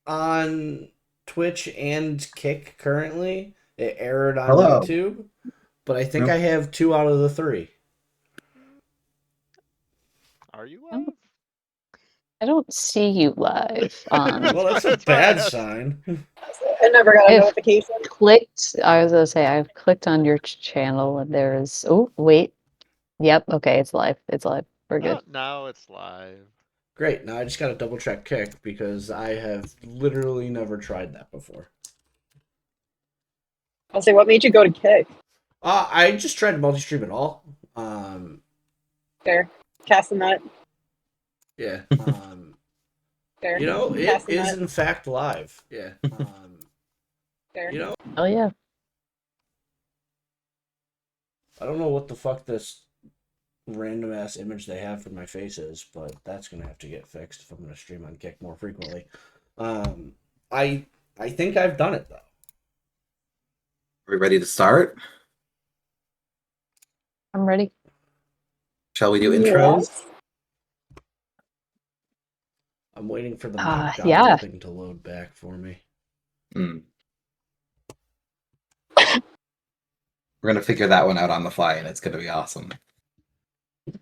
on Twitch and Kick currently. It aired on Hello. YouTube, but I think I Nope. have 2 out of the 3. Are you Oh, live? I don't see you live on. Well, that's a That's why I bad asked. sign. I never got a I've notification. clicked. I was gonna say I've clicked on your channel and there's. Oh wait. Yep. Okay, it's live. It's live. We're good. Oh, now it's live. Great. Now I just got to double check Kick because I have literally never tried that before. I'll say, what made you go to Kick? I just tried to multi-stream it all. Um, Fair. Cast the net. yeah. Fair. It Cast the is net. in fact live. Yeah. Fair. Oh yeah. I don't know what the fuck this random ass image they have for my face is, but that's gonna have to get fixed if I'm gonna stream on Kick more frequently. Um, I I think I've done it though. Are we ready to start? I'm ready. Shall we do intros? Yes. I'm waiting for the mock Yeah. thing to load back for me. Hmm. We're gonna figure that one out on the fly, and it's gonna be awesome. I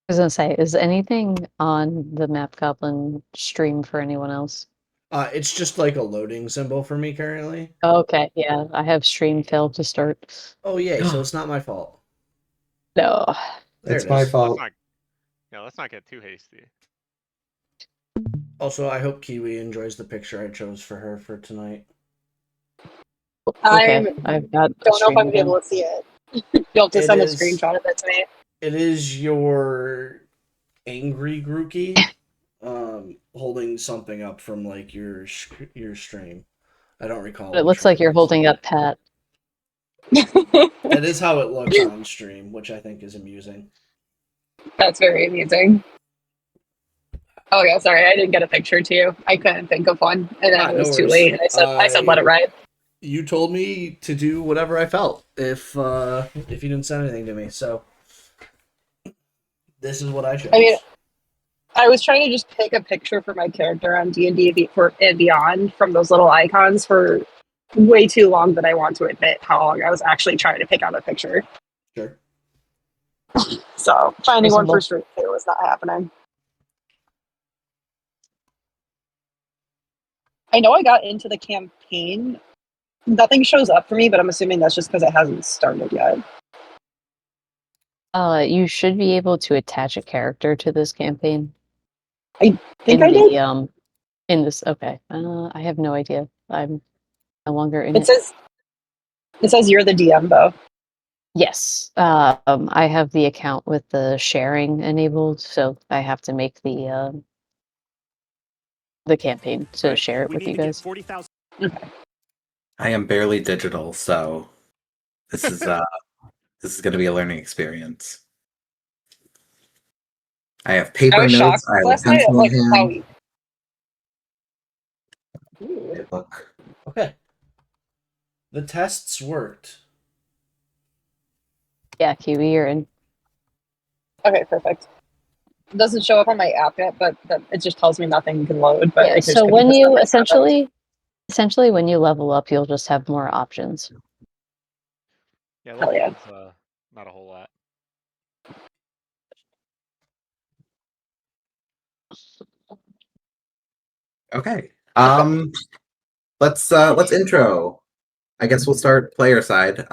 was gonna say, is anything on the Map Goblin stream for anyone else? It's just like a loading symbol for me currently. Okay, yeah, I have stream failed to start. Oh yay! So it's not my fault. No. There It's it my is. fault. Let's not get too hasty. Also, I hope Kiwi enjoys the picture I chose for her for tonight. I Okay, I've got a don't know if I'm stream gonna be able going. to see it. You'll have to It send a is- screenshot of it to me. It is your angry Grookey holding something up from like your stream. I don't recall. It which looks like one you're it is. holding up Pat. That is how it looks on stream, which I think is amusing. That's very amusing. Oh yeah, sorry, I didn't get a picture too. I couldn't think of one, and then it No was too worries. late. And I said, let it ride. You told me to do whatever I felt if you didn't send anything to me. So this is what I chose. I mean, I was trying to just pick a picture for my character on D&D and Beyond from those little icons for way too long that I want to admit how long I was actually trying to pick out a picture. Sure. So finding one Reasonable. for stream it was not happening. I know I got into the campaign. Nothing shows up for me, but I'm assuming that's just because it hasn't started yet. You should be able to attach a character to this campaign. I think I did. In this, okay. I have no idea. I'm no longer in It says you're the DM though. Yes. I have the account with the sharing enabled, so I have to make the campaign to share it with you guys. 40,000. Okay. I am barely digital, so this is this is gonna be a learning experience. I have paper I was notes. shocked I have a last night at pencil like in how. hand. Ooh. Look. Okay. The tests worked. Yeah, Kiwi, you're in. Okay, perfect. It doesn't show up on my app yet, but it just tells me nothing can load. But Yeah, it just so could be when because you nothing's happened. essentially when you level up, you'll just have more options. Yeah, Hell level yeah. one's not a whole lot. Okay. Let's intro. I guess we'll start player side.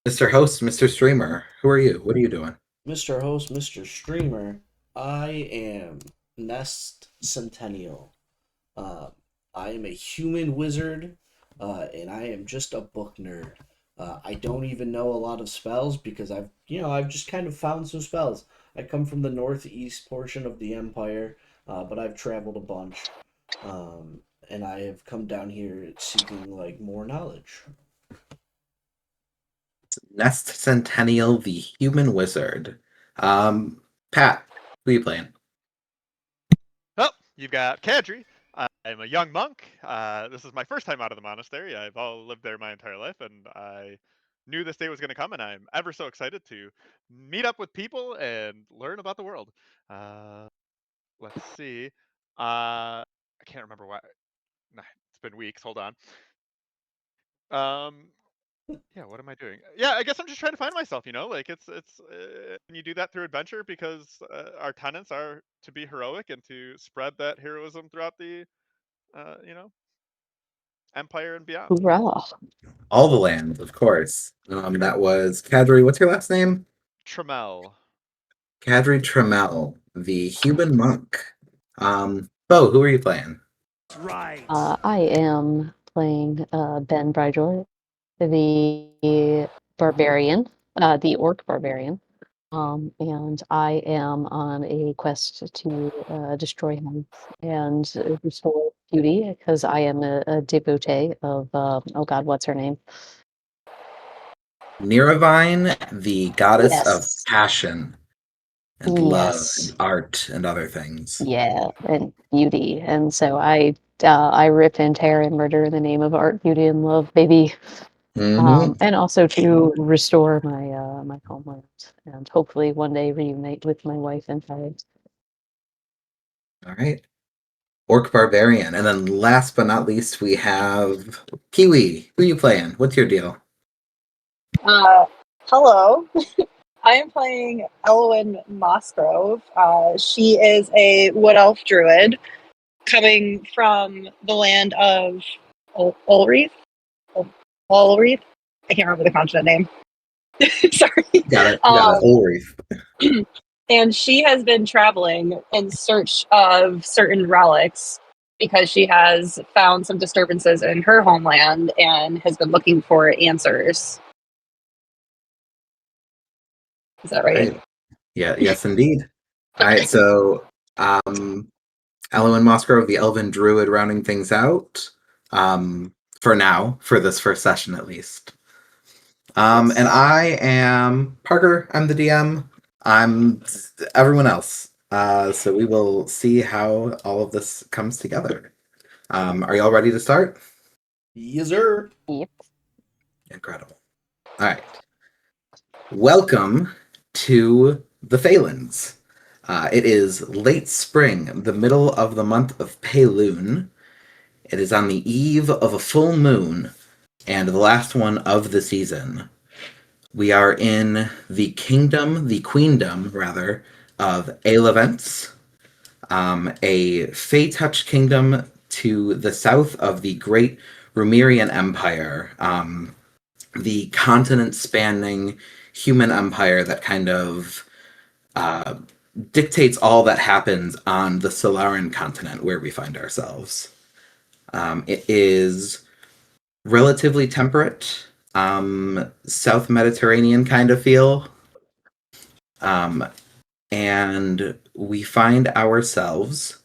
Mr. Host, Mr. Streamer, who are you? What are you doing? Mr. Host, Mr. Streamer, I am Nest Centennial. I am a human wizard, and I am just a book nerd. I don't even know a lot of spells because I've just kind of found some spells. I come from the northeast portion of the Empire, but I've traveled a bunch, and I have come down here seeking like more knowledge. Nest Centennial, the Human Wizard. Pat, who are you playing? Oh, you've got Kadri. I'm a young monk. This is my first time out of the monastery. I've all lived there my entire life, and I knew this day was going to come, and I'm ever so excited to meet up with people and learn about the world. let's see. I can't remember why. Nah, it's been weeks. Hold on. Yeah, what am I doing? Yeah, I guess I'm just trying to find myself. Like it's and you do that through adventure because our tenets are to be heroic and to spread that heroism throughout the empire and beyond. Hoorah. All the land, of course. That was Kadri. What's your last name? Tremel. Kadri Tremel, the human monk. Bo, who are you playing? I am playing Ben Brydor, the barbarian, the orc barbarian. And I am on a quest to destroy him and restore beauty because I am a devotee of, oh God, what's her name? Niravine, the goddess of Yes. passion and love Yes. and art and other things. Yeah, and beauty. And so I rip and tear and murder in the name of art, beauty, and love, baby. Mm-hmm. And also to restore my homeland and hopefully one day reunite with my wife and child. All right. Orc Barbarian. And then last but not least, we have Kiwi. Who are you playing? What's your deal? Hello. I am playing Elwyn Mossgrove. She is a wood elf druid coming from the land of Ulreath. Ulreath? I can't remember the continent name. Sorry. Got it. Ulrich. And she has been traveling in search of certain relics because she has found some disturbances in her homeland and has been looking for answers. Is that right? Yeah, yes, indeed. All right, so Elwyn Mossgrove, the Elven Druid, rounding things out. For now, for this first session at least. Yes. And I am Parker. I'm the DM. I'm everyone else. So we will see how all of this comes together. Are y'all ready to start? Yes, sir. Yep. Incredible. All right. Welcome to the Faelands. It is late spring, the middle of the month of Payloon. It is on the eve of a full moon and the last one of the season. We are in the queendom, rather, of Aelevents, a Fey-touched kingdom to the south of the great Rumirian Empire, the continent-spanning human empire that kind of dictates all that happens on the Solaran continent where we find ourselves. It is relatively temperate, South Mediterranean kind of feel. And we find ourselves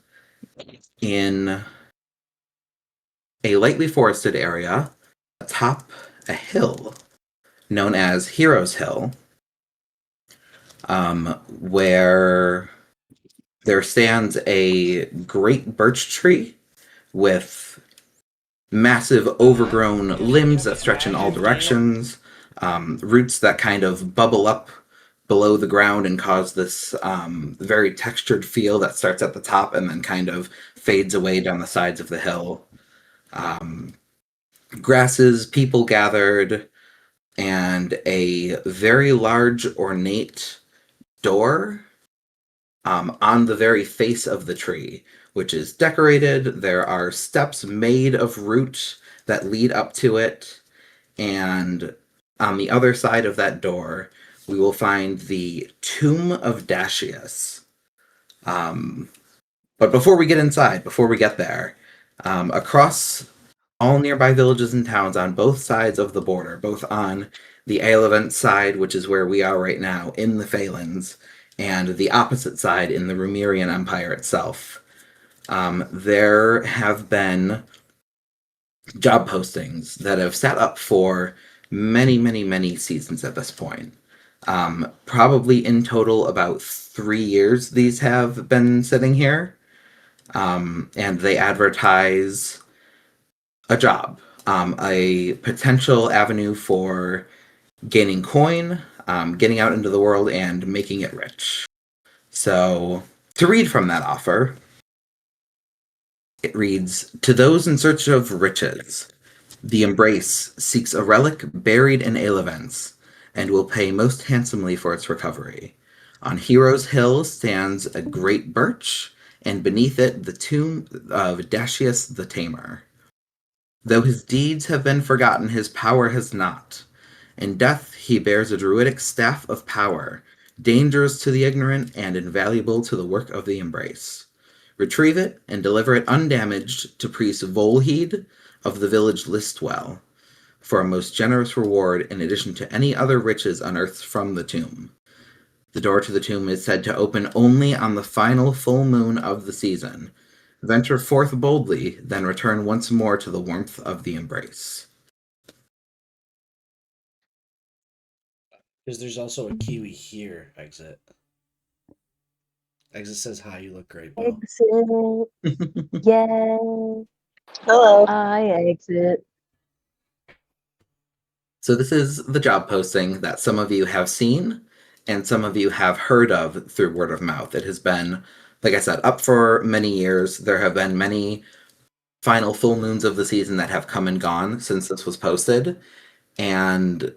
in a lightly forested area atop a hill known as Heroes Hill, where there stands a great birch tree with massive overgrown limbs that stretch in all directions, roots that kind of bubble up below the ground and cause this very textured feel that starts at the top and then kind of fades away down the sides of the hill. Grasses, people gathered, and a very large ornate door on the very face of the tree, which is decorated. There are steps made of root that lead up to it, and on the other side of that door, we will find the Tomb of Dacius. But before we get there, across all nearby villages and towns on both sides of the border, both on the Aelevent side, which is where we are right now, in the Faelands, and the opposite side in the Rumirian Empire itself, there have been job postings that have sat up for many, many, many seasons at this point. Probably in total about 3 years these have been sitting here. And they advertise a job, a potential avenue for gaining coin, getting out into the world, and making it rich. So To read from that offer, it reads, "To those in search of riches, the Embrace seeks a relic buried in Aelivence, and will pay most handsomely for its recovery. On Heroes Hill stands a great birch, and beneath it the tomb of Dacius the Tamer. Though his deeds have been forgotten, his power has not. In death he bears a druidic staff of power, dangerous to the ignorant and invaluable to the work of the Embrace. Retrieve it and deliver it undamaged to Priest Volheed of the village Listwell, for a most generous reward in addition to any other riches unearthed from the tomb. The door to the tomb is said to open only on the final full moon of the season. Venture forth boldly, then return once more to the warmth of the Embrace." Because there's also a Kiwi here exit. Exit says hi, you look great, Bo. Exit. Yay. Hello. I exit. So this is the job posting that some of you have seen and some of you have heard of through word of mouth. It has been, like I said, up for many years. There have been many final full moons of the season that have come and gone since this was posted. And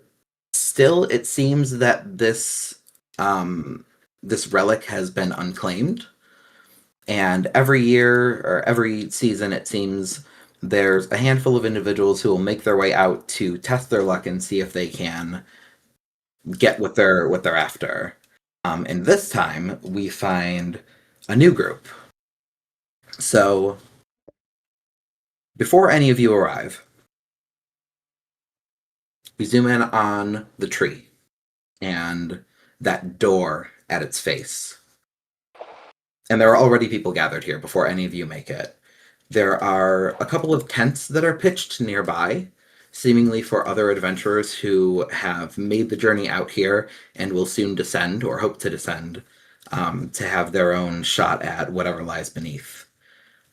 still, it seems that this relic has been unclaimed. And every year or every season, it seems there's a handful of individuals who will make their way out to test their luck and see if they can get what they're after. And this time, we find a new group. So, before any of you arrive, we zoom in on the tree and that door at its face. And there are already people gathered here before any of you make it. There are a couple of tents that are pitched nearby, seemingly for other adventurers who have made the journey out here and will soon descend or hope to descend to have their own shot at whatever lies beneath.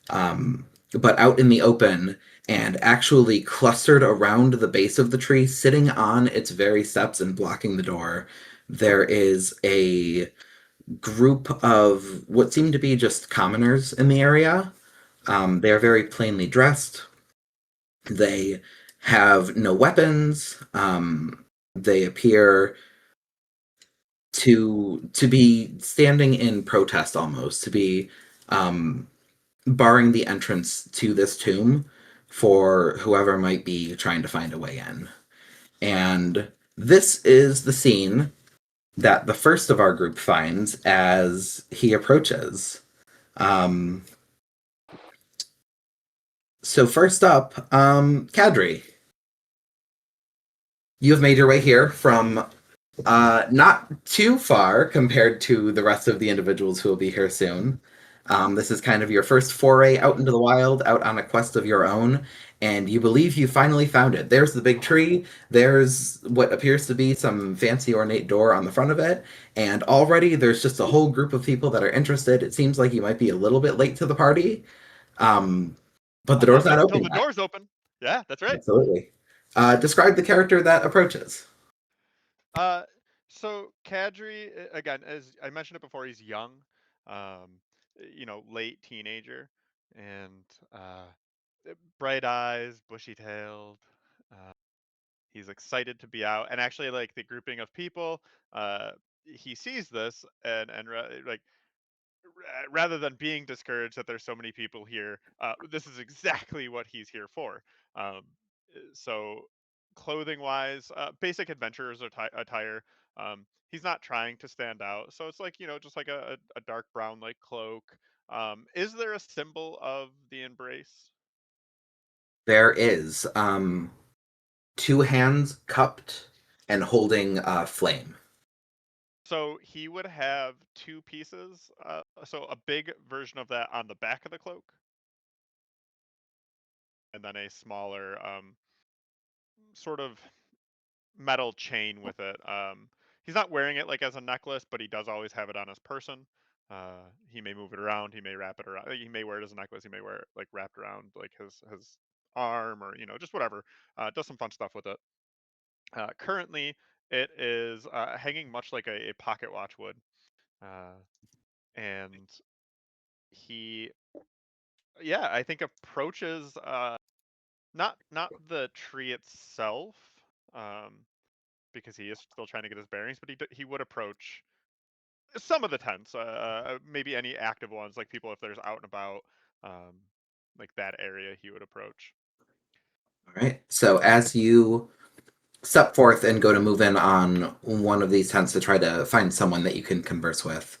But out in the open and actually clustered around the base of the tree, sitting on its very steps and blocking the door, there is a group of what seem to be just commoners in the area. They are very plainly dressed. They have no weapons. They appear to be standing in protest almost, to be barring the entrance to this tomb for whoever might be trying to find a way in. And this is the scene that the first of our group finds as he approaches. So first up, Kadri. You have made your way here from not too far compared to the rest of the individuals who will be here soon. This is kind of your first foray out into the wild, out on a quest of your own, and you believe you finally found it. There's the big tree, there's what appears to be some fancy ornate door on the front of it, and already there's just a whole group of people that are interested. It seems like you might be a little bit late to the party, but the door's not Until open the yet. door's open. Yeah, that's right. Absolutely. Describe the character that approaches. So Kadri, again, as I mentioned it before, he's young, um, late teenager, and bright eyes, bushy-tailed. Uh, he's excited to be out, and actually, like the grouping of people, he sees this like rather than being discouraged that there's so many people here, this is exactly what he's here for. So, clothing wise, basic adventurer's attire. He's not trying to stand out, so it's like just like a dark brown like cloak. Is there a symbol of the embrace? There is two hands cupped and holding a flame. So he would have two pieces. So a big version of that on the back of the cloak, and then a smaller sort of metal chain with it. He's not wearing it like as a necklace, but he does always have it on his person. He may move it around. He may wrap it around. He may wear it as a necklace. He may wear it like wrapped around like his arm or just whatever. Does some fun stuff with it. Currently, it is hanging much like a pocket watch would, uh, and he, yeah, I think approaches not the tree itself, um, because he is still trying to get his bearings, but he would approach some of the tents, maybe any active ones, like people if there's out and about, um, like that area, he would approach. All right. So as you step forth and go to move in on one of these tents to try to find someone that you can converse with,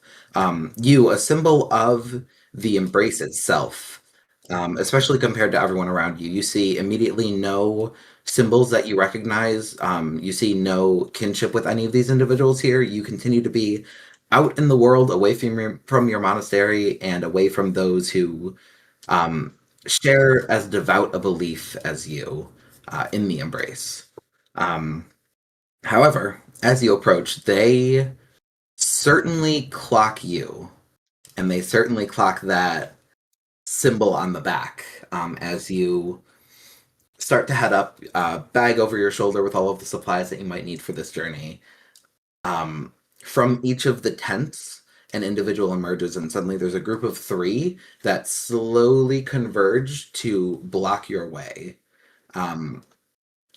you, a symbol of the embrace itself, especially compared to everyone around you, you see immediately no symbols that you recognize. You see no kinship with any of these individuals here. You continue to be out in the world, away from your monastery, and away from those who um, share as devout a belief as you in the embrace. Um, However, as you approach, they certainly clock you, and they certainly clock that symbol on the back as you start to head up, bag over your shoulder with all of the supplies that you might need for this journey. Um, from each of the tents, an individual emerges, and suddenly there's a group of three that slowly converge to block your way. Um,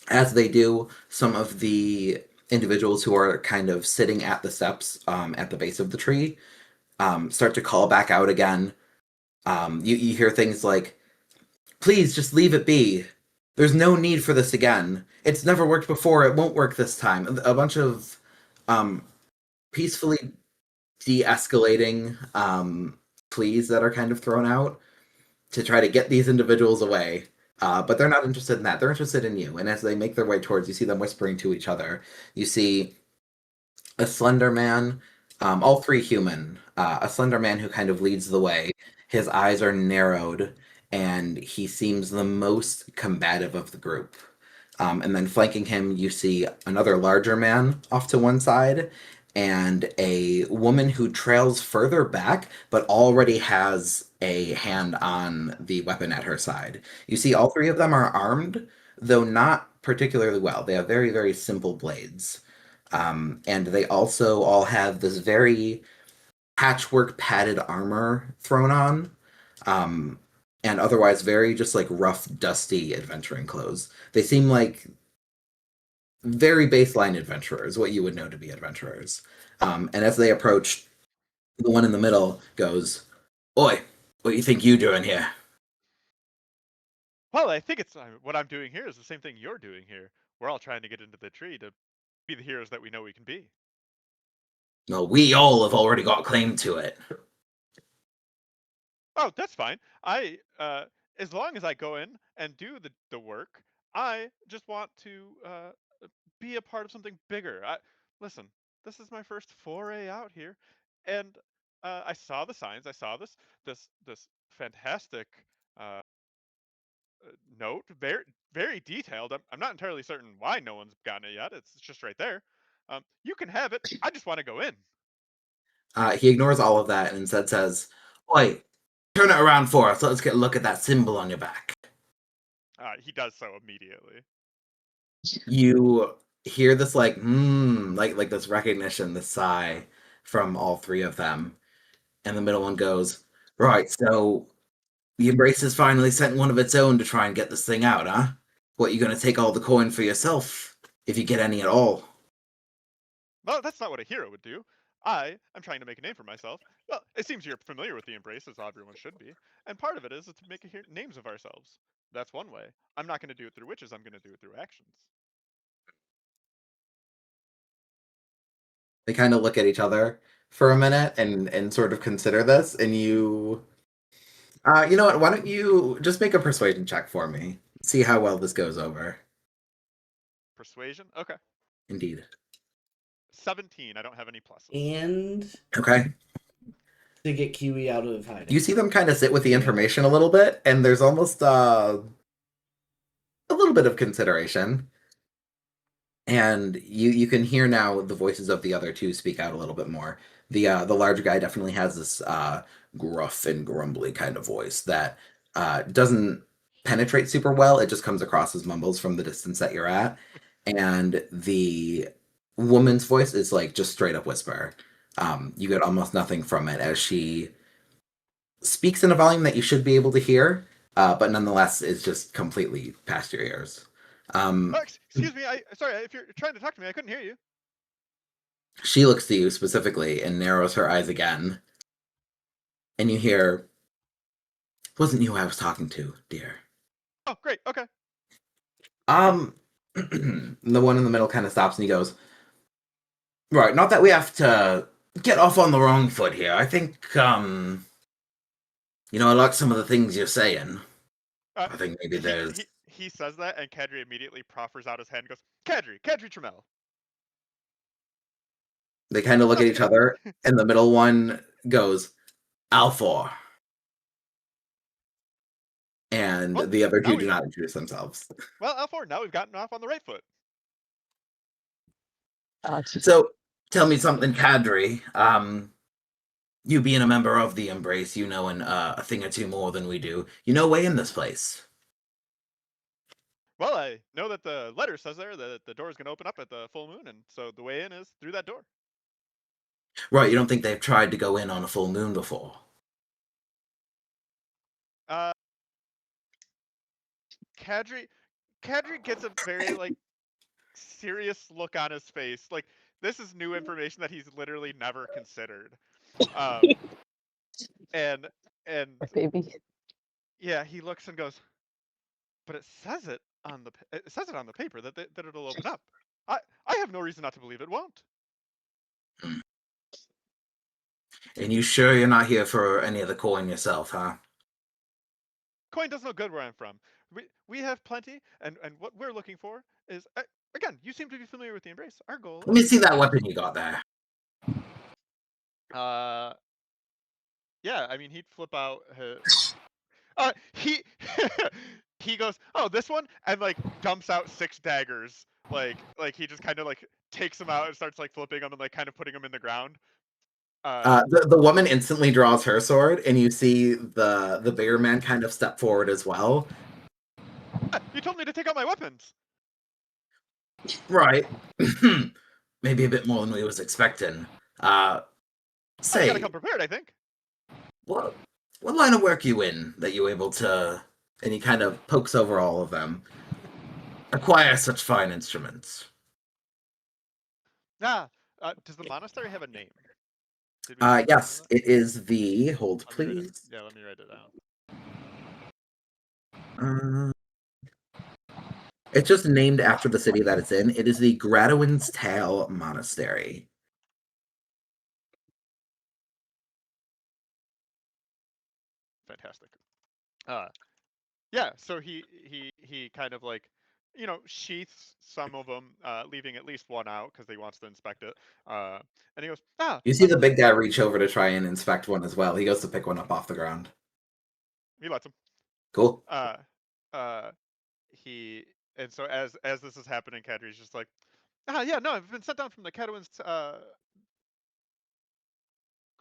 as they do, some of the individuals who are kind of sitting at the steps at the base of the tree start to call back out again. You hear things like, please just leave it be. There's no need for this again. It's never worked before. It won't work this time. A bunch of um, peacefully de escalating pleas that are kind of thrown out to try to get these individuals away. But they're not interested in that. They're interested in you. And as they make their way towards, you see them whispering to each other. You see a slender man, all three human, a slender man who kind of leads the way. His eyes are narrowed, and he seems the most combative of the group. And then flanking him, you see another larger man off to one side, and a woman who trails further back, but already has a hand on the weapon at her side. You see, all three of them are armed, though not particularly well. They have very, very simple blades. And they also all have this very patchwork padded armor thrown on. Um, and otherwise very just like rough, dusty adventuring clothes. They seem like very baseline adventurers, what you would know to be adventurers. And as they approach, the one in the middle goes, "Oi, what do you think you doing here?" Well, I think it's what I'm doing here is the same thing you're doing here. We're all trying to get into the tree to be the heroes that we know we can be. "Well, we all have already got claim to it." Oh, that's fine. As long as I go in and do the work, I just want to be a part of something bigger. Listen, this is my first foray out here, and I saw the signs. I saw this fantastic uh, note, very detailed. I'm not entirely certain why no one's gotten it yet. It's just right there. You can have it. I just want to go in. He ignores all of that and instead says, "Oi, turn it around for us. Let's get a look at that symbol on your back." He does so immediately. You hear this like this recognition, this sigh from all three of them, and the middle one goes, "Right, so the Embrace has finally sent one of its own to try and get this thing out, huh? What, you gonna take all the coin for yourself, if you get any at all?" Well, that's not what a hero would do. I am trying to make a name for myself. Well, it seems you're familiar with the Embrace, as everyone should be. And part of it is to make names of ourselves. That's one way. I'm not going to do it through witches, I'm going to do it through actions. They kind of look at each other for a minute and sort of consider this, and you know what? Why don't you just make a persuasion check for me? See how well this goes over. Persuasion? Okay. Indeed. 17. I don't have any pluses. And Okay. to get Kiwi out of hiding. You see them kind of sit with the information a little bit, and there's almost a little bit of consideration. And you can hear now the voices of the other two speak out a little bit more. The larger guy definitely has this gruff and grumbly kind of voice that doesn't penetrate super well. It just comes across as mumbles from the distance that you're at. And the woman's voice is like just straight up whisper. You get almost nothing from it as she speaks in a volume that you should be able to hear, but nonetheless is just completely past your ears. Excuse me. Sorry if you're trying to talk to me. I couldn't hear you. She looks to you specifically and narrows her eyes again, and you hear, "Wasn't you I was talking to, dear?" Oh, great. Okay. The one in the middle kind of stops and he goes, "Right, not that we have to get off on the wrong foot here. I think, I like some of the things you're saying. I think maybe there's..." He says that, and Kadri immediately proffers out his hand and goes, Kadri Trammell. They kind of look at each other, and the middle one goes, "Alfor." And Well, the other now two we do not introduce themselves. Well, L4, now we've gotten off on the right foot. So, tell me something, Kadri. You being a member of the Embrace, you knowing a thing or two more than we do. You know way in this place. Well, I know that the letter says there that the door is going to open up at the full moon, and so the way in is through that door. Right, you don't think they've tried to go in on a full moon before? Kadri gets a very serious look on his face. Like, this is new information that he's literally never considered. And Baby. yeah, he looks and goes, but it says it on the paper that it'll open up. I have no reason not to believe it won't. And you sure you're not here for any of the coin yourself, huh? Coin does no good where I'm from. We have plenty, and what we're looking for is, again, you seem to be familiar with the Embrace. Our goal Let me is see that weapon you got there. yeah, I mean, he'd flip out his, he he goes, oh, this one, and dumps out 6 daggers. Like he just kind of takes them out and starts flipping them and kind of putting them in the ground. The woman instantly draws her sword, and you see the bigger man kind of step forward as well. You told me to take out my weapons. Right. Maybe a bit more than we was expecting. You Say, gotta come prepared, I think. what line of work you in that you able to, and he kind of pokes over all of them, acquire such fine instruments? Does the monastery have a name? Did we mention Yes, that? it is the, hold Let me write it. please. Yeah, let me write it down. It's just named after the city that it's in. It is the Gradowin's Tail Monastery. Fantastic. Yeah, so he kind of sheaths some of them, leaving at least one out because he wants to inspect it. And he goes, You see the big guy reach over to try and inspect one as well. He goes to pick one up off the ground. he lets him. Cool. And so as this is happening, Kadri's just like, yeah, no, I've been sent down from the Cadouins.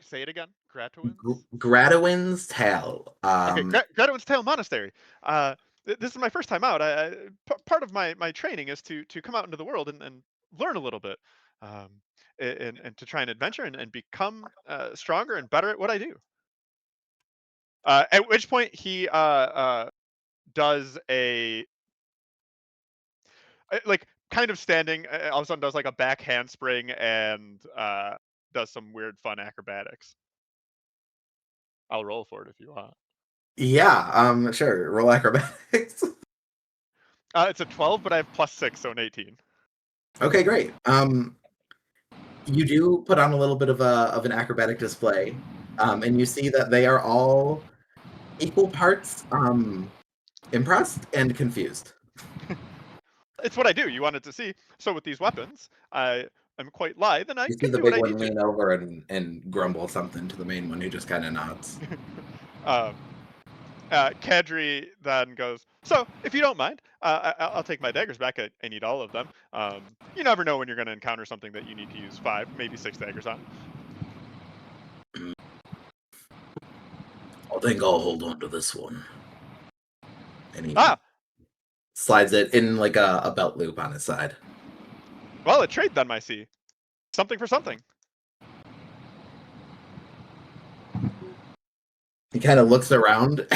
Say it again, Gratowins. Gradowin's Tail. Okay, Gradowin's Tail Monastery. This is my first time out. Part of my training is to come out into the world and learn a little bit, and to try and adventure and become stronger and better at what I do. At which point he does a kind of standing, all of a sudden does a back handspring and does some weird fun acrobatics. I'll roll for it if you want. Yeah, sure. Roll acrobatics. It's a 12, but I have +6, so an 18. Okay, great. You do put on a little bit of an acrobatic display, and you see that they are all equal parts impressed and confused. It's what I do. You wanted to see. So with these weapons, I am quite lithe, and I You see can the do what big I one need lean over and grumble something to the main one, who just kind of nods. to. Kadri then goes, so if you don't mind, I'll take my daggers back. I need all of them. You never know when you're going to encounter something that you need to use 5, maybe 6 daggers on. I think I'll hold on to this one. And he Ah, slides it in like a belt loop on his side. well, a trade then, I see. Something for something. He kind of looks around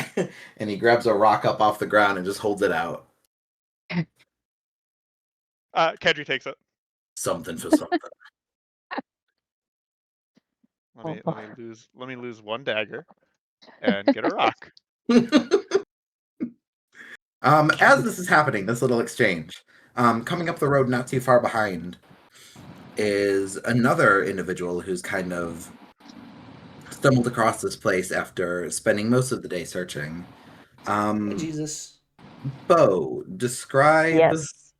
and he grabs a rock up off the ground and just holds it out. Kedri takes it. Something for something. Let me lose one dagger and get a rock. As this is happening, this little exchange, coming up the road not too far behind is another individual who's kind of stumbled across this place after spending most of the day searching. Hey, Jesus. Bo, Yes.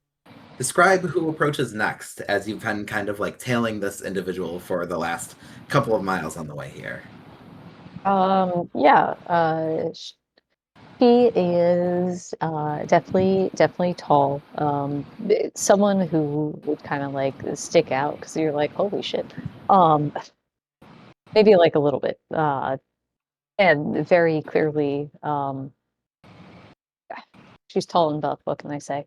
describe who approaches next as you've been kind of like tailing this individual for the last couple of miles on the way here. Yeah. She is definitely tall. Someone who would kind of like stick out because you're like, holy shit. Um, maybe like a little bit. And very clearly, she's tall and buff. What can I say?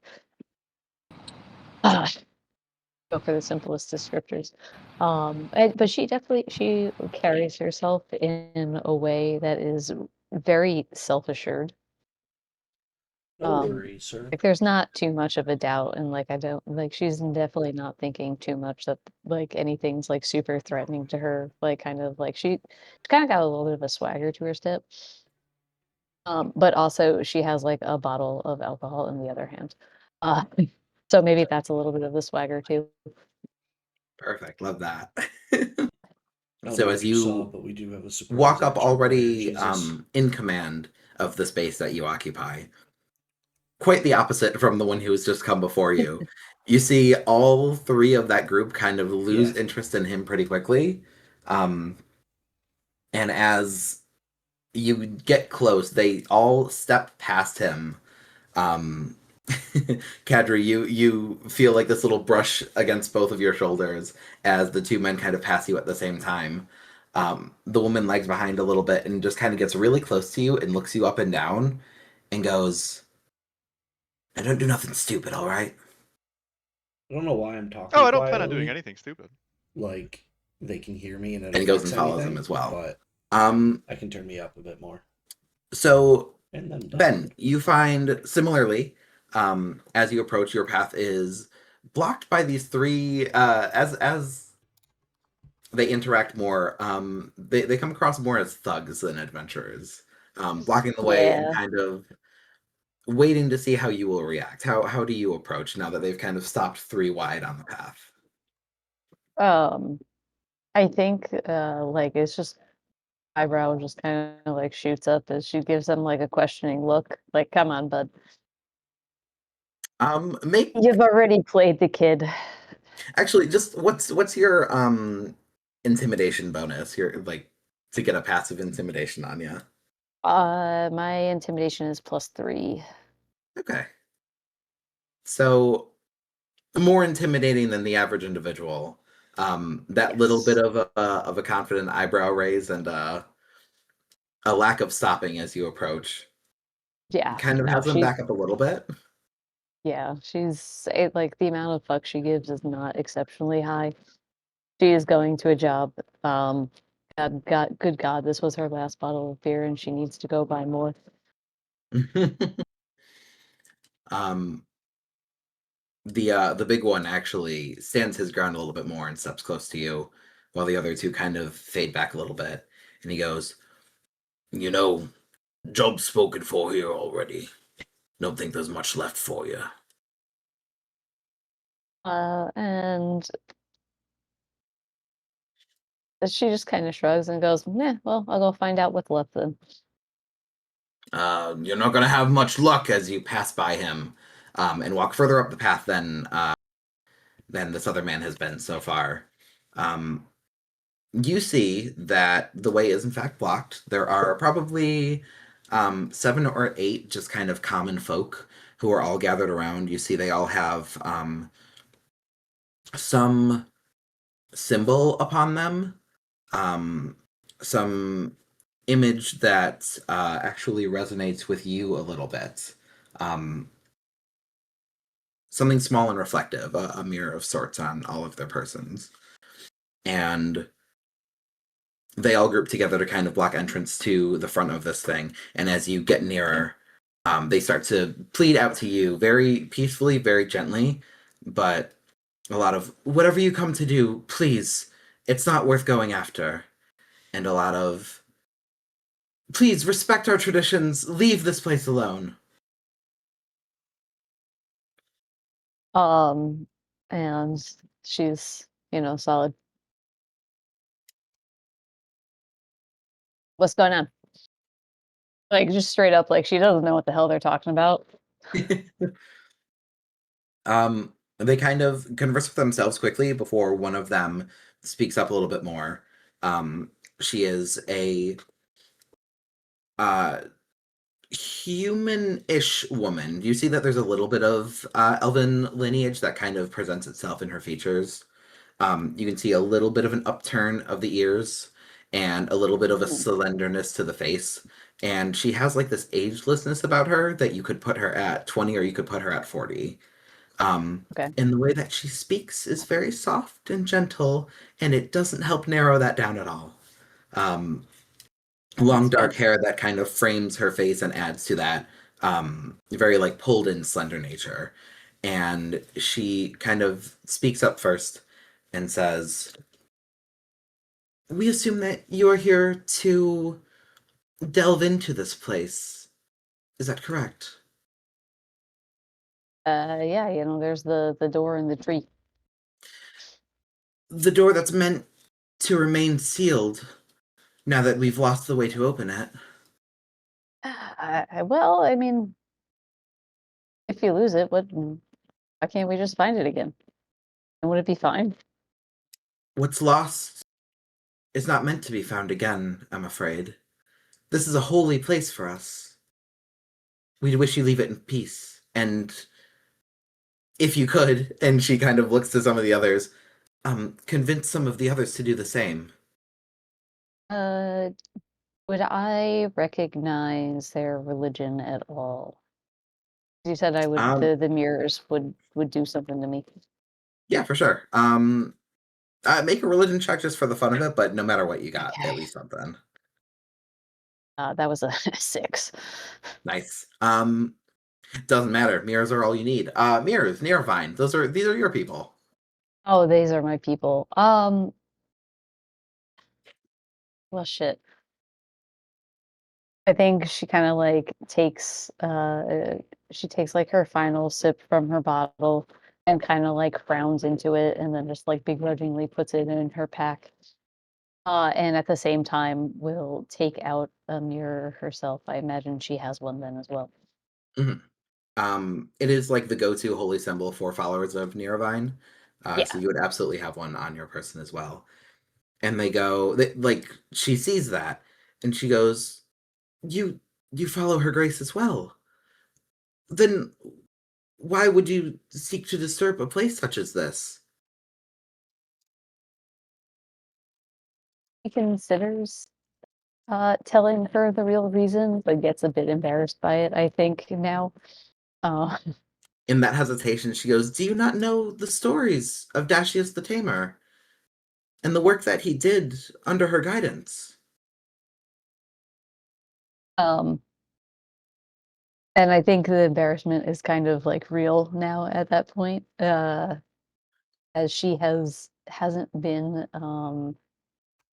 Go for the simplest descriptors. But she carries herself in a way that is very self-assured. No worries, sir. Like there's not too much of a doubt, and like I don't like she's definitely not thinking too much that like anything's like super threatening to her. Like kind of like she kind of got a little bit of a swagger to her step. But also she has like a bottle of alcohol in the other hand. Uh, so maybe that's a little bit of the swagger too. Perfect, love that. I don't So know as if you saw, you but we do have a surprise walk up action player, already Jesus. in command of the space that you occupy, quite the opposite from the one who has just come before you. You see all three of that group kind of lose Yeah. interest in him pretty quickly. And as you get close, they all step past him. Kadri, you feel like this little brush against both of your shoulders as the two men kind of pass you at the same time. The woman lags behind a little bit and just kind of gets really close to you and looks you up and down and goes, "I don't do nothing stupid, all right?" I don't know why I'm Oh, talking I don't plan on doing quietly. anything stupid. Like, they can hear me and it And he goes and affects follows him anything, as well. but Um, I can turn me up a bit more. so And then down. Ben, you find similarly, as you approach, your path is blocked by these three. As they interact more, they come across more as thugs than adventurers, blocking the way and Yeah. kind of waiting to see how you will react. How do you approach now that they've kind of stopped three wide on the path? Um, I think like it's just eyebrow just kind of like shoots up as she gives them like a questioning look. Like, come on, bud. Make You've already played the kid. actually just what's your intimidation bonus? Your like to get a passive intimidation on you. My intimidation is +3. Okay. So more intimidating than the average individual. That little bit Yes. of a confident eyebrow raise and a lack of stopping as you approach Yeah. kind of No, has them she's back up a little bit. like the amount of fuck she gives is not exceptionally high. She is going to a job. Good God, this was her last bottle of beer, and she needs to go buy more. um, the big one actually stands his ground a little bit more and steps close to you, while the other two kind of fade back a little bit. And he goes, "You know, job's spoken for here already. Don't think there's much left for you." And she just kind of shrugs and goes, "Nah, well, I'll go find out what's left then." You're not gonna have much luck as you pass by him and walk further up the path than this other man has been so far. Um, you see that the way is in fact blocked. There are probably 7 or 8 just kind of common folk who are all gathered around. You see they all have some symbol upon them, um, some image that actually resonates with you a little bit. Um, Something small and reflective, a mirror of sorts on all of their persons. And they all group together to kind of block entrance to the front of this thing. And as you get nearer, they start to plead out to you very peacefully, very gently, but a lot of, whatever you come to do, please, it's not worth going after. And a lot of, please respect our traditions, leave this place alone. And she's, solid. What's going on? Like, just straight up, like, she doesn't know what the hell they're talking about. They kind of converse with themselves quickly before one of them speaks up a little bit more. She is a human-ish woman. You see that there's a little bit of elven lineage that kind of presents itself in her features. You can see a little bit of an upturn of the ears and a little bit of a slenderness to the face. And she has like this agelessness about her that you could put her at 20 or you could put her at 40. Okay. And the way that she speaks is very soft and gentle, and it doesn't help narrow that down at all. Long dark hair that kind of frames her face and adds to that very like pulled in slender nature. And she kind of speaks up first and says, "We assume that you're here to delve into this place. Is that correct?" Yeah, there's the door in the tree. The door that's meant to remain sealed now that we've lost the way to open it. Well, I mean, if you lose it, why can't we just find it again? And would it be fine? What's lost is not meant to be found again, I'm afraid. This is a holy place for us. We'd wish you leave it in peace. And if you could, and she kind of looks to some of the others, convince some of the others to do the same. Would I recognize their religion at all? You said I would, the mirrors would do something to me. Yeah, for sure. Make a religion check just for the fun of it, but no matter what you got, Okay. at least something. That was a 6. Nice. Doesn't matter. Mirrors are all you need. Mirrors, Nearvine. These are your people. Oh, these are my people. Well, shit. I think she kind of like takes like her final sip from her bottle and kind of like frowns into it and then just like begrudgingly puts it in her pack. And at the same time will take out a mirror herself. I imagine she has one then as well. It is like the go-to holy symbol for followers of Nearvine. Yeah. So you would absolutely have one on your person as well. And like she sees that and she goes, You follow her grace as well. Then why would you seek to disturb a place such as this? He considers telling her the real reason, but gets a bit embarrassed by it, I think, now. In that hesitation, she goes, Do you not know the stories of Dashius the Tamer and the work that he did under her guidance? And I think the embarrassment is kind of like real now at that point, as she hasn't been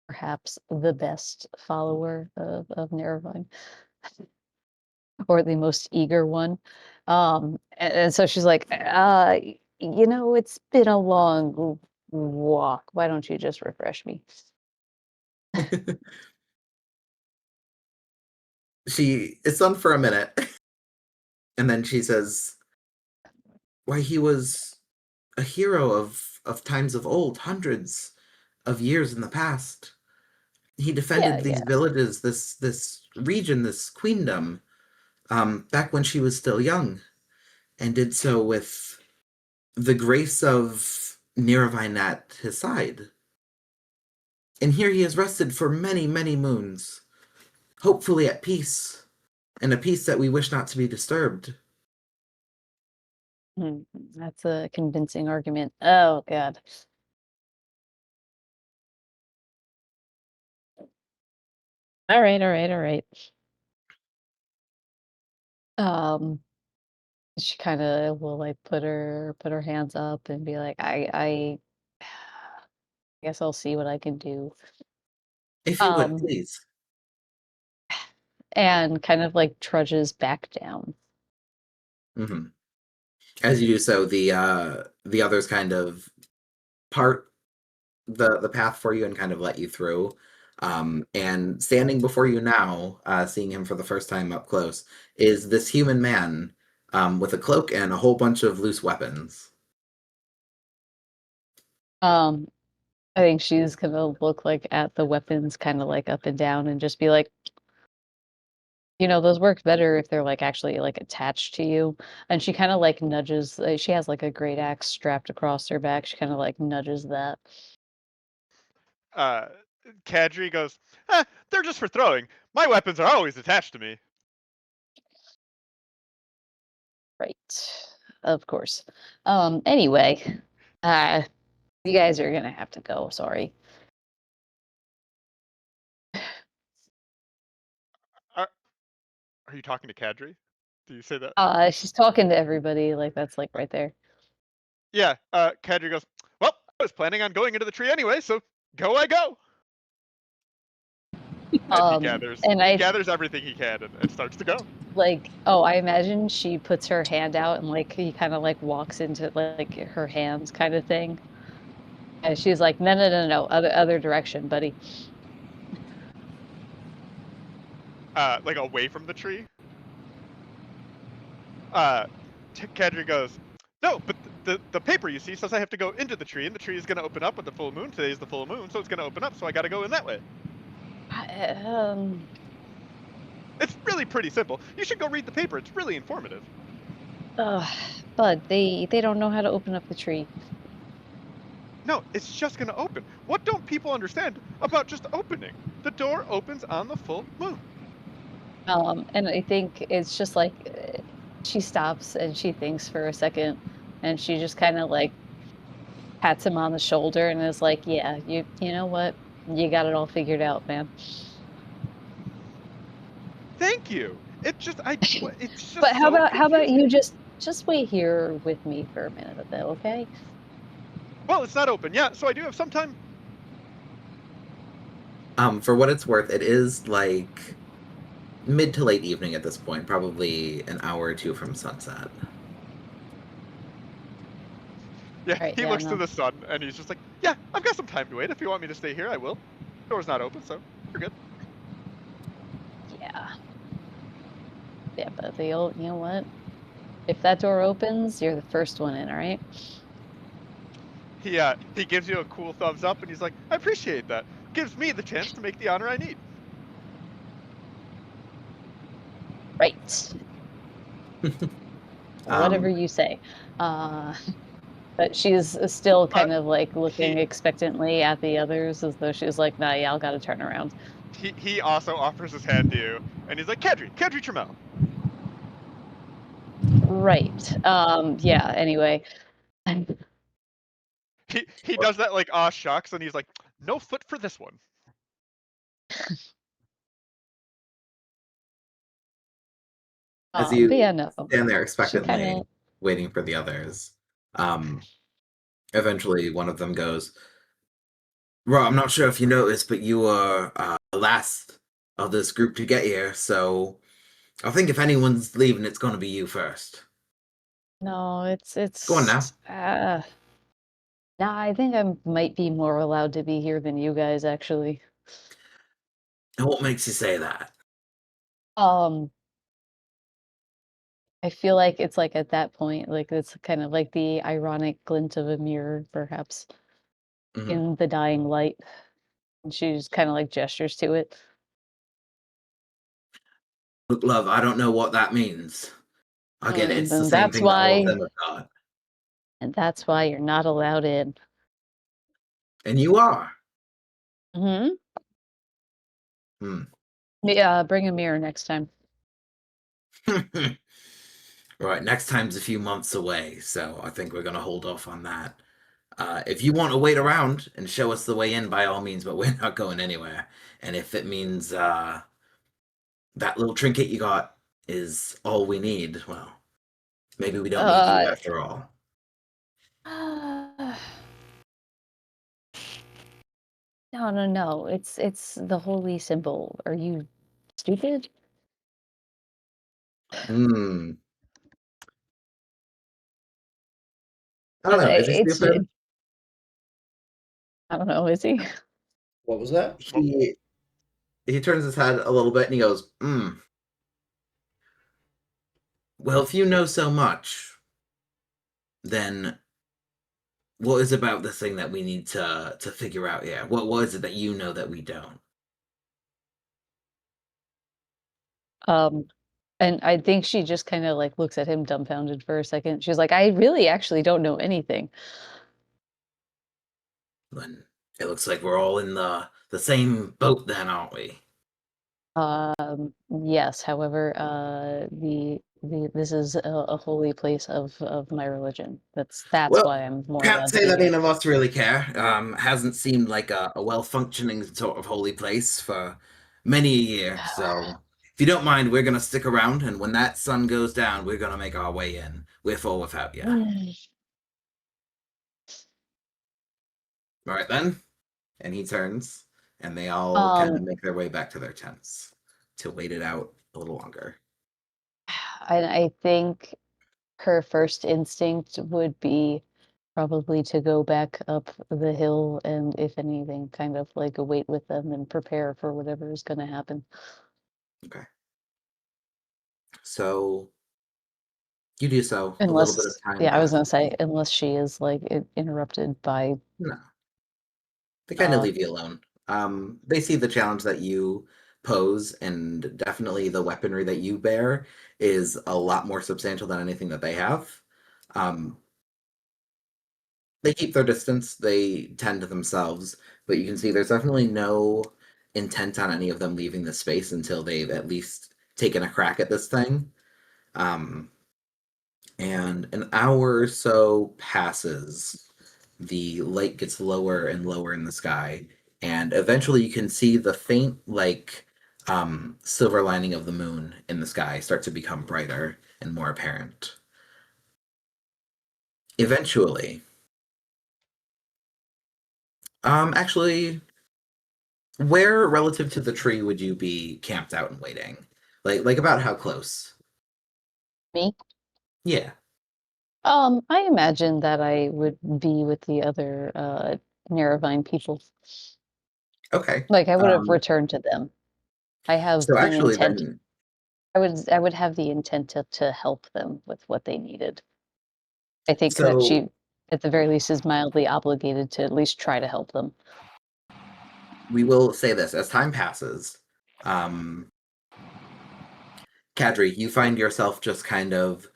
perhaps the best follower of Nerevarine or the most eager one. And so she's like, it's been a long walk. Why don't you just refresh me? It's on for a minute. And then she says, Why, he was a hero of times of old, hundreds of years in the past. He defended these villages, this region, this queendom, back when she was still young, and did so with the grace of Niravine at his side. And here he has rested for many, many moons, hopefully at peace, and a peace that we wish not to be disturbed. That's a convincing argument. Oh, God. All right, all right, all right. Um, she kind of will like put her hands up and be like, I guess I'll see what I can do. If you would, Um, please. and kind of like trudges back down. Hmm. As you do so, the others kind of part the path for you and kind of let you through. And standing before you now, seeing him for the first time up close, is this human man with a cloak and a whole bunch of loose weapons. Um, I think she's gonna look like at the weapons kind of like up and down and just be like, those work better if they're like actually like attached to you. And she kind of like nudges, she has like a great axe strapped across her back. She kind of like nudges that. Uh, Kadri goes, they're just for throwing. My weapons are always attached to me. Right. Of course. Anyway, you guys are gonna have to go, sorry. Are you talking to Kadri? Do you say that? She's talking to everybody, like that's like right there. Yeah. Kadri goes, well, I was planning on going into the tree anyway, so go I go. And he gathers And he I gathers everything he can and starts to go. like, oh, I imagine she puts her hand out and like he kind of like walks into like her hands kind of thing. And she's like, no, no, no, no, other direction, buddy. Like away from the tree. Kadri goes, no, but the paper you see says I have to go into the tree, and the tree is going to open up with the full moon. Today is the full moon, so it's going to open up, so I got to go in that way. I, It's really pretty simple. You should go read the paper. It's really informative. Bud, they don't know how to open up the tree. No, it's just going to open. What don't people understand about just opening? The door opens on the full moon. And I think it's just like she stops and she thinks for a second, and she just kind of like pats him on the shoulder and is like, "Yeah, you know what? You got it all figured out, man." Thank you. It's just it's just But how so about you confusing. just wait here with me for a minute, though, okay? Well, it's not open yet, so I do have some time. For what it's worth, it is like mid to late evening at this point, probably an hour or two from sunset. Yeah, Right, he yeah, looks to no. the sun and he's just like, yeah, I've got some time to wait. If you want me to stay here, I will. Door's not open, so you're good. Yeah. Yeah, but you know what? If that door opens, you're the first one in, all right? He gives you a cool thumbs up and he's like, I appreciate that. Gives me the chance to make the honor I need. Right. Whatever you say. But she's still kind of like looking He expectantly at the others as though she's like, nah, yeah, I'll gotta turn around. he also offers his hand to you and he's like, Kadri Trammell. Right. Yeah, anyway. He does that like aw shucks and he's like, no foot for this one. As But yeah, you no. stand there She kind expectantly, of waiting for the others, eventually one of them goes, well, I'm not sure if you noticed, but you were the last of this group to get here, so I think if anyone's leaving, it's going to be you first. no, Go on now. nah, I think I might be more allowed to be here than you guys actually. And what makes you say that? Um, I feel like it's like at that point, like it's kind of like the ironic glint of a mirror, perhaps, Mhm. in the dying light. And she just kind of like gestures to it. Look, love, I don't know what that means. Again, it's the And same thing that all of them have got. that's why you're not allowed in. And you are. Hmm. Hmm. Yeah, bring a mirror next time. Right, next time's a few months away, so I think we're going to hold off on that. If you want to wait around and show us the way in, by all means, but we're not going anywhere. And if it means that little trinket you got is all we need, well, maybe we don't need you Uh, after all. no. It's the holy symbol. Are you stupid? Hmm. I don't But know. Is he it's stupid? I don't know. Is he? What was that? He turns his head a little bit and he goes, "Hmm. Well, if you know so much, then what is about this thing that we need to figure out here? What was it that you know that we don't?" Um, and I think she just kind of like looks at him dumbfounded for a second. She's like, I really actually don't know anything. Then it looks like we're all in the same boat then, aren't we? Yes, however, the this is a holy place of my religion. That's Well, why I'm more can't allowed to say be that any here. of us really care. Hasn't seemed like a well-functioning sort of holy place for many a year. So, if you don't mind, we're gonna stick around, and when that sun goes down, we're gonna make our way in, with or without you. All right then. And he turns, and they all kind of Um, make their way back to their tents to wait it out a little longer. I think her first instinct would be probably to go back up the hill and, if anything, kind of like wait with them and prepare for whatever is going to happen. Okay. So you do so. A little bit of Unless, time yeah, I was gonna passes. say, unless she is like interrupted by, No, they kind of uh, leave you alone. They see the challenge that you pose, and definitely the weaponry that you bear is a lot more substantial than anything that they have. Um, they keep their distance, they tend to themselves, but you can see there's definitely no intent on any of them leaving the space until they've at least taken a crack at this thing. Um, and an hour or so passes. The light gets lower and lower in the sky, and eventually you can see the faint, like, silver lining of the moon in the sky start to become brighter and more apparent. Eventually, actually, where relative to the tree would you be camped out and waiting? Like about how close? me. Yeah. I imagine that I would be with the other Narrowvine people. Okay. Like I would have returned to them. I have So the actually, intent. then, I would have the intent to help them with what they needed. I think that so she, at the very least, is mildly obligated to at least try to help them. we will say this as time passes. Um, Kadri, you find yourself just kind of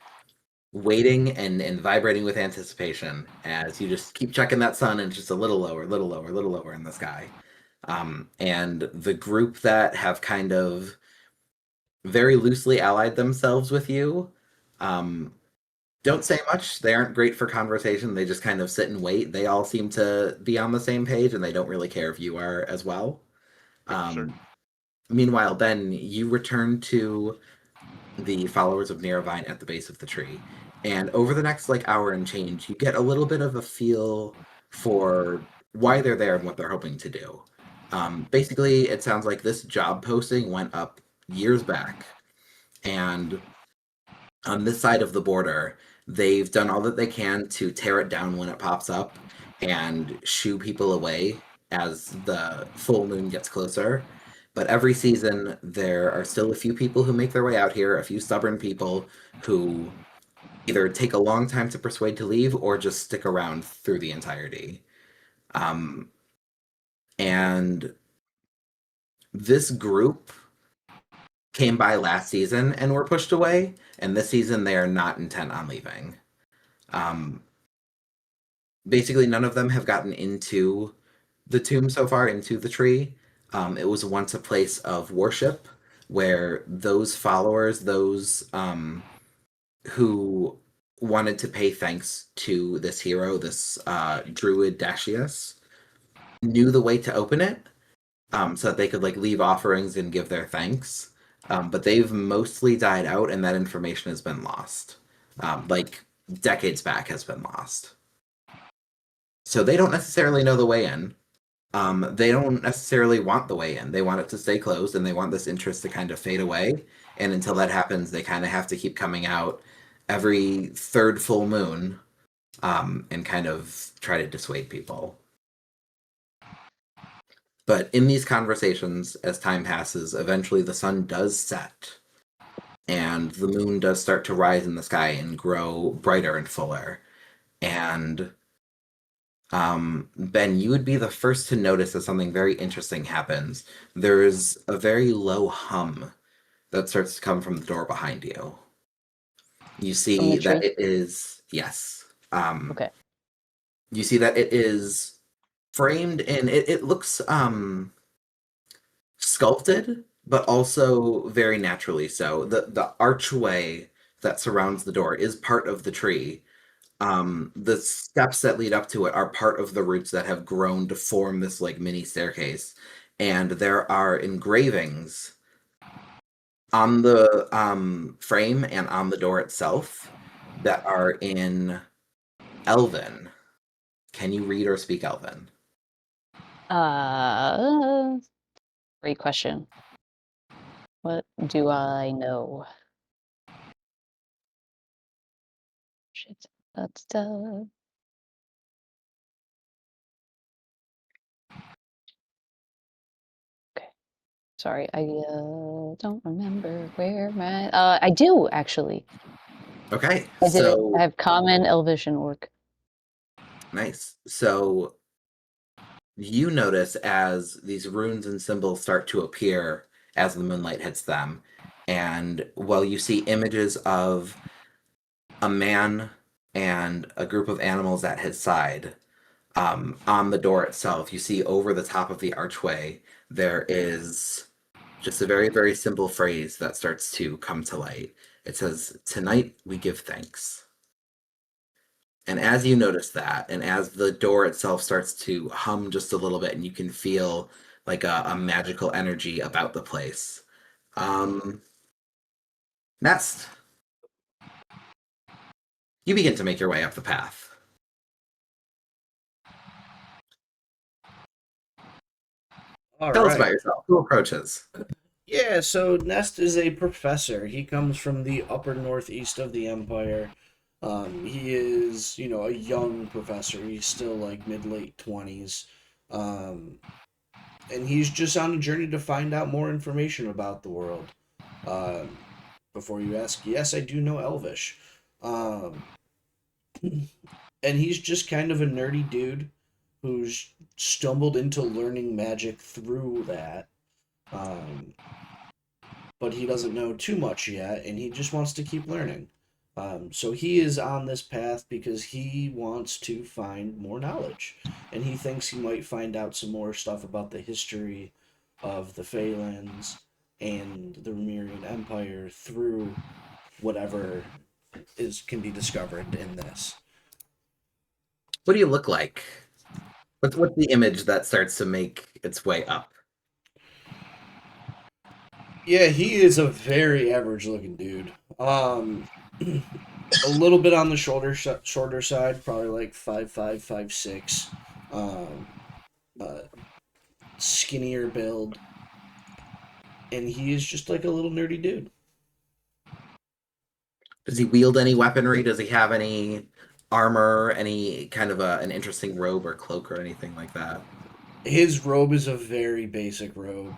waiting and vibrating with anticipation as you just keep checking that sun and it's just a little lower, little lower, little lower in the sky. And the group that have kind of very loosely allied themselves with you um, don't say much. They aren't great for conversation. They just kind of sit and wait. They all seem to be on the same page and they don't really care if you are as well. Sure. Um, Meanwhile, then you return to the followers of Niravine at the base of the tree. And over the next like hour and change, you get a little bit of a feel for why they're there and what they're hoping to do. Basically, it sounds like this job posting went up years back, and on this side of the border, they've done all that they can to tear it down when it pops up and shoo people away as the full moon gets closer. But every season, there are still a few people who make their way out here, a few stubborn people who either take a long time to persuade to leave or just stick around through the entirety. Um, and this group came by last season and were pushed away, and this season they are not intent on leaving. Um, Basically, none of them have gotten into the tomb so far, into the tree. It was once a place of worship where those followers, those who wanted to pay thanks to this hero, this Druid Dashius, knew the way to open it, so that they could like leave offerings and give their thanks. But they've mostly died out, and that information has been lost. Like decades back has been lost. So they don't necessarily know the way in. They don't necessarily want the way in. They want it to stay closed, and they want this interest to kind of fade away. And until that happens, they kind of have to keep coming out every third full moon, and kind of try to dissuade people. But in these conversations, as time passes, eventually the sun does set, and the moon does start to rise in the sky and grow brighter and fuller. And Ben, you would be the first to notice that something very interesting happens. There's a very low hum that starts to come from the door behind you. You From see the that tree? it is, yes. Okay. You see that it is framed in, it looks sculpted, but also very naturally so. The archway that surrounds the door is part of the tree. The steps that lead up to it are part of the roots that have grown to form this like mini staircase, and there are engravings on the frame and on the door itself that are in Elven. Can you read or speak Elven? Great question. What do I know? Shit. That's okay. Sorry, I don't remember where my I do actually. Okay, I did it. I so have Common, Elvish, and Orc. nice. So you notice as these runes and symbols start to appear as the moonlight hits them, and while you see images of a man and a group of animals at his side, on the door itself, you see over the top of the archway, there is just a very, very simple phrase that starts to come to light. It says, "Tonight we give thanks." And as you notice that, and as the door itself starts to hum just a little bit, and you can feel like a magical energy about the place. Um, Next, you begin to make your way up the path. All Tell us about right. yourself. Who approaches? Yeah, so Nest is a professor. He comes from the upper northeast of the Empire. He is, a young professor. He's still like mid late 20s. Um, and he's just on a journey to find out more information about the world. Um, Before you ask, yes, I do know Elvish. Um, and he's just kind of a nerdy dude who's stumbled into learning magic through that. Um, but he doesn't know too much yet, and he just wants to keep learning. So he is on this path because he wants to find more knowledge, and he thinks he might find out some more stuff about the history of the Faelands and the Remirian Empire through whatever is can be discovered in this. What do you look like? What's the image that starts to make its way up? Yeah, he is a very average looking dude. A little bit on the shorter side, probably like 5'5", 5'6". Um, uh, Skinnier build, and he is just like a little nerdy dude. Does he wield any weaponry? Does he have any armor? Any kind of an interesting robe or cloak or anything like that? His robe is a very basic robe.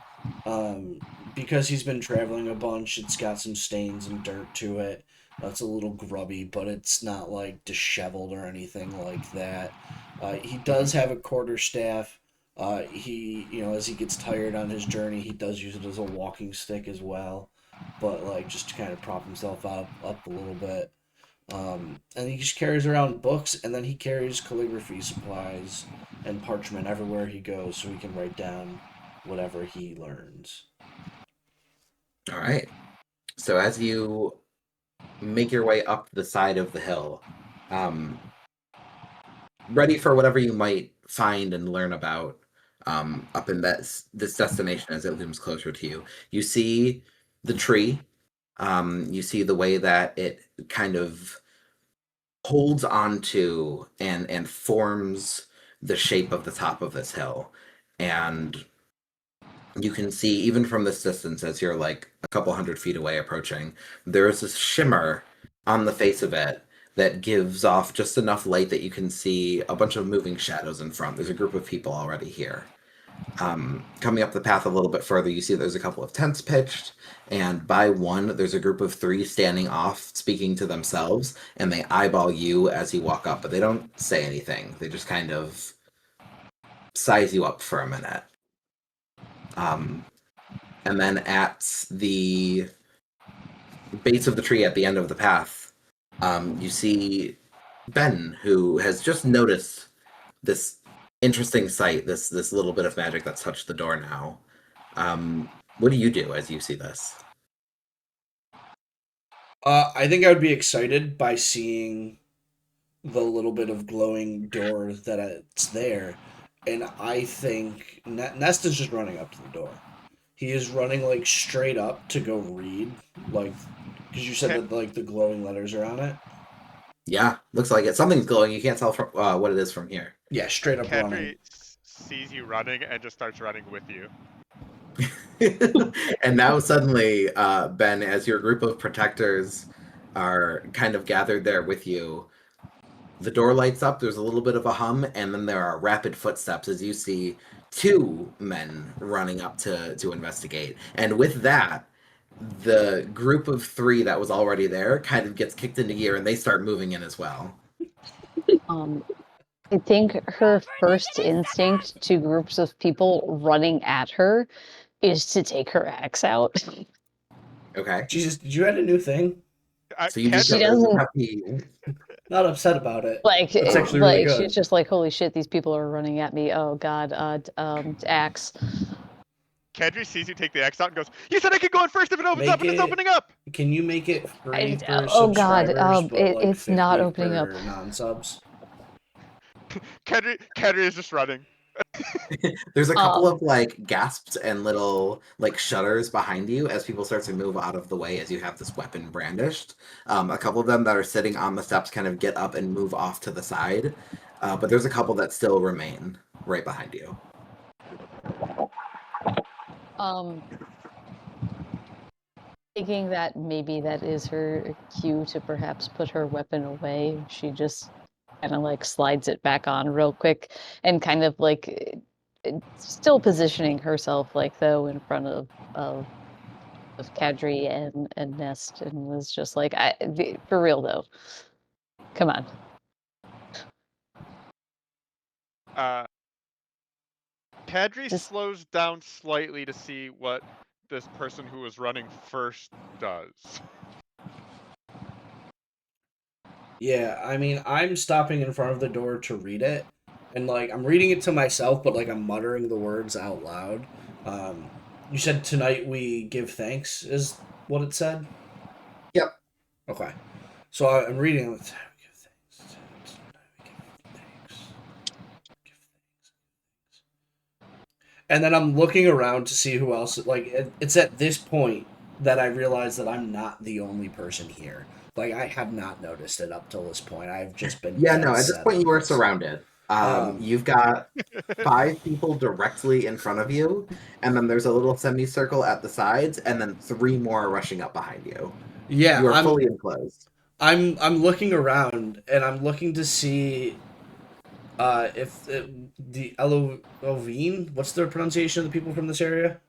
Because he's been traveling a bunch, it's got some stains and dirt to it. It's a little grubby, but it's not like disheveled or anything like that. He does have a quarterstaff. As he gets tired on his journey, he does use it as a walking stick as well, but like just to kind of prop himself up a little bit. And he just carries around books, and then he carries calligraphy supplies and parchment everywhere he goes so he can write down whatever he learns. All right. So as you make your way up the side of the hill, ready for whatever you might find and learn about up in this destination as it looms closer to you. You see the tree. You see the way that it kind of holds onto and forms the shape of the top of this hill. And you can see, even from this distance, as you're like a couple 100 feet away approaching, there is this shimmer on the face of it that gives off just enough light that you can see a bunch of moving shadows in front. There's a group of people already here. Coming up the path a little bit further, you see there's a couple of tents pitched, and by one, there's a group of 3 standing off, speaking to themselves, and they eyeball you as you walk up, but they don't say anything. They just kind of size you up for a minute. And then at the base of the tree at the end of the path, you see Ben, who has just noticed this interesting sight, this little bit of magic that's touched the door now. What do you do as you see this? I think I would be excited by seeing the little bit of glowing door that it's there, and I think Nest is just running up to the door. He is running like straight up to go read, like, because you said Okay. that like the glowing letters are on it. Yeah, looks like it. Something's glowing. You can't tell from what it is from here. Yeah, straight up running. Kadri sees you running and just starts running with you. And now suddenly, Ben, as your group of protectors are kind of gathered there with you, the door lights up, there's a little bit of a hum, and then there are rapid footsteps as you see 2 men running up to investigate. And with that, the group of 3 that was already there kind of gets kicked into gear, and they start moving in as well. I think her first instinct to groups of people running at her is to take her axe out. Okay. Jesus, did you add a new thing? So you just She got doesn't- happy. Not upset about it. Like, That's actually really good. she's just like, holy shit, these people are running at me. Oh god, axe. Kadri sees you take the X out and goes, "You said I could go in first if it opens up, and it's opening up." Can you make it free for oh god, subscribers, but like it's not 50 opening up. for non-subs? Kadri is just running. There's a couple of like gasps and little like shudders behind you as people start to move out of the way as you have this weapon brandished. A couple of them that are sitting on the steps kind of get up and move off to the side, but there's a couple that still remain right behind you. Thinking that maybe that is her cue to perhaps put her weapon away, she just kind of like slides it back on real quick and kind of like still positioning herself like though in front of Kadri and Nest, and was just like, for real though, come on. Kadri Just- slows down slightly to see what this person who was running first does. Yeah, I mean, I'm stopping in front of the door to read it, and like I'm reading it to myself, but like I'm muttering the words out loud. You said tonight we give thanks is what it said. Yep. Okay, so I'm reading it. Give thanks. Tonight we give thanks. Give thanks. And then I'm looking around to see who else. Like it's at this point that I realize that I'm not the only person here. Like I have not noticed it up till this point. I've just been Yeah, dead no, at this set point on you are this. surrounded. You've got 5 people directly in front of you, and then there's a little semicircle at the sides, and then 3 more are rushing up behind you. Yeah, You are fully enclosed. I'm looking around and I'm looking to see if the Elovine, what's the pronunciation of the people from this area?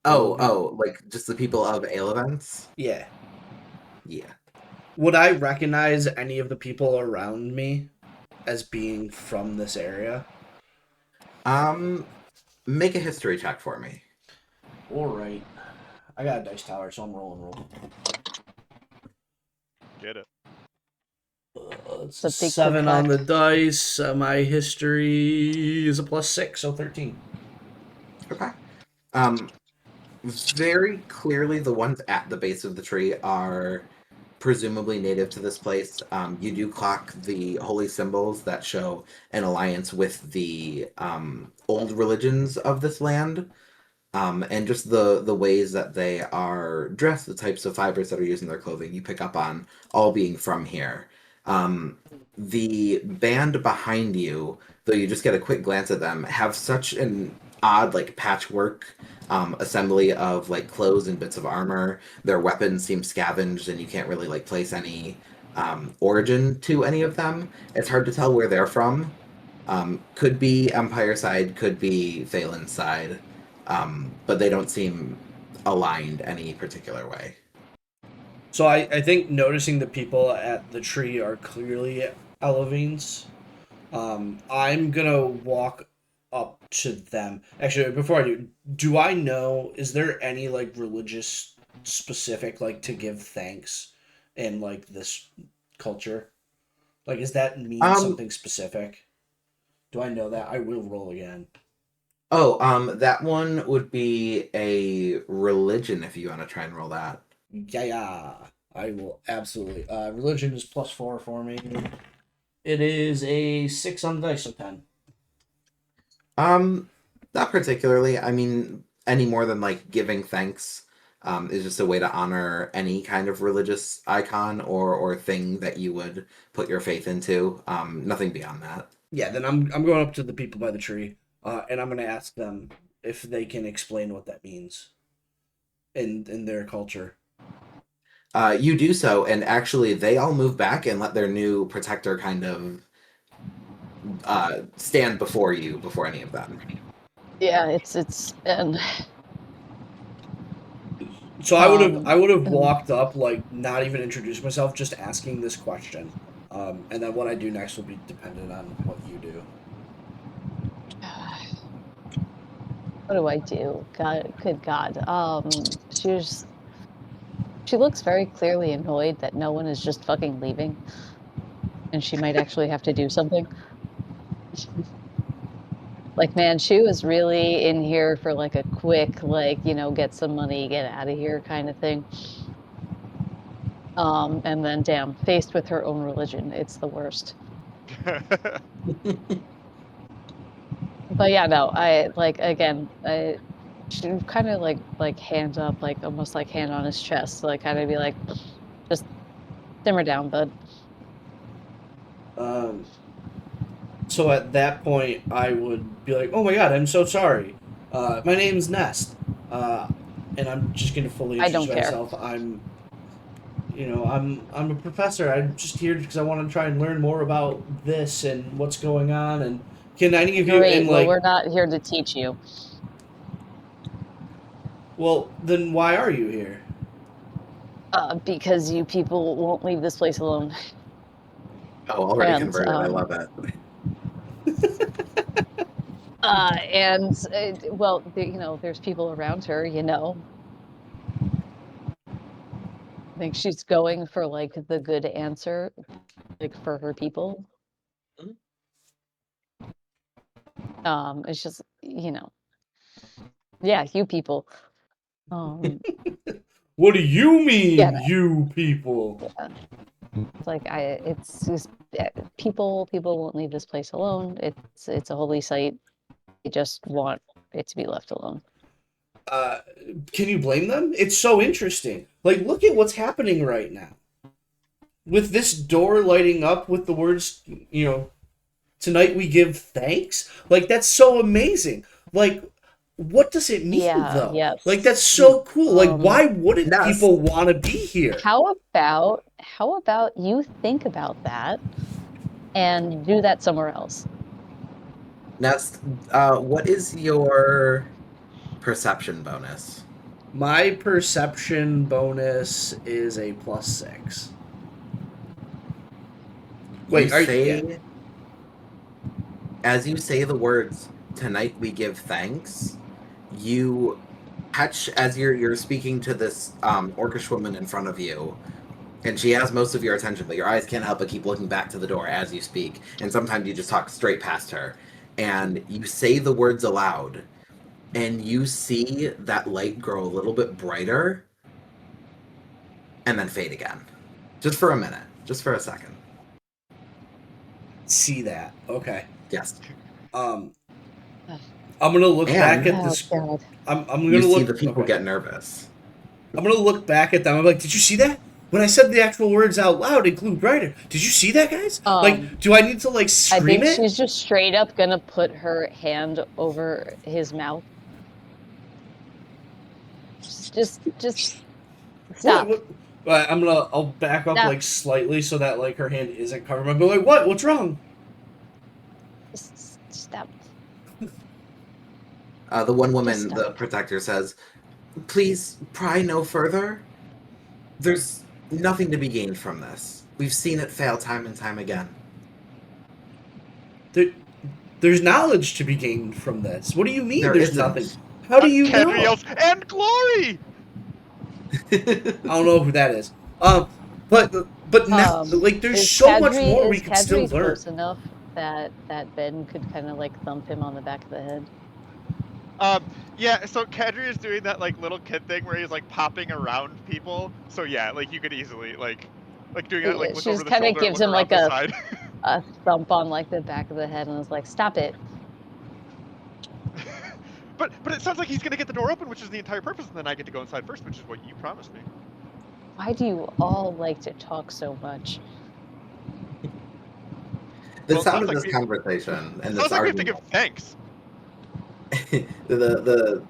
Like just the people of Faelands? Yeah. Yeah. Would I recognize any of the people around me as being from this area? Make a history check for me. All right. I got a dice tower, so I'm rolling. Get it. It's a big 7 on the click. dice. My history is a +6, so 13. Okay. very clearly, the ones at the base of the tree are presumably native to this place. You do clock the holy symbols that show an alliance with the old religions of this land. And just the ways that they are dressed, the types of fibers that are used in their clothing, you pick up on all being from here. Um, the band behind you, though you just get a quick glance at them, have such an odd like patchwork assembly of like clothes and bits of armor. Their weapons seem scavenged, and you can't really like place any origin to any of them. It's hard to tell where they're from. Could be Empire side, could be Phelan's side, but they don't seem aligned any particular way. So I think noticing the people at the tree are clearly Elevines. I'm gonna walk up to them. Actually, before I do I know, is there any like religious specific like to give thanks in like this culture? Like, does that mean Um, something specific? Do I know that? I will roll again. that one would be a religion if you want to try and roll that. Yeah, yeah. I will absolutely. Religion is +4 for me. It is a 6 on the dice of 10. Um, Not particularly. I mean, any more than like giving thanks is just a way to honor any kind of religious icon or thing that you would put your faith into. Nothing beyond that. Yeah, then I'm going up to the people by the tree, and I'm gonna ask them if they can explain what that means in their culture. You do so, and actually, they all move back and let their new protector kind of stand before you, before any of them. Yeah, it's and So I would have walked up like not even introduced myself, just asking this question, and then what I do next will be dependent on what you do. what do I do? God, good God. She looks very clearly annoyed that no one is just fucking leaving, and she might actually have to do something. Like, man, she was really in here for like a quick, like, get some money, get out of here kind of thing. And then, damn, faced with her own religion, it's the worst. But yeah, no, I like again, she kind of like hand up, like almost like hand on his chest, like kind of be like, just simmer down, bud. Um, so at that point, I would be like, "Oh my god, I'm so sorry. My name's Nest, and I'm just gonna fully I introduce don't care. myself. I'm a professor. I'm just here because I want to try and learn more about this and what's going on. And can any of you Great. and Well, like, we're not here to teach you. well, then why are you here? Because you people won't leave this place alone. Oh, already And converted. I love it. well, there's people around her, I think she's going for like the good answer, like for her people. It's just, yeah, you people. What do you mean, Yeah, you people? yeah. It's like it's just people won't leave this place alone. It's a holy site. They just want it to be left alone. Uh, can you blame them? It's so interesting. Like, look at what's happening right now. With this door lighting up with the words, tonight we give thanks. Like, that's so amazing. Like, what does it mean, Yeah, though? yes. Like, that's so cool. Like, why wouldn't Nest. people want to be here? How about you think about that and do that somewhere else? Nest, what is your perception bonus? My perception bonus is a +6. Wait, As you say the words, tonight we give thanks, you catch, as you're speaking to this orcish woman in front of you, and she has most of your attention, but your eyes can't help but keep looking back to the door as you speak, and sometimes you just talk straight past her, and you say the words aloud, and you see that light grow a little bit brighter and then fade again. Just for a minute. Just for a second. See that? Okay. Yes. I'm gonna look back And at Oh this. God. I'm you gonna see look. the people Okay. get nervous. I'm gonna look back at them. I'm like, did you see that? When I said the actual words out loud, include brighter. Did you see that, guys? Like, do I need to like I scream think it? she's just straight up gonna put her hand over his mouth. Just stop. What? I'll back up Stop. like slightly so that like her hand isn't covered. I'll be like, what? What's wrong? Just stop. The one Just woman, the stop. protector, says, "Please pry no further. There's nothing to be gained from this. We've seen it fail time and time again." There, there's knowledge to be gained from this. What do you mean? There There's nothing. isn't. How do you Kadri know? yells, and glory! I don't know who that is. But now, like, there's so much more we could still Kadri learn. close enough that Ben could kind of like thump him on the back of the head? Yeah, so Kadri is doing that like little kid thing where he's like popping around people. So yeah, like you could easily like doing that, like look She over just the kind of shoulder and gives look him around like the side. a thump on like the back of the head and is like, "Stop it." But it sounds like he's gonna get the door open, which is the entire purpose, and then I get to go inside first, which is what you promised me. Why do you all like to talk so much? The Well, it sound sounds of like this conversation and this sounds like we have to argument. give thanks. the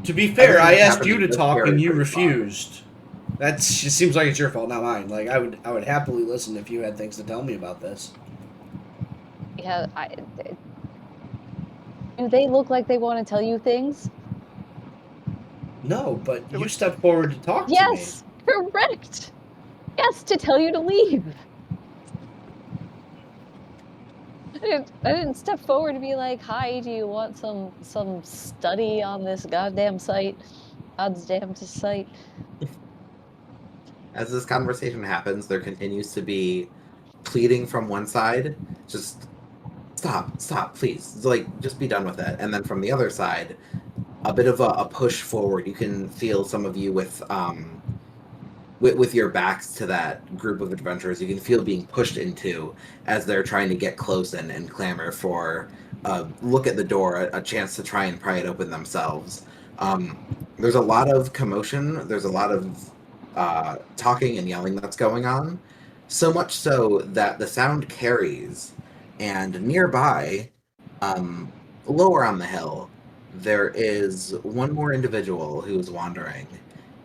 To be fair, everything I that's asked you happening to is talk very, and you very loud. refused. That's it seems like it's your fault, not mine. Like I would happily listen if you had things to tell me about this. Yeah, do they look like they want to tell you things? No, but It you looks stepped forward to talk to me. Yes, correct. Yes, to tell you to leave. I didn't step forward to be like, "Hi, do you want some study on this goddamn site? God's damn site." As this conversation happens, there continues to be pleading from one side, just stop, please. It's like, just be done with it. And then from the other side, a bit of a push forward. You can feel some of you with your backs to that group of adventurers. You can feel being pushed into as they're trying to get close and clamor for a look at the door, a chance to try and pry it open themselves. There's a lot of commotion. There's a lot of talking and yelling that's going on. So much so that the sound carries, and nearby, lower on the hill, there is one more individual who is wandering,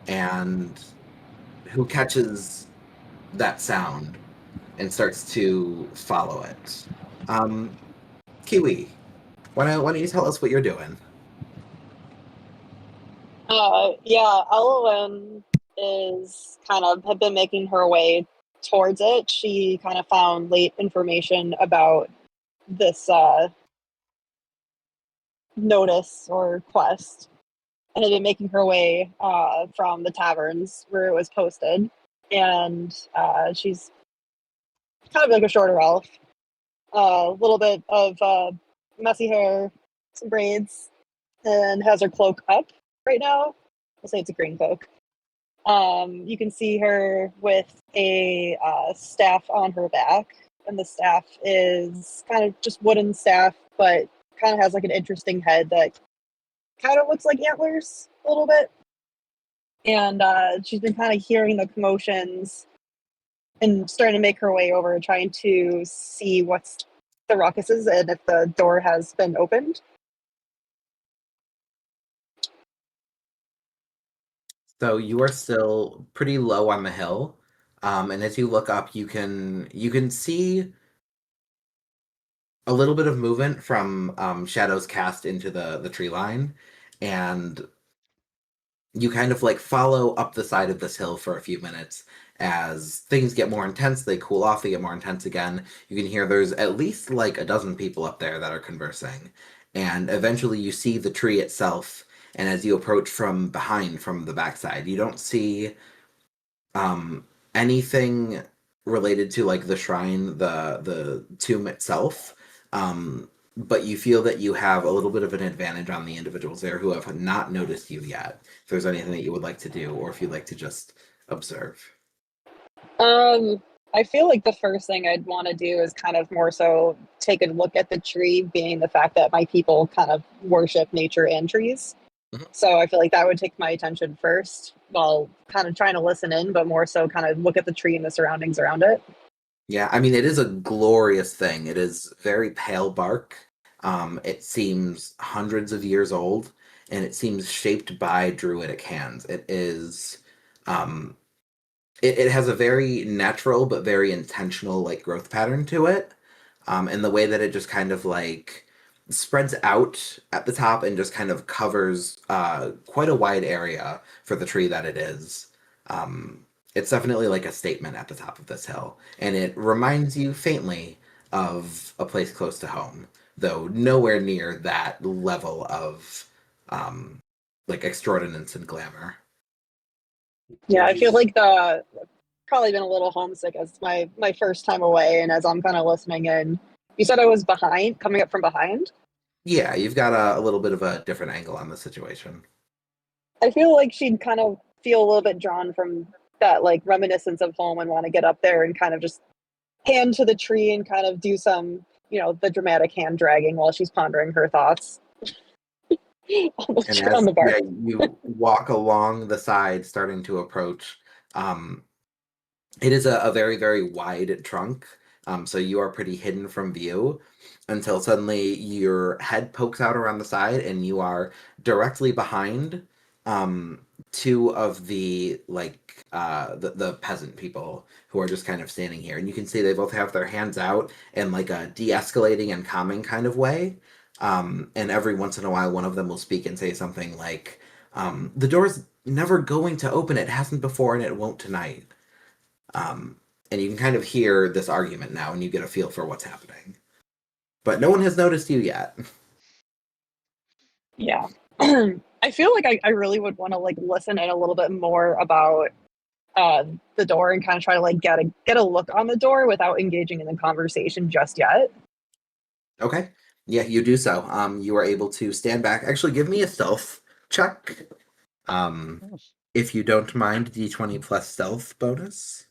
and who catches that sound and starts to follow it. Kiwi, why don't you tell us what you're doing? Yeah, Elowen is kind of had been making her way towards it. She kind of found late information about this notice or quest and had been making her way from the taverns where it was posted. And she's kind of like a shorter elf, a little bit of messy hair, some braids, and has her cloak up right now. I'll say it's a green cloak. You can see her with a staff on her back, and the staff is kind of just wooden staff, but kind of has like an interesting head that kind of looks like antlers a little bit. And she's been kind of hearing the commotions and starting to make her way over, trying to see what's the ruckus is and if the door has been opened. So you are still pretty low on the hill, and as you look up, you can see a little bit of movement from shadows cast into the tree line, and you kind of like follow up the side of this hill for a few minutes. As things get more intense, they cool off, they get more intense again. You can hear there's at least like a dozen people up there that are conversing. And eventually you see the tree itself, and as you approach from behind, from the backside, you don't see anything related to like the shrine, the tomb itself. but you feel that you have a little bit of an advantage on the individuals there who have not noticed you yet. If there's anything that you would like to do, or if you'd like to just observe. I feel like the first thing I'd want to do is kind of more so take a look at the tree, being the fact that my people kind of worship nature and trees. Mhm. So I feel like that would take my attention first, while kind of trying to listen in, but more so kind of look at the tree and the surroundings around it. Yeah, I mean, it is a glorious thing. It is very pale bark. It seems hundreds of years old, and it seems shaped by druidic hands. Um, it has a very natural but very intentional like growth pattern to it, and the way that it just kind of like spreads out at the top and just kind of covers quite a wide area for the tree that it is. Um, it's definitely like a statement at the top of this hill, and it reminds you faintly of a place close to home, though nowhere near that level of um, like extraordinance and glamour. Yeah, Would I you? feel like the probably been a little homesick as my first time away, and as I'm kind of listening in. You said I was behind, coming up from behind. Yeah, you've got a little bit of a different angle on the situation. I feel like she'd kind of feel a little bit drawn from that like reminiscence of home and want to get up there and kind of just hand to the tree and kind of do some, the dramatic hand dragging while she's pondering her thoughts on And on as the bark. you walk along the side, starting to approach, um, it is a very, very wide trunk, so you are pretty hidden from view until suddenly your head pokes out around the side and you are directly behind um, two of the the peasant people who are just kind of standing here. And you can see they both have their hands out in like a de-escalating and calming kind of way. And every once in a while, one of them will speak and say something like, "The door's never going to open. It hasn't before, and it won't tonight." Um, and you can kind of hear this argument now, and you get a feel for what's happening. But no one has noticed you yet. Yeah. I feel like I really would want to like listen in a little bit more about the door and kind of try to like get a look on the door without engaging in the conversation just yet. Okay. Yeah, you do so. You are able to stand back. Actually, give me a stealth check. Um, if you don't mind, D20 plus stealth bonus.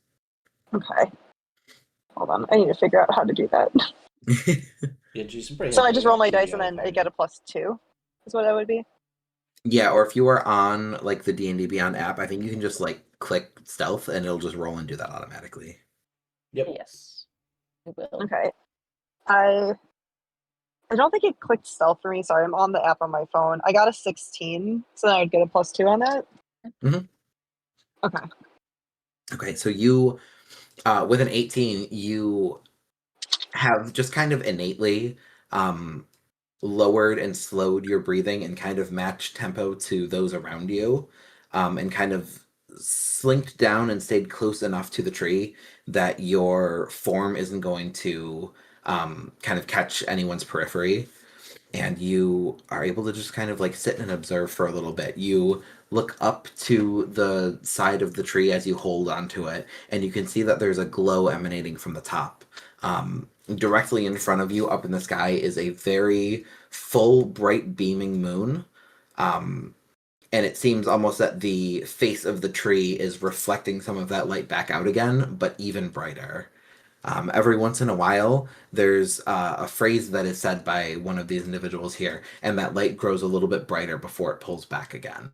Okay. Hold on. I need to figure out how to do that. Yeah, Jason probably So has I the just roll my dice and PBR then I behind get you. a +2 is what that would be. Yeah, or if you are on like the D&D Beyond app, I think you can just like click stealth and it'll just roll and do that automatically. Yep. Yes, I will. Okay. I don't think it clicked stealth for me. Sorry, I'm on the app on my phone. I got a 16, so then I would get a +2 on that. Mhm. Okay. Okay, so you with an 18, you have just kind of innately um lowered and slowed your breathing and kind of matched tempo to those around you, and kind of slinked down and stayed close enough to the tree that your form isn't going to kind of catch anyone's periphery. And you are able to just kind of like sit and observe for a little bit. You look up to the side of the tree as you hold onto it, and you can see that there's a glow emanating from the top. Directly in front of you, up in the sky, is a very full, bright, beaming moon. Um, and it seems almost that the face of the tree is reflecting some of that light back out again, but even brighter. Every once in a while, there's a phrase that is said by one of these individuals here, and that light grows a little bit brighter before it pulls back again.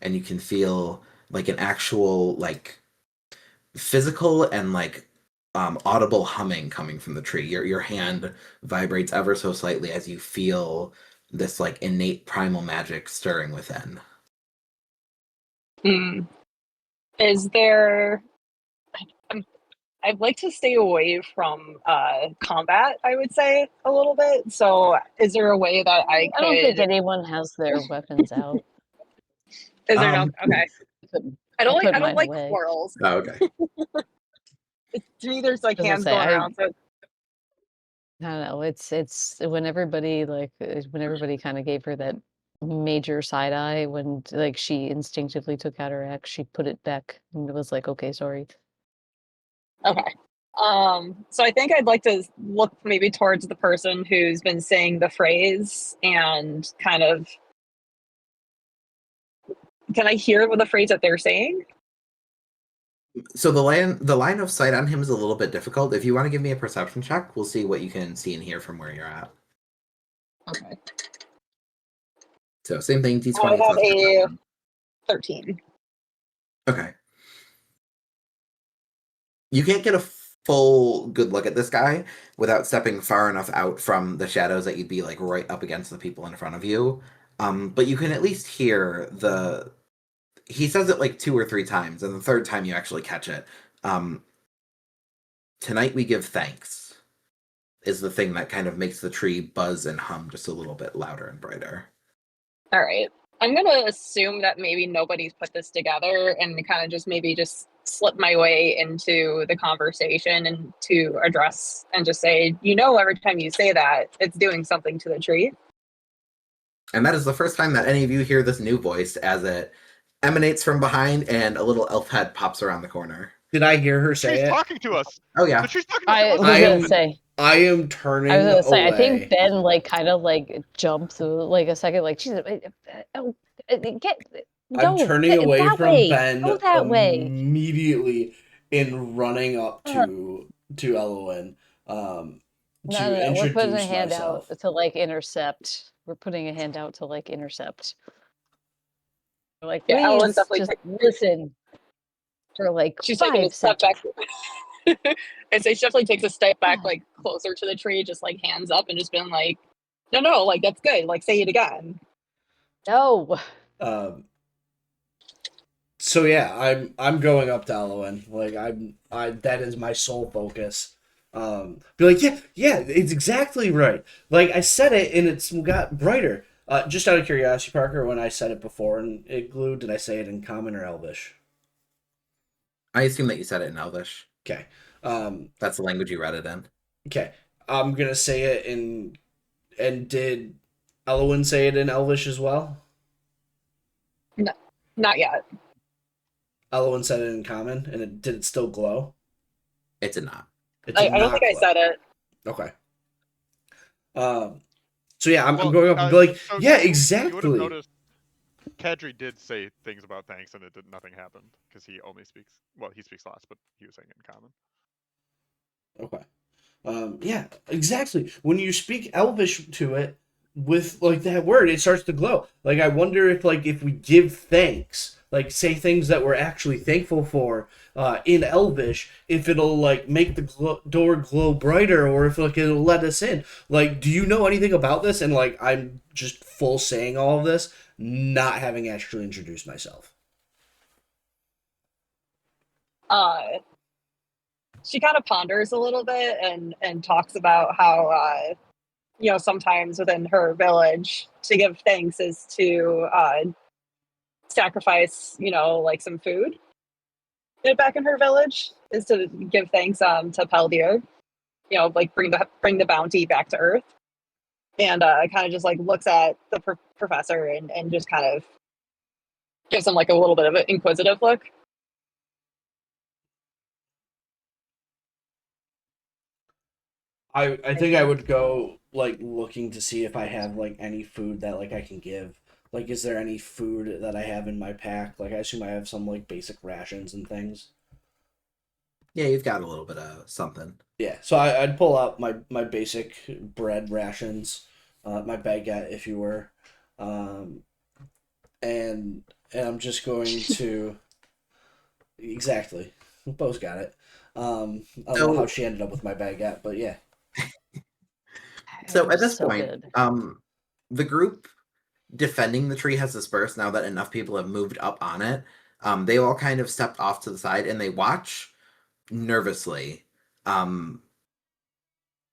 And you can feel like an actual, like, physical and like audible humming coming from the tree. Your hand vibrates ever so slightly as you feel this like innate primal magic stirring within. Hmm. Is there? I'm, I'd like to stay away from combat. I would say a little bit. So, is there a way that I I don't think could? anyone has their weapons out. Is there no? Um, Okay. Put, I don't like. put I don't mine like away. quarrels. oh, okay. To me, there's like I was gonna hands say going around. So I don't know. It's when everybody kind of gave her that major side eye when like she instinctively took out her axe, she put it back and it was like, okay, sorry. okay. So I think I'd like to look maybe towards the person who's been saying the phrase and kind of, can I hear what the phrase that they're saying? So the line of sight on him is a little bit difficult. If you want to give me a perception check, we'll see what you can see and hear from where you're at. Okay. So same thing, D20 I have plus a perception. 13. Okay. You can't get a full good look at this guy without stepping far enough out from the shadows that you'd be like right up against the people in front of you. But you can at least hear he says it like 2 or 3 times, and the third time you actually catch it. Tonight we give thanks is the thing that kind of makes the tree buzz and hum just a little bit louder and brighter. All right. I'm going to assume that maybe nobody's put this together and kind of just maybe just slip my way into the conversation and to address and just say, every time you say that, it's doing something to the tree. And that is the first time that any of you hear this new voice as it emanates from behind and a little elf head pops around the corner. Did I hear her say She's it? talking to us. Oh yeah. The tree's talking to I us. was I gonna am- say. I am turning I was gonna say. away. I think Ben like kind of like jumps like a second, like Jesus. Oh, get. I'm No, turning away that from way. Ben Go that way. immediately and running up Uh. to Elowen to No, we're putting a introduce hand myself. out to like intercept. We're putting a hand out to like intercept. We're like, Yeah, Ellen's please definitely just listen for like she's taking a 5 step seconds. back. And so she definitely takes a step back, like closer to the tree, just like hands up and just been like, no, like that's good. Like say it again. No. So yeah, I'm going up to Elowen. Like that is my sole focus. Be like, yeah, it's exactly right. Like I said it and it's got brighter. Just out of curiosity, Parker, when I said it before and it glued, did I say it in Common or Elvish? I assume that you said it in Elvish. Okay. That's the language you read it in. Okay. I'm gonna say it in. And did Elowen say it in Elvish as well? No, not yet. Elowen said it in Common, and did it still glow? It did not. It I did don't not think I glow. said it. Okay. So yeah, I'm Well, going up and be like, so yeah, you would have exactly. noticed Kadri did say things about thanks, and nothing happened because he only speaks. Well, he speaks lots, but he was saying it in common. Okay. Yeah, exactly. When you speak Elvish to it with like that word, it starts to glow. Like I wonder if we give thanks, like say things that we're actually thankful for in Elvish, if it'll like make the door glow brighter, or if like it'll let us in. Like, do you know anything about this? And like I'm just full saying all of this, not having actually introduced myself. She kind of ponders a little bit and talks about how sometimes within her village to give thanks is to sacrifice like some food back in her village is to give thanks to Peldier, like bring the bounty back to Earth, and kind of just like looks at the professor and just kind of gives him like a little bit of an inquisitive look. I think I would go like looking to see if I have like any food that like I can give. Like, is there any food that I have in my pack? Like, I assume I have some like basic rations and things. Yeah, you've got a little bit of something. Yeah, so I'd pull out my basic bread rations, my baguette, if you were, um, and I'm just going to exactly. Bo's got it. I don't know how she ended up with my baguette, but yeah. So at this So point, good. the group defending the tree has dispersed now that enough people have moved up on it. They all kind of stepped off to the side and they watch nervously. The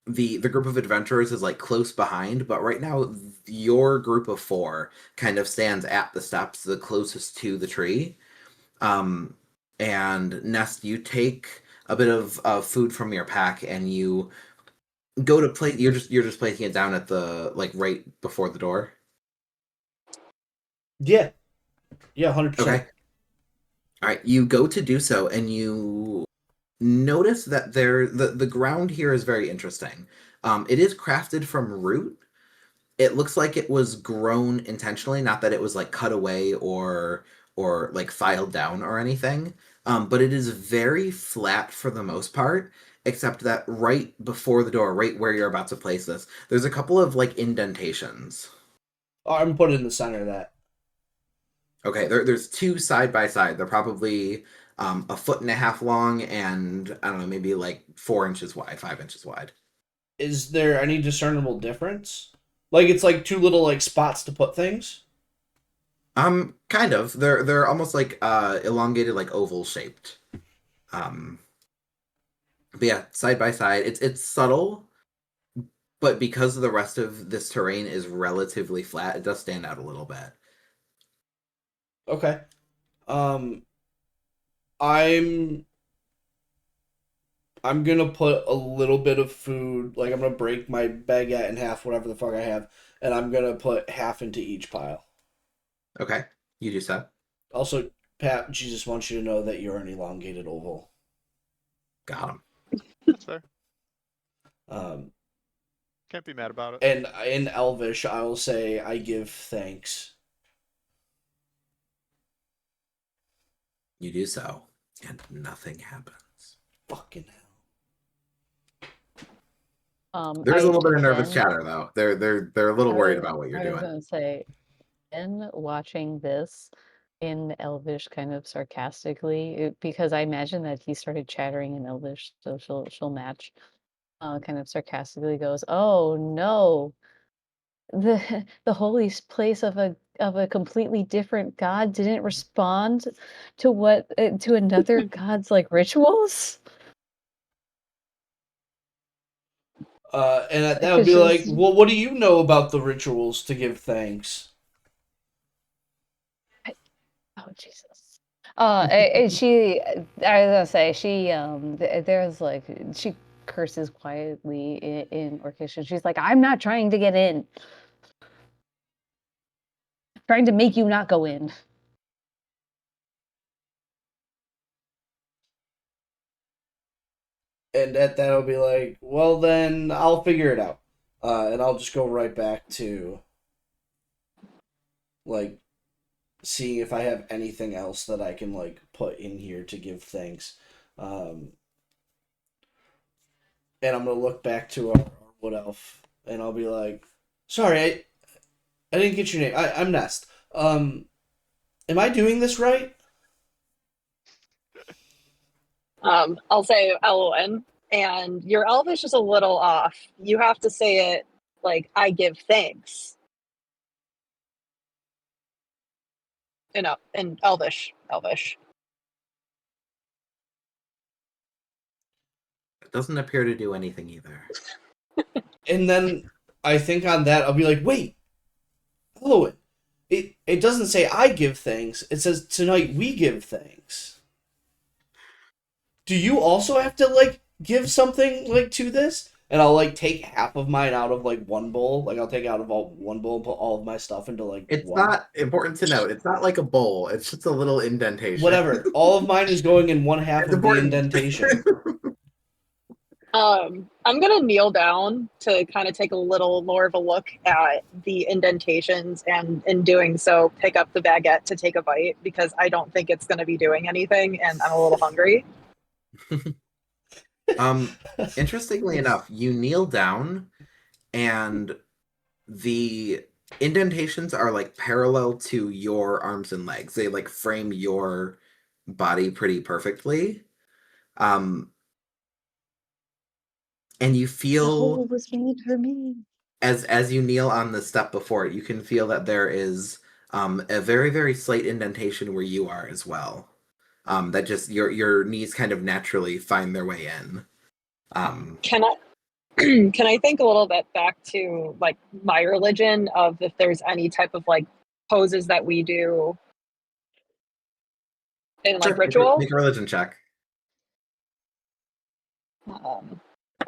group of adventurers is like close behind, but right now your group of 4 kind of stands at the steps the closest to the tree. And Nest, you take a bit of food from your pack and you go to place. You're just placing it down at the like right before the door. Yeah, 100%. Okay. All right, you go to do so, and you notice that the ground here is very interesting. It is crafted from root. It looks like it was grown intentionally, not that it was like cut away or like filed down or anything. But it is very flat for the most part, except that right before the door, right where you're about to place this, there's a couple of like indentations. Oh, I'm put in the center of that. Okay, there's two side by side. They're probably a foot and a half long and I don't know, maybe like 4 inches wide, 5 inches wide. Is there any discernible difference? Like it's like two little like spots to put things. Kind of. They're almost like elongated, like oval shaped. Um, but yeah, side by side. It's subtle, but because the rest of this terrain is relatively flat, it does stand out a little bit. Okay. Um, I'm I'm gonna put a little bit of food, like I'm gonna break my baguette in half, whatever the fuck I have, and I'm gonna put half into each pile. Okay, you do so. Also, Pat, Jesus wants you to know that you're an elongated oval. Got him. That's fair. Um, Can't be mad about it. and in Elvish, I will say, I give thanks. You do so, and nothing happens. Fucking hell. There's a little bit of nervous Ben, chatter though. They're a little worried about what you're I was doing. gonna say, Ben watching this in Elvish kind of sarcastically, because I imagine that he started chattering in Elvish, so she'll match. Kind of sarcastically goes, "Oh no, the holy place of a completely different god didn't respond to what to another god's like rituals." And that would Because be like, she's well, what do you know about the rituals to give thanks? Oh Jesus. And she, I was gonna say she, there's like she curses quietly in Orcish, and she's like, "I'm not trying to get in. I'm trying to make you not go in." And at that, I'll be like, well, then I'll figure it out. And I'll just go right back to, like, seeing if I have anything else that I can, like, put in here to give thanks. Um, and I'm going to look back to our wood elf, and I'll be like, sorry, I didn't get your name. I'm Nest. Am I doing this right? I'll say Elwyn, and your Elvish is a little off. You have to say it like I give thanks. In Elvish. It doesn't appear to do anything either. And then I think on that, I'll be like, wait, hello. It doesn't say I give thanks. It says tonight we give thanks. Do you also have to like give something like to this? And I'll like take half of mine out of like one bowl. Like I'll take out of all one bowl and put all of my stuff into like It's one. not important to note. It's not like a bowl. It's just a little indentation. Whatever. All of mine is going in one half It's of the important. indentation. I'm gonna kneel down to kind of take a little more of a look at the indentations, and in doing so, pick up the baguette to take a bite because I don't think it's gonna be doing anything, and I'm a little hungry. Interestingly enough, you kneel down and the indentations are like parallel to your arms and legs. They like frame your body pretty perfectly. Um, and you The hole feel was made for me. as you kneel on the step before it, you can feel that there is a very, very slight indentation where you are as well. That just your knees kind of naturally find their way in. Can I can I think a little bit back to like my religion of if there's any type of like poses that we do in like Sure, ritual? make a religion check.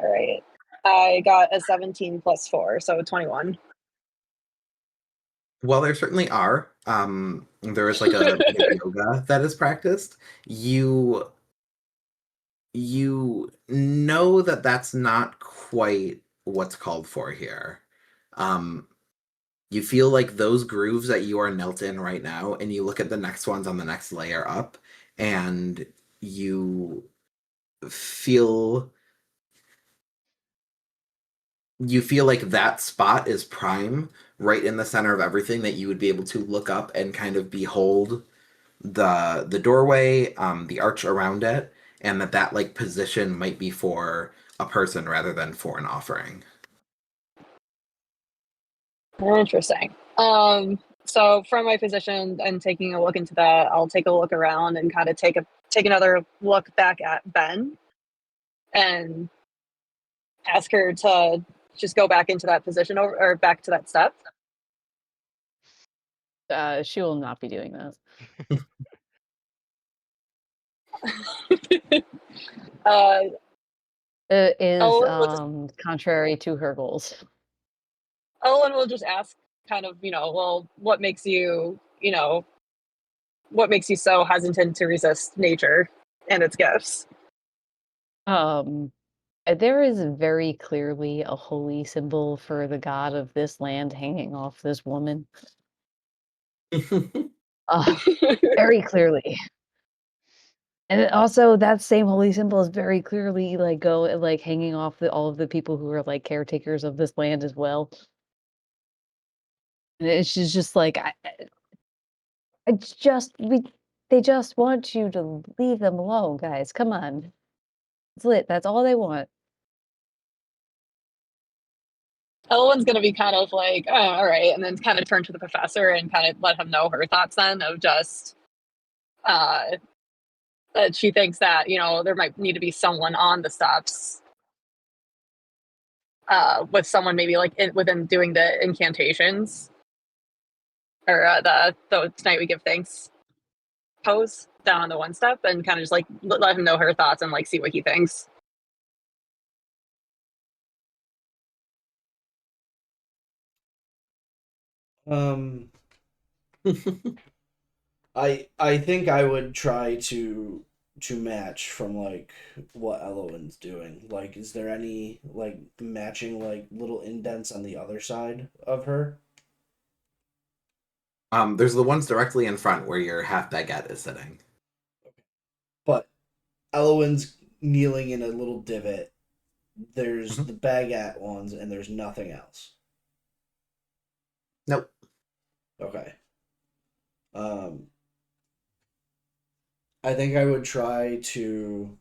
All right. I got a 17 plus 4, so 21. Well, there certainly are. There is like a bit of yoga that is practiced. You you know that that's not quite what's called for here. You feel like those grooves that you are knelt in right now, and you look at the next ones on the next layer up, and you feel like that spot is prime, right in the center of everything, that you would be able to look up and kind of behold the doorway, the arch around it, and that like position might be for a person rather than for an offering. Interesting. So from my position and taking a look into that, I'll take a look around and kind of take another look back at Ben and ask her to just go back into that position or back to that step. She will not be doing that. uh, It is Ellen contrary to her goals. will just ask kind of, well, what makes you so hesitant to resist nature and its gifts? There is very clearly a holy symbol for the god of this land hanging off this woman. Very clearly. And then also that same holy symbol is very clearly like hanging off all of the people who are like caretakers of this land as well. And it's just like I just they just want you to leave them alone, guys. Come on. It's lit. That's all they want. Ellen's going to be kind of like, oh, all right, and then kind of turn to the professor and kind of let him know her thoughts then of just that she thinks that, there might need to be someone on the steps with someone maybe like within doing the incantations or the tonight we give thanks pose down on the one step, and kind of just like let him know her thoughts and like see what he thinks. I think I would try to match from like what Elowen's doing. Like, is there any like matching like little indents on the other side of her? There's the ones directly in front where your half baguette is sitting. But Elowen's kneeling in a little divot. There's Mhm. the baguette ones, and there's nothing else. Nope. Okay. I think I would try to.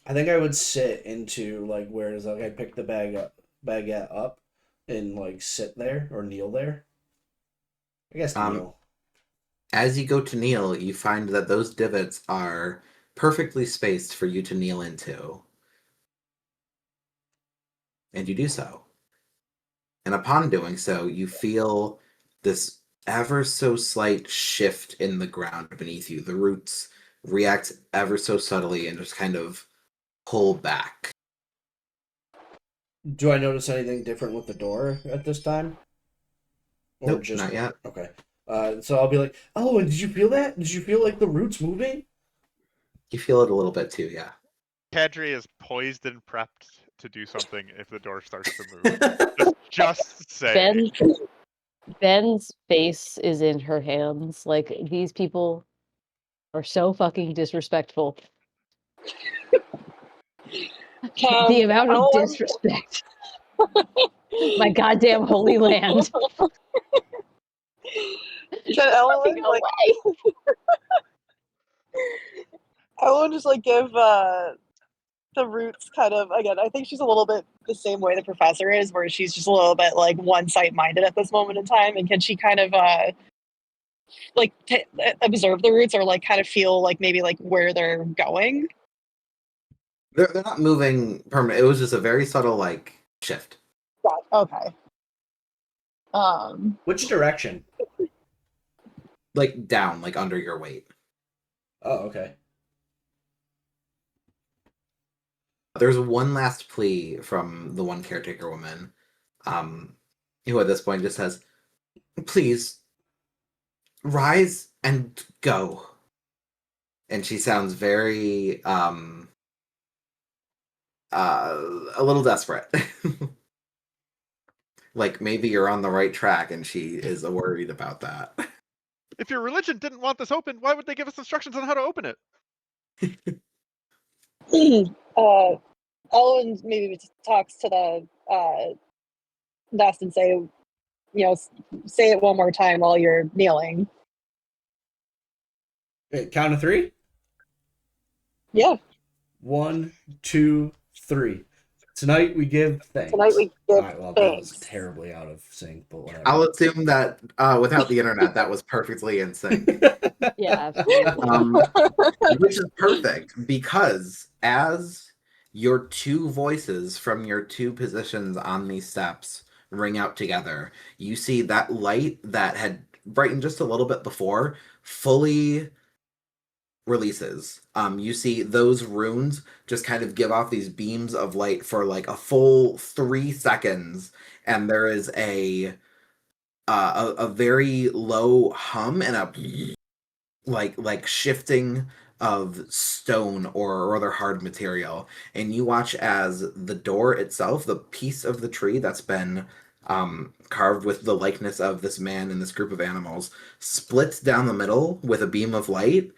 I think I would sit into like where it's like I pick the baguette up, and like sit there or kneel there. I guess Um, kneel. as you go to kneel, you find that those divots are perfectly spaced for you to kneel into, and you do so. And upon doing so, you feel this ever so slight shift in the ground beneath you. The roots react ever so subtly and just kind of pull back. Do I notice anything different with the door at this time? Or Nope, just not yet. okay. So I'll be like, oh, and did you feel that? Did you feel like the roots moving? You feel it a little bit too, yeah. Kadri is poised and prepped to do something if the door starts to move. Just say. Ben's face is in her hands. Like, these people are so fucking disrespectful. The amount of disrespect. My goddamn holy land. Can Ellen like Ellen just like give the roots kind of, again, I think she's a little bit the same way the professor is, where she's just a little bit like one sight minded at this moment in time, and can she kind of like observe the roots or like kind of feel like maybe like where they're going? They're not moving permanent. It was just a very subtle like shift. Okay. Which direction? Like down, like under your weight. Oh, okay. There's one last plea from the one caretaker woman, who at this point just says, please rise and go. and she sounds very a little desperate. Like maybe you're on the right track and she is worried about that. If your religion didn't want this open, why would they give us instructions on how to open it? Ellen maybe talks to the nest and say it one more time while you're kneeling. Count of 3. Yeah. 1, 2, 3. Tonight we give thanks. Tonight we All give right, well, that was thanks. terribly out of sync, but whatever. I'll assume that without the internet, that was perfectly in sync. Yeah, absolutely. Which is perfect because as your two voices from your two positions on these steps ring out together, you see that light that had brightened just a little bit before fully releases. You see those runes just kind of give off these beams of light for like a full 3 seconds, and there is a very low hum and a like shifting of stone or other hard material, and you watch as the door itself, the piece of the tree that's been carved with the likeness of this man and this group of animals, splits down the middle with a beam of light,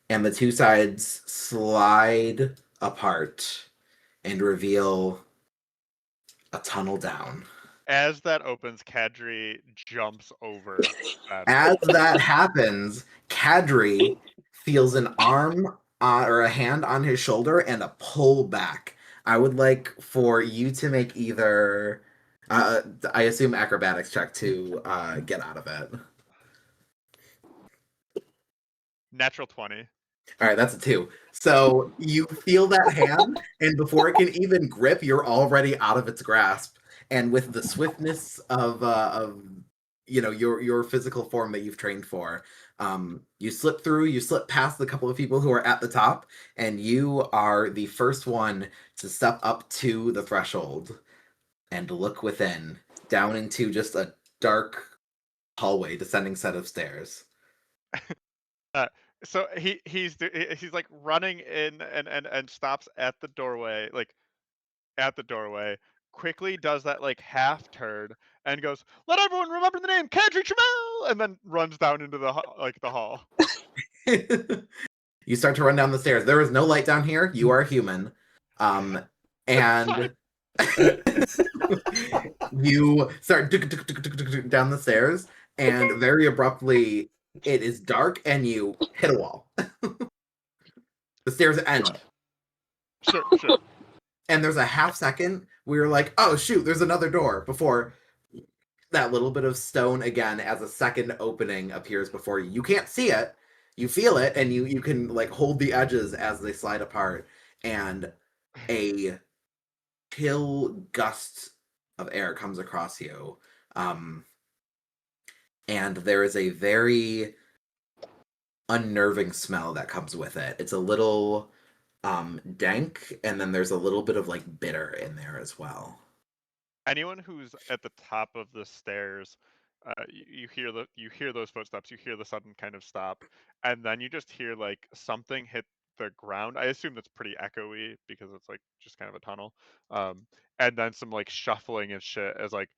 and the two sides slide apart and reveal a tunnel down. As that opens, Kadri jumps over that. As that happens, Kadri feels an arm or a hand on his shoulder and a pull back. I would like for you to make either, I assume, acrobatics check to get out of it. Natural 20. All right, that's a 2. So you feel that hand, and before it can even grip, you're already out of its grasp. And with the swiftness of your physical form that you've trained for, you slip through, you slip past the couple of people who are at the top, and you are the first one to step up to the threshold and look within, down into just a dark hallway, descending set of stairs. So he's like running in and stops at the doorway, quickly does that like half turn and goes, "Let everyone remember the name Kadri Trammell," and then runs down into the hall. You start to run down the stairs. There is no light down here. You are human. And you start down the stairs, and very abruptly, it is dark, and you hit a wall. The stairs end. Sure. And there's a half second where you're like, oh, shoot, there's another door, before that little bit of stone again as a second opening appears before you. You can't see it. You feel it, and you can like hold the edges as they slide apart, and a chill gust of air comes across you. And there is a very unnerving smell that comes with it. It's a little dank, and then there's a little bit of like bitter in there as well. Anyone who's at the top of the stairs, you hear those footsteps, you hear the sudden kind of stop, and then you just hear like something hit the ground. I assume that's pretty echoey because it's like just kind of a tunnel. And then some like shuffling and shit as like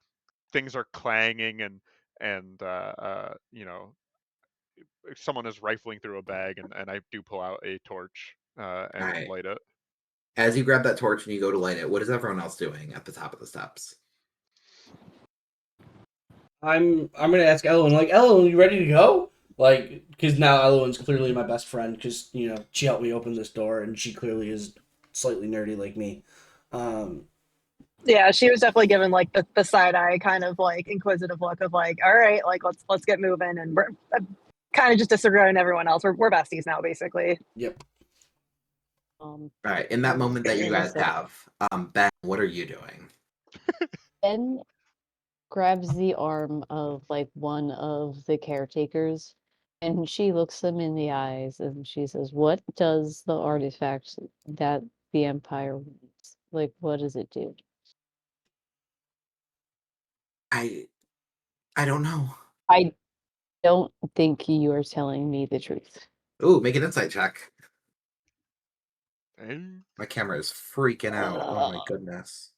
things are clanging and someone is rifling through a bag, and I do pull out a torch and All right. light it. As you grab that torch and you go to light it, what is everyone else doing at the top of the steps? I'm gonna ask Ellen, like, Ellen, you ready to go? Like, because now Ellen's clearly my best friend, because she helped me open this door, and she clearly is slightly nerdy like me. Yeah, she was definitely given like the side eye kind of like inquisitive look of like, all right, like let's get moving, and we're kind of just disregarding everyone else. We're besties now, basically. Yep. All right, in that moment that you guys have, Ben, what are you doing? Ben grabs the arm of like one of the caretakers, and she looks them in the eyes and she says, "What does the artifact that the Empire wants? Like, what does it do?" I don't know. I don't think you are telling me the truth. Ooh, make an insight check. Eh? My camera is freaking out. Oh my goodness.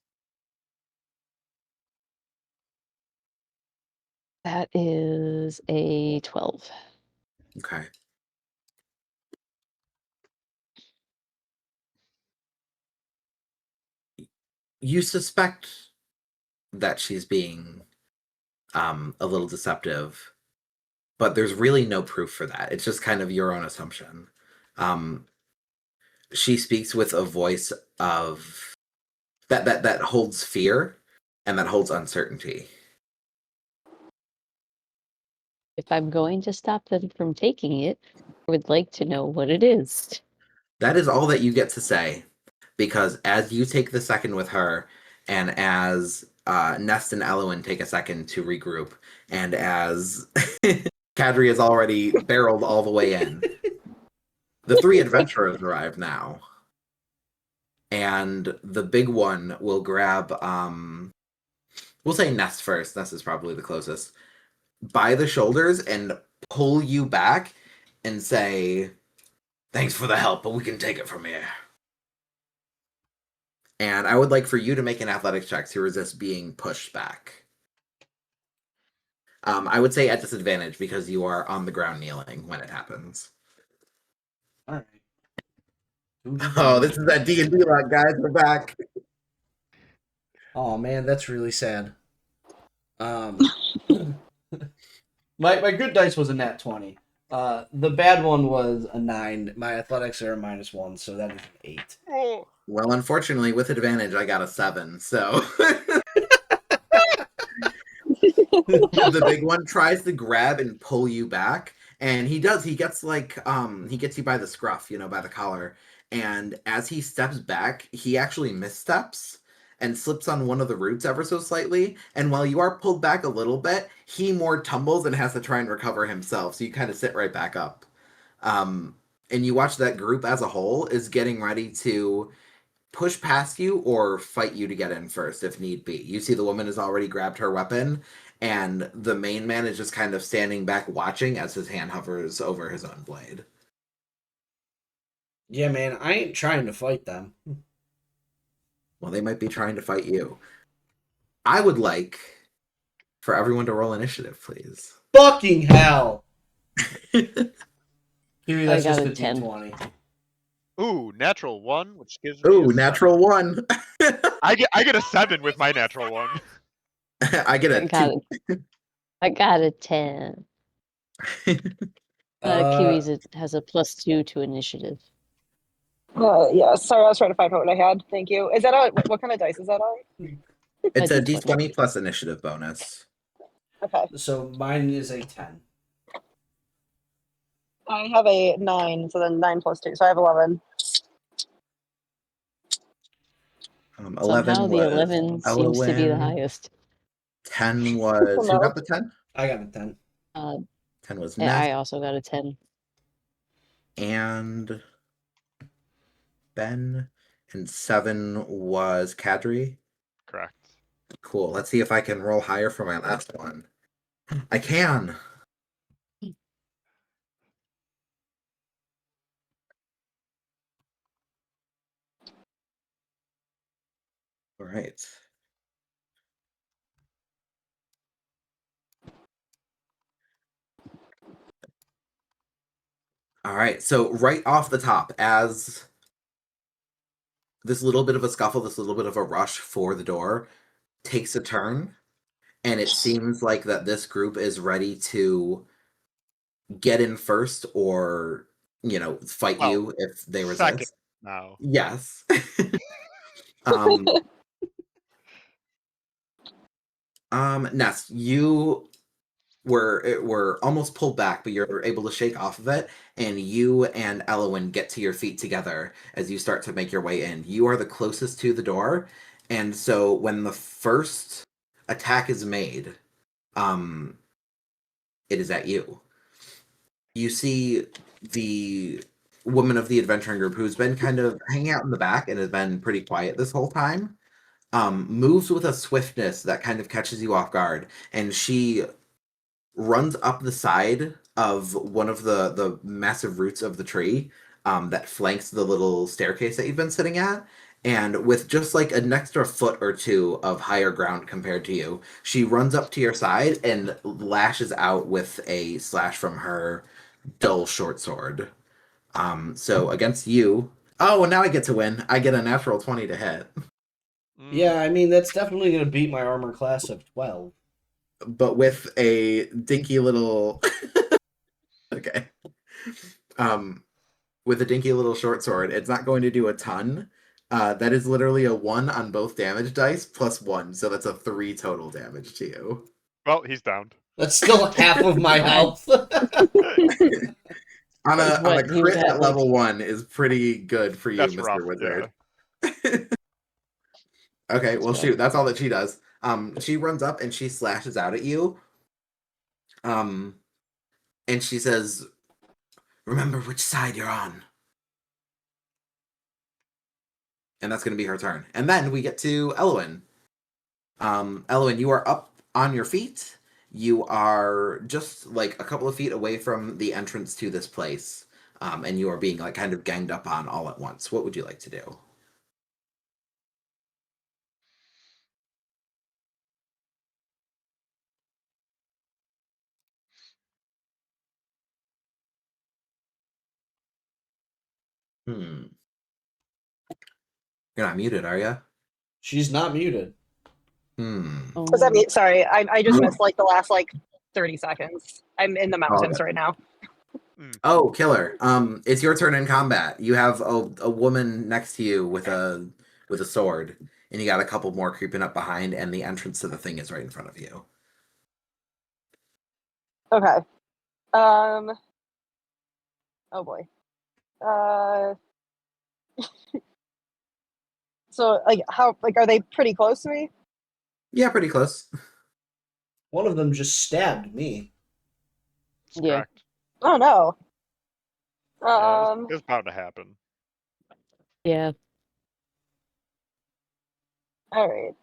That is a 12. Okay. You suspect that she's being a little deceptive, but there's really no proof for that. It's just kind of your own assumption. She speaks with a voice of that holds fear and that holds uncertainty. If I'm going to stop them from taking it, I would like to know what it is. That is all that you get to say, because as you take the second with her, and as Nest and Elowin take a second to regroup, and as Kadri has already barreled all the way in, the three adventurers arrive now. And the big one will grab, we'll say Nest first. Nest is probably the closest. By the shoulders and pull you back and say, "Thanks for the help, but we can take it from here." And I would like for you to make an athletics check to resist being pushed back. I would say at disadvantage because you are on the ground kneeling when it happens. All right. Oh, this is that D&D lot, guys. We're back. Oh man, that's really sad. My good dice was a nat 20. The bad one was a 9. My athletics are a -1, so that is an 8. Oh. Well, unfortunately, with advantage, I got a 7, so... The big one tries to grab and pull you back, and he does. He gets he gets you by the scruff, by the collar, and as he steps back, he actually missteps and slips on one of the roots ever so slightly, and while you are pulled back a little bit, he more tumbles and has to try and recover himself, so you kind of sit right back up. And you watch that group as a whole is getting ready to push past you or fight you to get in first if need be. You see the woman has already grabbed her weapon, and the main man is just kind of standing back watching as his hand hovers over his own blade. Yeah, man, I ain't trying to fight them. Well, they might be trying to fight you. I would like for everyone to roll initiative, please. Fucking hell! Dude, that's I got just a a 10. D20. Ooh, natural 1, which gives me Ooh, a natural 1. I get a 7 with my natural 1. I get a 2. I got a 10. Kiwi's has a +2 to initiative. Yeah, sorry, I was trying to find out what I had. Thank you. Is that what kind of dice is that on? It's a D20. D20 plus initiative bonus. Okay. So mine is a 10. I have a 9, so then 9 plus 2, so I have 11. 11 Somehow the was 11 seems to be the Elowin. highest. 10 was... Who got the 10? I got a 10. 10 was I Ness. also got a 10. And Ben. And 7 was Kadri. Correct. Cool. Let's see if I can roll higher for my last one. I can. All right. All right. So right off the top, as this little bit of a scuffle, this little bit of a rush for the door takes a turn, and it seems like that this group is ready to get in first or, fight Well, you if they second resist. now. Yes. Ness, you were almost pulled back, but you're able to shake off of it, and you and Elowin get to your feet together as you start to make your way in. You are the closest to the door, and so when the first attack is made, it is at you. You see the woman of the adventuring group, who's been kind of hanging out in the back and has been pretty quiet this whole time, moves with a swiftness that kind of catches you off guard, and she runs up the side of one of the massive roots of the tree, that flanks the little staircase that you've been sitting at. And with just like an extra foot or two of higher ground compared to you, she runs up to your side and lashes out with a slash from her dull short sword. So against you, oh, and now I get to win. I get a natural 20 to hit. Yeah, I mean, that's definitely going to beat my armor class of 12. But with a dinky little okay. With a dinky little short sword, it's not going to do a ton. That is literally a 1 on both damage dice plus 1, so that's a 3 total damage to you. Well, he's downed. That's still half of my health. On That's a what he was crit at, at like- level 1 is pretty good for you, That's Mr. rough. Wizard. Yeah. Okay, well Yeah. shoot, that's all that she does. She runs up and she slashes out at you. And she says, "Remember which side you're on." And that's going to be her turn. And then we get to Elwyn. Elwyn, you are up on your feet. You are just like a couple of feet away from the entrance to this place. And you are being like kind of ganged up on all at once. What would you like to do? Hmm. You're not muted, are you? She's not muted. Hmm. Does that Oh, mean? Sorry, I just missed like the last like 30 seconds. I'm in the mountains good. right now. Oh, killer. It's your turn in combat. You have a woman next to you with a sword, and you got a couple more creeping up behind, and the entrance to the thing is right in front of you. Okay. Oh boy. Uh. So like how like are they pretty close to me? Yeah, pretty close. One of them just stabbed me. It's Yeah. cracked. Oh no. Yeah, it was bound to happen. yeah. All right.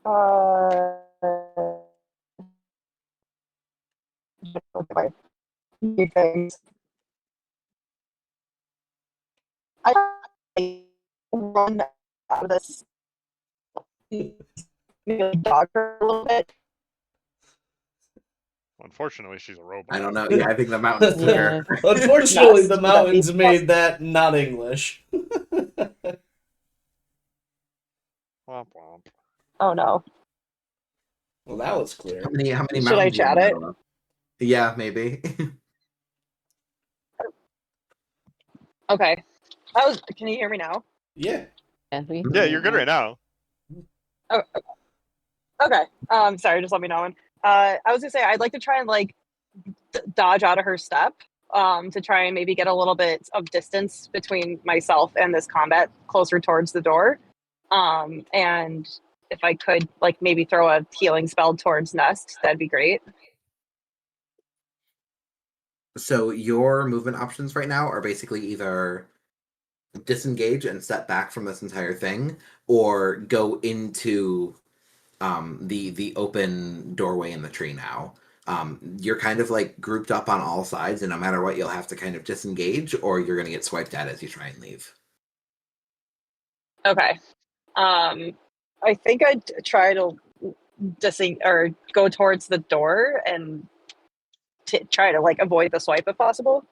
Uh. Okay. New things. I run out of this maybe dog her a little bit. Unfortunately, she's a robot. I don't know. Yeah, I think the mountains took Yeah. her. Unfortunately, Yes, the would that be mountains made plus- that not English. Womp womp. Oh no. Well, that was clear. How many Should mountains I are you in chat the it? middle of? Yeah, maybe. Okay. Can you hear me now? Yeah. Yeah, we Yeah, you're good right now. Okay. Sorry, just let me know when. I was gonna say I'd like to try and like dodge out of her step. To try and maybe get a little bit of distance between myself and this combat closer towards the door. And if I could like maybe throw a healing spell towards Nest, that'd be great. So your movement options right now are basically either disengage and step back from this entire thing, or go into the open doorway in the tree now. You're kind of like grouped up on all sides, and no matter what, you'll have to kind of disengage, or you're going to get swiped at as you try and leave. Okay. I think I'd try to or go towards the door and try to like avoid the swipe if possible.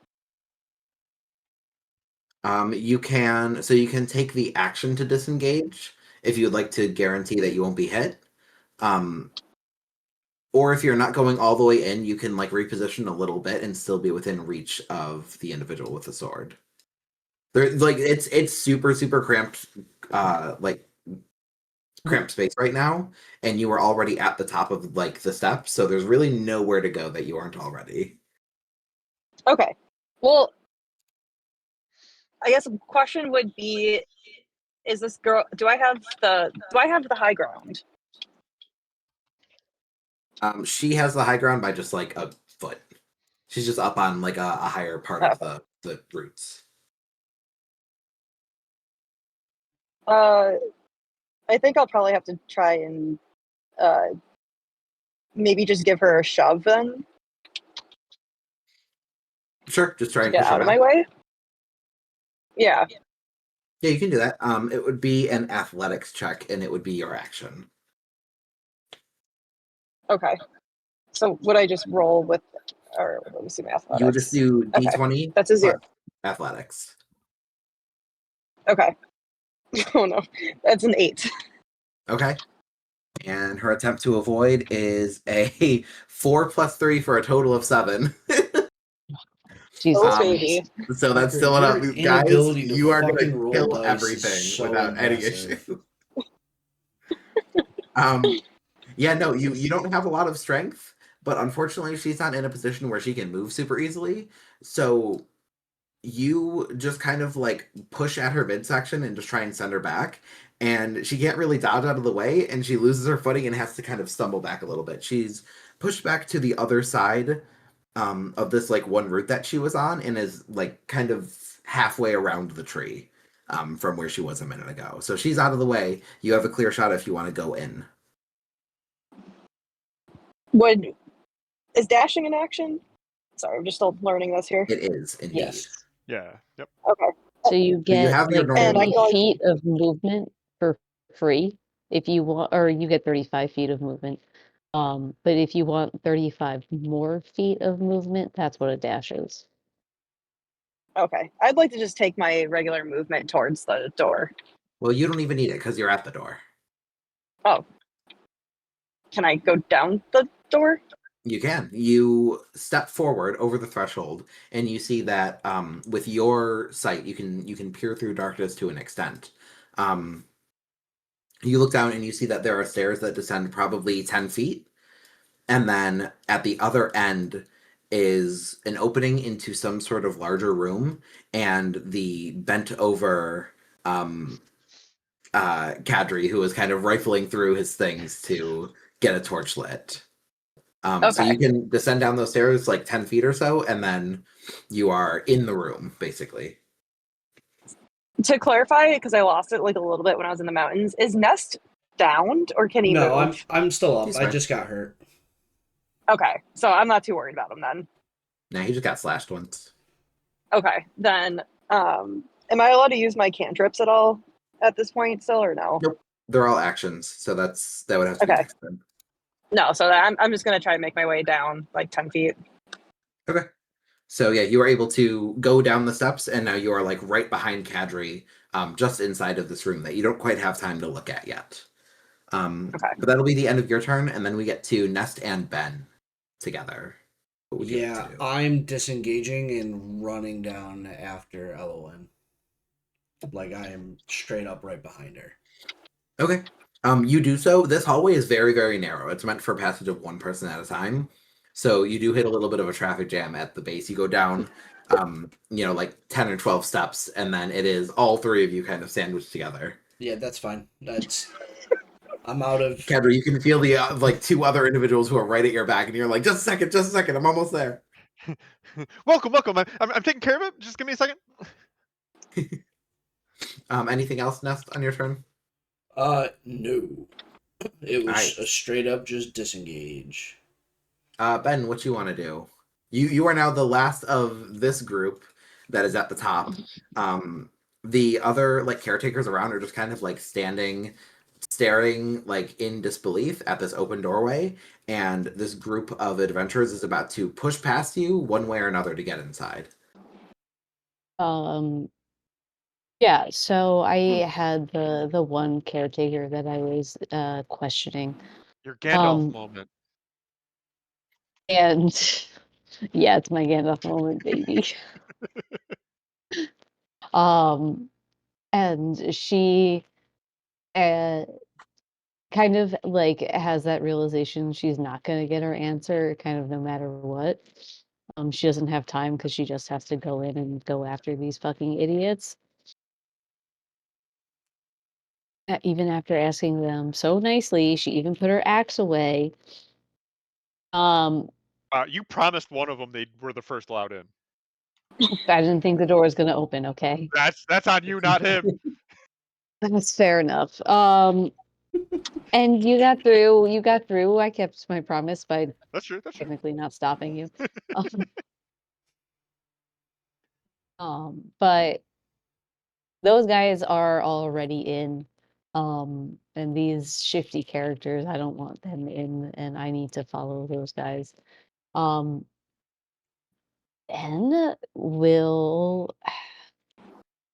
You can take the action to disengage if you'd like to guarantee that you won't be hit. Or if you're not going all the way in, you can like reposition a little bit and still be within reach of the individual with the sword. There, like it's super cramped, like cramped space right now, and you are already at the top of like the steps, so there's really nowhere to go that you aren't already. Okay. Well, I guess the question would be, is this girl, do I have the high ground? She has the high ground by just like a foot. She's just up on like a higher part of the roots. I think I'll probably have to try and maybe just give her a shove then. Sure, just try to and get push her out of my back. way? Yeah. Yeah, you can do that. It would be an athletics check, and it would be your action. Okay. So would I just roll with, or let me see my athletics. You would just do Okay. D20 That's a 0. plus athletics. Okay. Oh no, that's an 8. Okay. And her attempt to avoid is a 4 plus 3 for a total of 7. Jesus Oh Um, baby. so that's Parker, still enough. your Guys, inability to you are going fucking to roll kill dice is everything so without any impressive. issue. Yeah, no, you don't have a lot of strength, but unfortunately she's not in a position where she can move super easily. So you just kind of like push at her midsection and just try and send her back. And she can't really dodge out of the way, and she loses her footing and has to kind of stumble back a little bit. She's pushed back to the other side of this like one route that she was on, and is like kind of halfway around the tree from where she was a minute ago. So she's out of the way. You have a clear shot if you want to go in. Is dashing an action? Sorry, I'm just still learning this here. It is indeed. Yes. Yeah. Yep. Okay. So you So you get have your like normal And I'm 30 going. feet of movement for free if you want, or you get 35 feet of movement. But if you want 35 more feet of movement, that's what a dash is. Okay. I'd like to just take my regular movement towards the door. Well, you don't even need it because you're at the door. Oh. Can I go down the door? You can. You step forward over the threshold, and you see that with your sight, you can peer through darkness to an extent. Um, you look down and you see that there are stairs that descend probably 10 feet, and then at the other end is an opening into some sort of larger room, and the bent over Kadri, who is kind of rifling through his things to get a torch lit. So Okay. you can descend down those stairs like 10 feet or so, and then you are in the room, basically. To clarify, because I lost it like a little bit when I was in the mountains, is Nest downed or can he No, move? I'm still up. He's I fine. just got hurt. Okay. So I'm not too worried about him then. Nah, he just got slashed once. Okay. Then am I allowed to use my cantrips at all at this point still or no? Nope. They're all actions, so that would have to be Okay. next time. No, so I'm just gonna try and make my way down like 10 feet. Okay. So yeah, you are able to go down the steps, and now you are like right behind Kadri, just inside of this room that you don't quite have time to look at yet. Okay. But that'll be the end of your turn, and then we get to Nest and Ben together. What would you like Yeah, to do? I'm disengaging and running down after LON. Like I am straight up right behind her. Okay. You do so. This hallway is very, very narrow. It's meant for passage of one person at a time. So you do hit a little bit of a traffic jam at the base. You go down, like 10 or 12 steps, and then it is all three of you kind of sandwiched together. Yeah, that's fine. I'm out of. Kendra, you can feel the like two other individuals who are right at your back, and you're like, just a second, I'm almost there. welcome. I'm taking care of it. Just give me a second. Anything else, Nest, on your turn? No. It was Alright. a straight up just disengage. Ben, what you want to do? You are now the last of this group that is at the top. The other like caretakers around are just kind of like standing, staring like in disbelief at this open doorway, and this group of adventurers is about to push past you one way or another to get inside. Yeah, so I had the one caretaker that I was questioning. Your Gandalf moment. And yeah, it's my Gandalf moment, baby. And she kind of like has that realization she's not going to get her answer kind of no matter what. She doesn't have time because she just has to go in and go after these fucking idiots. Even after asking them so nicely, she even put her axe away. You promised one of them they were the first allowed in. I didn't think the door was going to open, okay? That's on you, not him. That's fair enough. And you got through. I kept my promise by That's true. technically not stopping you. But those guys are already in, and these shifty characters, I don't want them in, and I need to follow those guys. Ben will.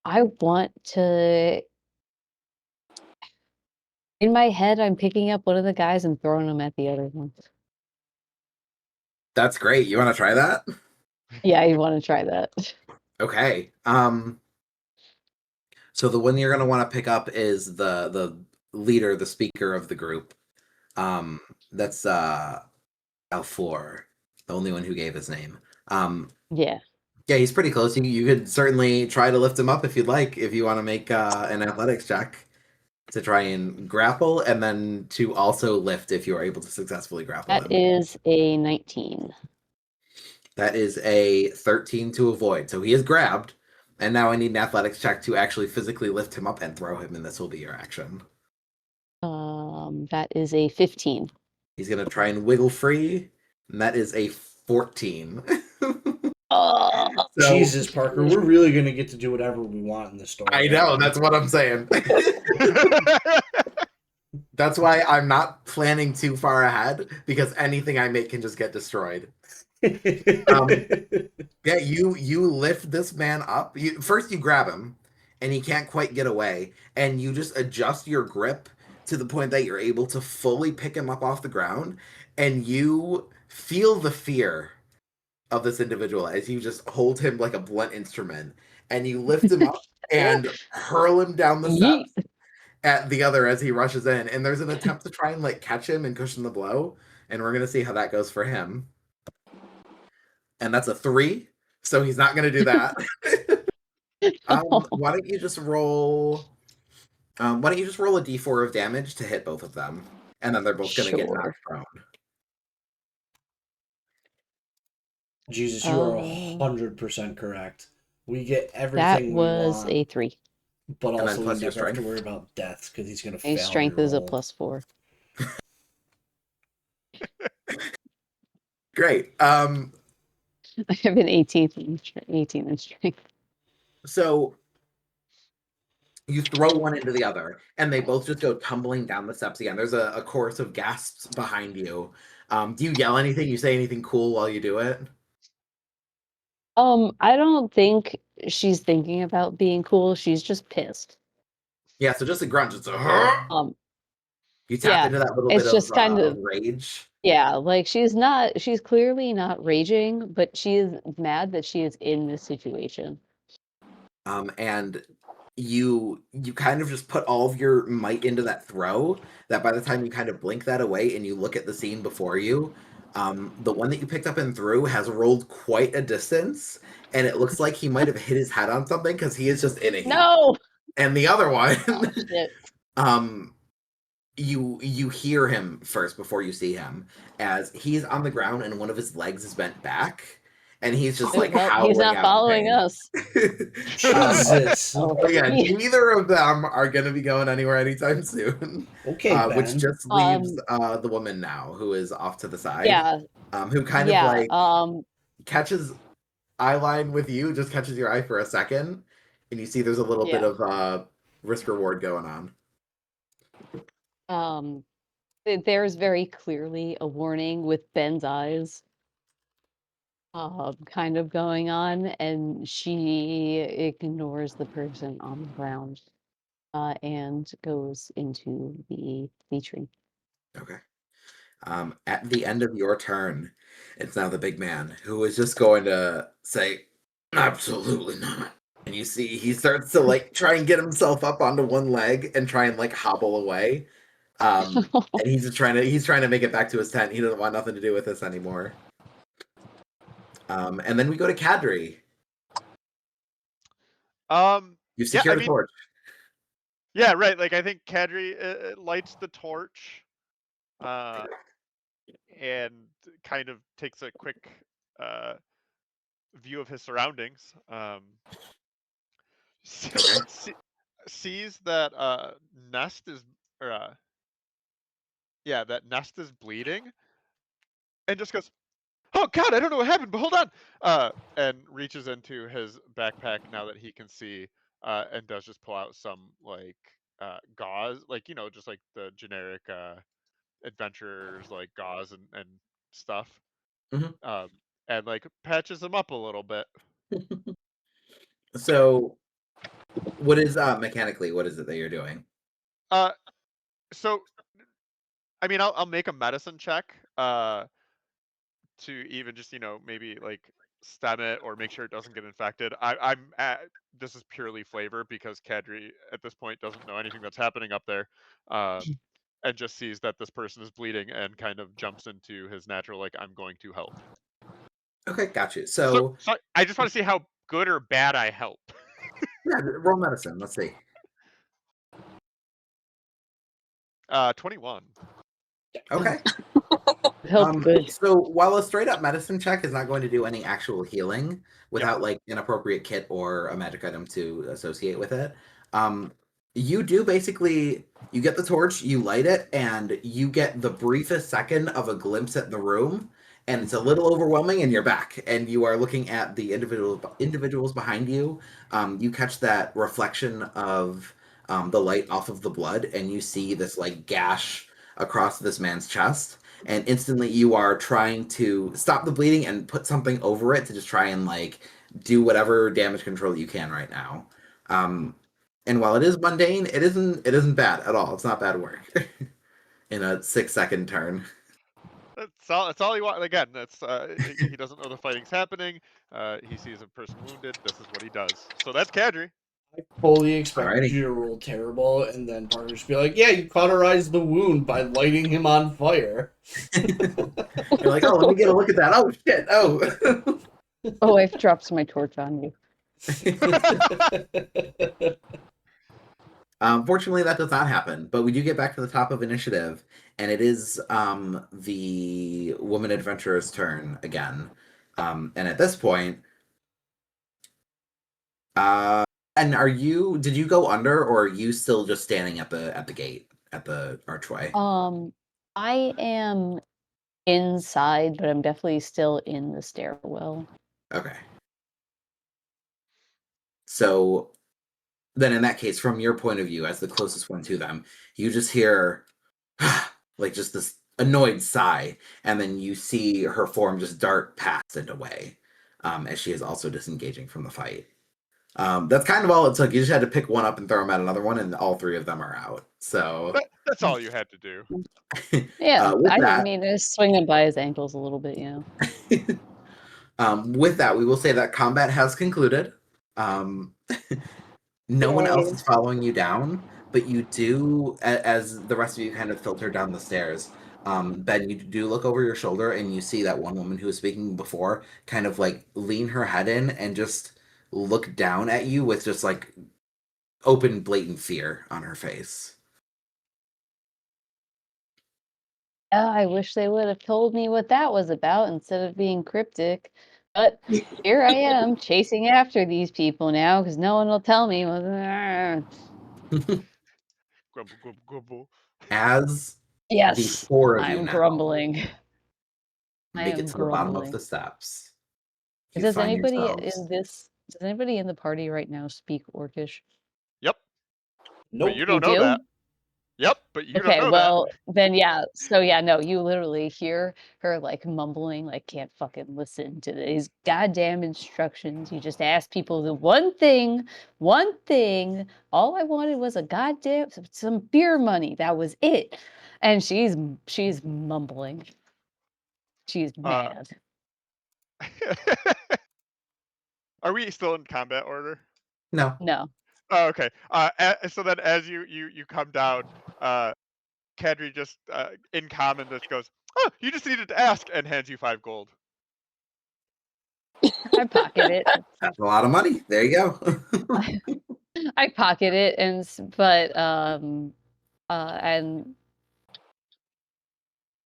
I want to. In my head, I'm picking up one of the guys and throwing him at the other one. That's great. You want to try that? Yeah, you want to try that. Okay. So the one you're gonna want to pick up is the leader, the speaker of the group. That's Alfor, the only one who gave his name. Yeah. Yeah, he's pretty close. You could certainly try to lift him up if you'd like, if you want to make an athletics check to try and grapple, and then to also lift if you are able to successfully grapple That him. is a 19. That is a 13 to avoid. So he is grabbed, and now I need an athletics check to actually physically lift him up and throw him, and this will be your action. That is a 15. He's gonna try and wiggle free, and that is a 14. Oh, So, Jesus, Parker, we're really gonna get to do whatever we want in this story. I know, that's what I'm saying. That's why I'm not planning too far ahead, because anything I make can just get destroyed. Yeah, you lift this man up. First you grab him, and he can't quite get away, and you just adjust your grip to the point that you're able to fully pick him up off the ground, and you feel the fear of this individual as you just hold him like a blunt instrument, and you lift him up and hurl him down the yeet. steps at the other as he rushes in. And there's an attempt to try and like catch him and cushion the blow, and we're gonna see how that goes for him. And that's a 3, so he's not gonna do that. Why don't you just roll? Why don't you just roll a d4 of damage to hit both of them, and then they're both gonna get Sure. knocked prone. Jesus, you are 100% correct. We get That everything we was want, a 3. but And then also we plus your never have to strength. worry about deaths because he's gonna My fail. strength every is a roll. +4. Great. I have an 18 in strength. So you throw one into the other, and they both just go tumbling down the steps again. There's a chorus of gasps behind you. Do you yell anything? You say anything cool while you do it? I don't think she's thinking about being cool. She's just pissed. Yeah, so just a grunt. Just a you tap yeah, into that little it's bit just kind of of rage. yeah, like she's clearly not raging, but she is mad that she is in this situation. And you kind of just put all of your might into that throw, that by the time you kind of blink that away and you look at the scene before you, the one that you picked up and threw has rolled quite a distance, and it looks like he might have hit his head on something because he is just in a heap. No! And the other one, Oh, shit. you hear him first before you see him, as he's on the ground and one of his legs is bent back, and he's just like Well, howling he's not out in following pain. us. Jesus. Oh, But yeah, he- neither of them are going to be going anywhere anytime soon. Okay, Ben. Which just leaves the woman now, who is off to the side. yeah, Who kind of like catches eye line with you, just catches your eye for a second, and you see there's a little bit of risk reward going on. There's very clearly a warning with Ben's eyes kind of going on, and she ignores the person on the ground and goes into the tree. Okay. At the end of your turn, it's now the big man who is just going to say, "Absolutely not." And you see he starts to like try and get himself up onto one leg and try and like hobble away. And he's just trying to make it back to his tent. He doesn't want nothing to do with this anymore. And then we go to Kadri. You've secured a torch. Yeah, right. Like I think Kadri lights the torch, and kind of takes a quick view of his surroundings. Sees that Nest is, that Nest is bleeding, and just goes, oh God, I don't know what happened, but hold on. And reaches into his backpack now that he can see, and does just pull out some like gauze, like just like the generic adventurers like gauze and stuff. Mhm. Um, and like patches him up a little bit. So, what is mechanically? What is it that you're doing? So I mean, I'll make a medicine check. To even just maybe like stem it or make sure it doesn't get infected. This is purely flavor because Kadri at this point doesn't know anything that's happening up there, and just sees that this person is bleeding and kind of jumps into his natural like I'm going to help. Okay, got you. So, So, so I just want to see how good or bad I help. yeah, roll medicine. Let's see. 21. Okay. Help good. So while a straight up medicine check is not going to do any actual healing without like an appropriate kit or a magic item to associate with it, you do basically you get the torch, you light it, and you get the briefest second of a glimpse at the room, and it's a little overwhelming, and you're back, and you are looking at the individuals behind you. You catch that reflection of the light off of the blood, and you see this like gash across this man's chest, and instantly you are trying to stop the bleeding and put something over it to just try and like do whatever damage control you can right now. And while it is mundane, it isn't bad at all. It's not bad work in a 6-second turn. That's all he wants. Again, he doesn't know the fighting's happening. He sees a person wounded. This is what he does. So that's Kadri. I fully expected Alrighty. you to roll terrible, and then Parker just be like, "Yeah, you cauterized the wound by lighting him on fire." You're like, oh, let me get a look at that. Oh shit! Oh. Oh, I've dropped my torch on you. Fortunately, that does not happen, but we do get back to the top of initiative, and it is the woman adventurer's turn again. And at this point, and did you go under, or are you still just standing at the gate, at the archway? I am inside, but I'm definitely still in the stairwell. Okay. So then in that case, from your point of view, as the closest one to them, you just hear like just this annoyed sigh, and then you see her form just dart past and away, as she is also disengaging from the fight. That's kind of all it took. You just had to pick one up and throw them at another one, and all three of them are out. So That's all you had to do. Yeah, with I that, mean, I was swinging by his ankles a little bit, with that, we will say that combat has concluded. No one else Yay. is following you down, but you do, as the rest of you kind of filter down the stairs. Ben, you do look over your shoulder and you see that one woman who was speaking before kind of like lean her head in and just look down at you with just like open, blatant fear on her face. I wish they would have told me what that was about instead of being cryptic. But here I am chasing after these people now because no one will tell me. Grumble, grumble, grumble. As the Yes, four of you I'm now grumbling. I make it am to the bottom of grumbling. the steps, you Does find anybody yourselves. does anybody in the party right now speak Orcish? Yep, but Nope. you They don't know do? that. Yep, but you don't Okay, know that. well, then yeah. So yeah, no, you literally hear her like mumbling, like can't fucking listen to these goddamn instructions. You just ask people the one thing, one thing. All I wanted was a goddamn some beer money. That was it. And she's mumbling. She's Uh, mad. are we still in combat order? No. No. Oh, okay. So then, as you come down, Kadri just in common just goes, "Oh, you just needed to ask," and hands you 5 gold. I pocket it. That's a lot of money. There you go. I pocket it and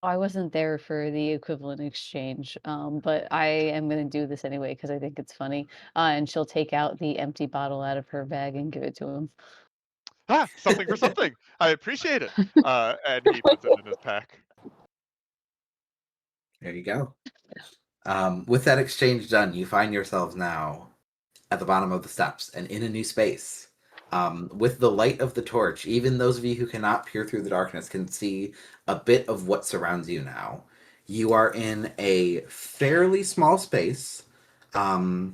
I wasn't there for the equivalent exchange, but I am gonna do this anyway because I think it's funny. And she'll take out the empty bottle out of her bag and give it to him. Ah, something for something. I appreciate it. And he puts it in his pack. There you go. With that exchange done, you find yourselves now at the bottom of the steps and in a new space. With the light of the torch, even those of you who cannot peer through the darkness can see a bit of what surrounds you now. You are in a fairly small space, about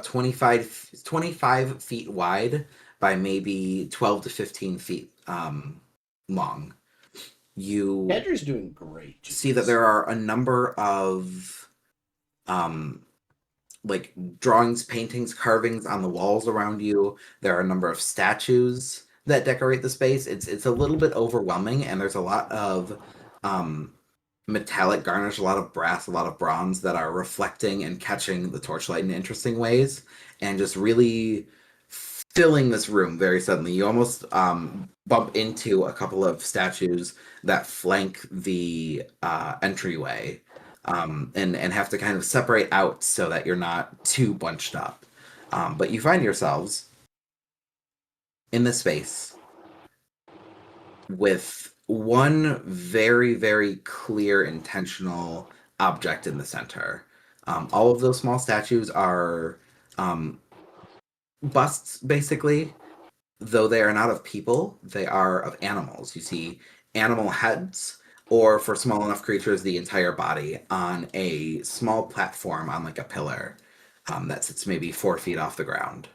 25 feet wide by maybe 12 to 15 feet long. You Andrew's doing great. see that there are a number of like drawings, paintings, carvings on the walls around you. There are a number of statues that decorate the space. It's a little bit overwhelming, and there's a lot of metallic garnish, a lot of brass, a lot of bronze that are reflecting and catching the torchlight in interesting ways, and just really filling this room very suddenly. You almost bump into a couple of statues that flank the entryway, and have to kind of separate out so that you're not too bunched up. But you find yourselves in this space with one very, very clear, intentional object in the center. All of those small statues are busts, basically, though they are not of people, they are of animals. You see animal heads, or for small enough creatures, the entire body on a small platform on like a pillar that sits maybe 4 feet off the ground.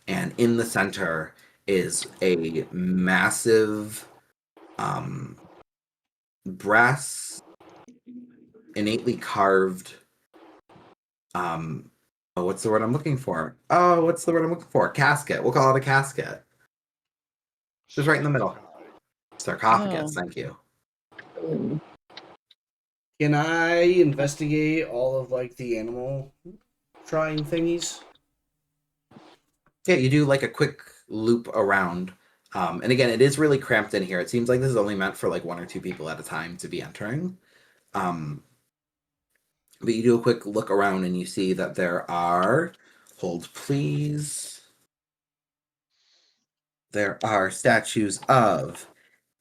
And in the center is a massive brass, innately carved. Oh, what's the word I'm looking for? Casket. We'll call it a casket. Just right in the middle. Sarcophagus. Oh. Thank you. Can I investigate all of like the animal trying thingies? Yeah, you do like a quick loop around. And again, it is really cramped in here. It seems like this is only meant for like 1 or 2 people at a time to be entering. But you do a quick look around and you see that there are, hold please, there are statues of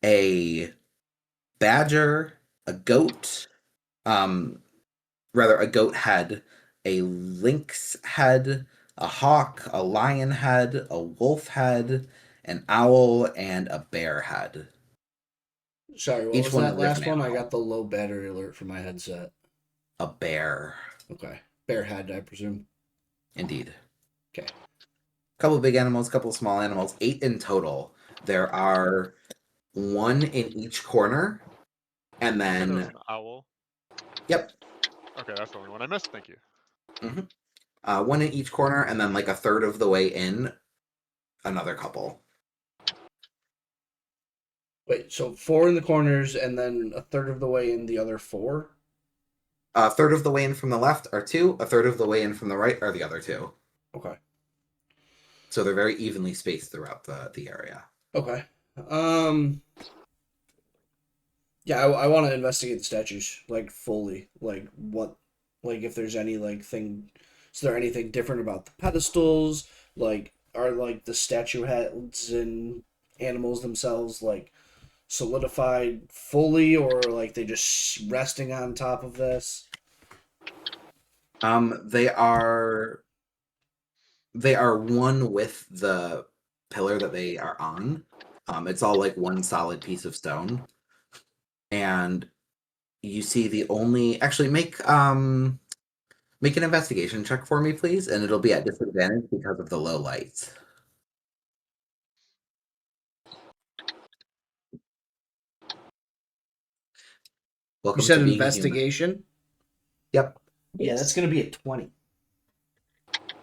a badger, a goat, rather a goat head, a lynx head, a hawk, a lion head, a wolf head, an owl, and a bear head. Sorry, what Each was one that is a last different one? I animal. got the low battery alert for my headset. A bear. Okay. Bear head, I presume. Indeed. Okay. Couple of big animals, couple of small animals, 8 in total. There are 1 in each corner, and You said there was then an owl. yep, Okay, that's the only one I missed. Thank you. 1 in each corner, and then like a third of the way in, another couple. Wait, so 4 in the corners and then a third of the way in the other 4? A third of the way in from the left are 2. A third of the way in from the right are the other 2. Okay. So they're very evenly spaced throughout the area. Okay. Yeah, I want to investigate the statues like fully. Like what, like if there's any like thing. Is there anything different about the pedestals? Like are like the statue heads and animals themselves like solidified fully, or like they just resting on top of this? They are one with the pillar that they are on. It's all like one solid piece of stone. And you see the only actually make an investigation check for me, please, and it'll be at disadvantage because of the low light. Welcome You said to being human. investigation? Yep. Yeah, that's gonna be a 20.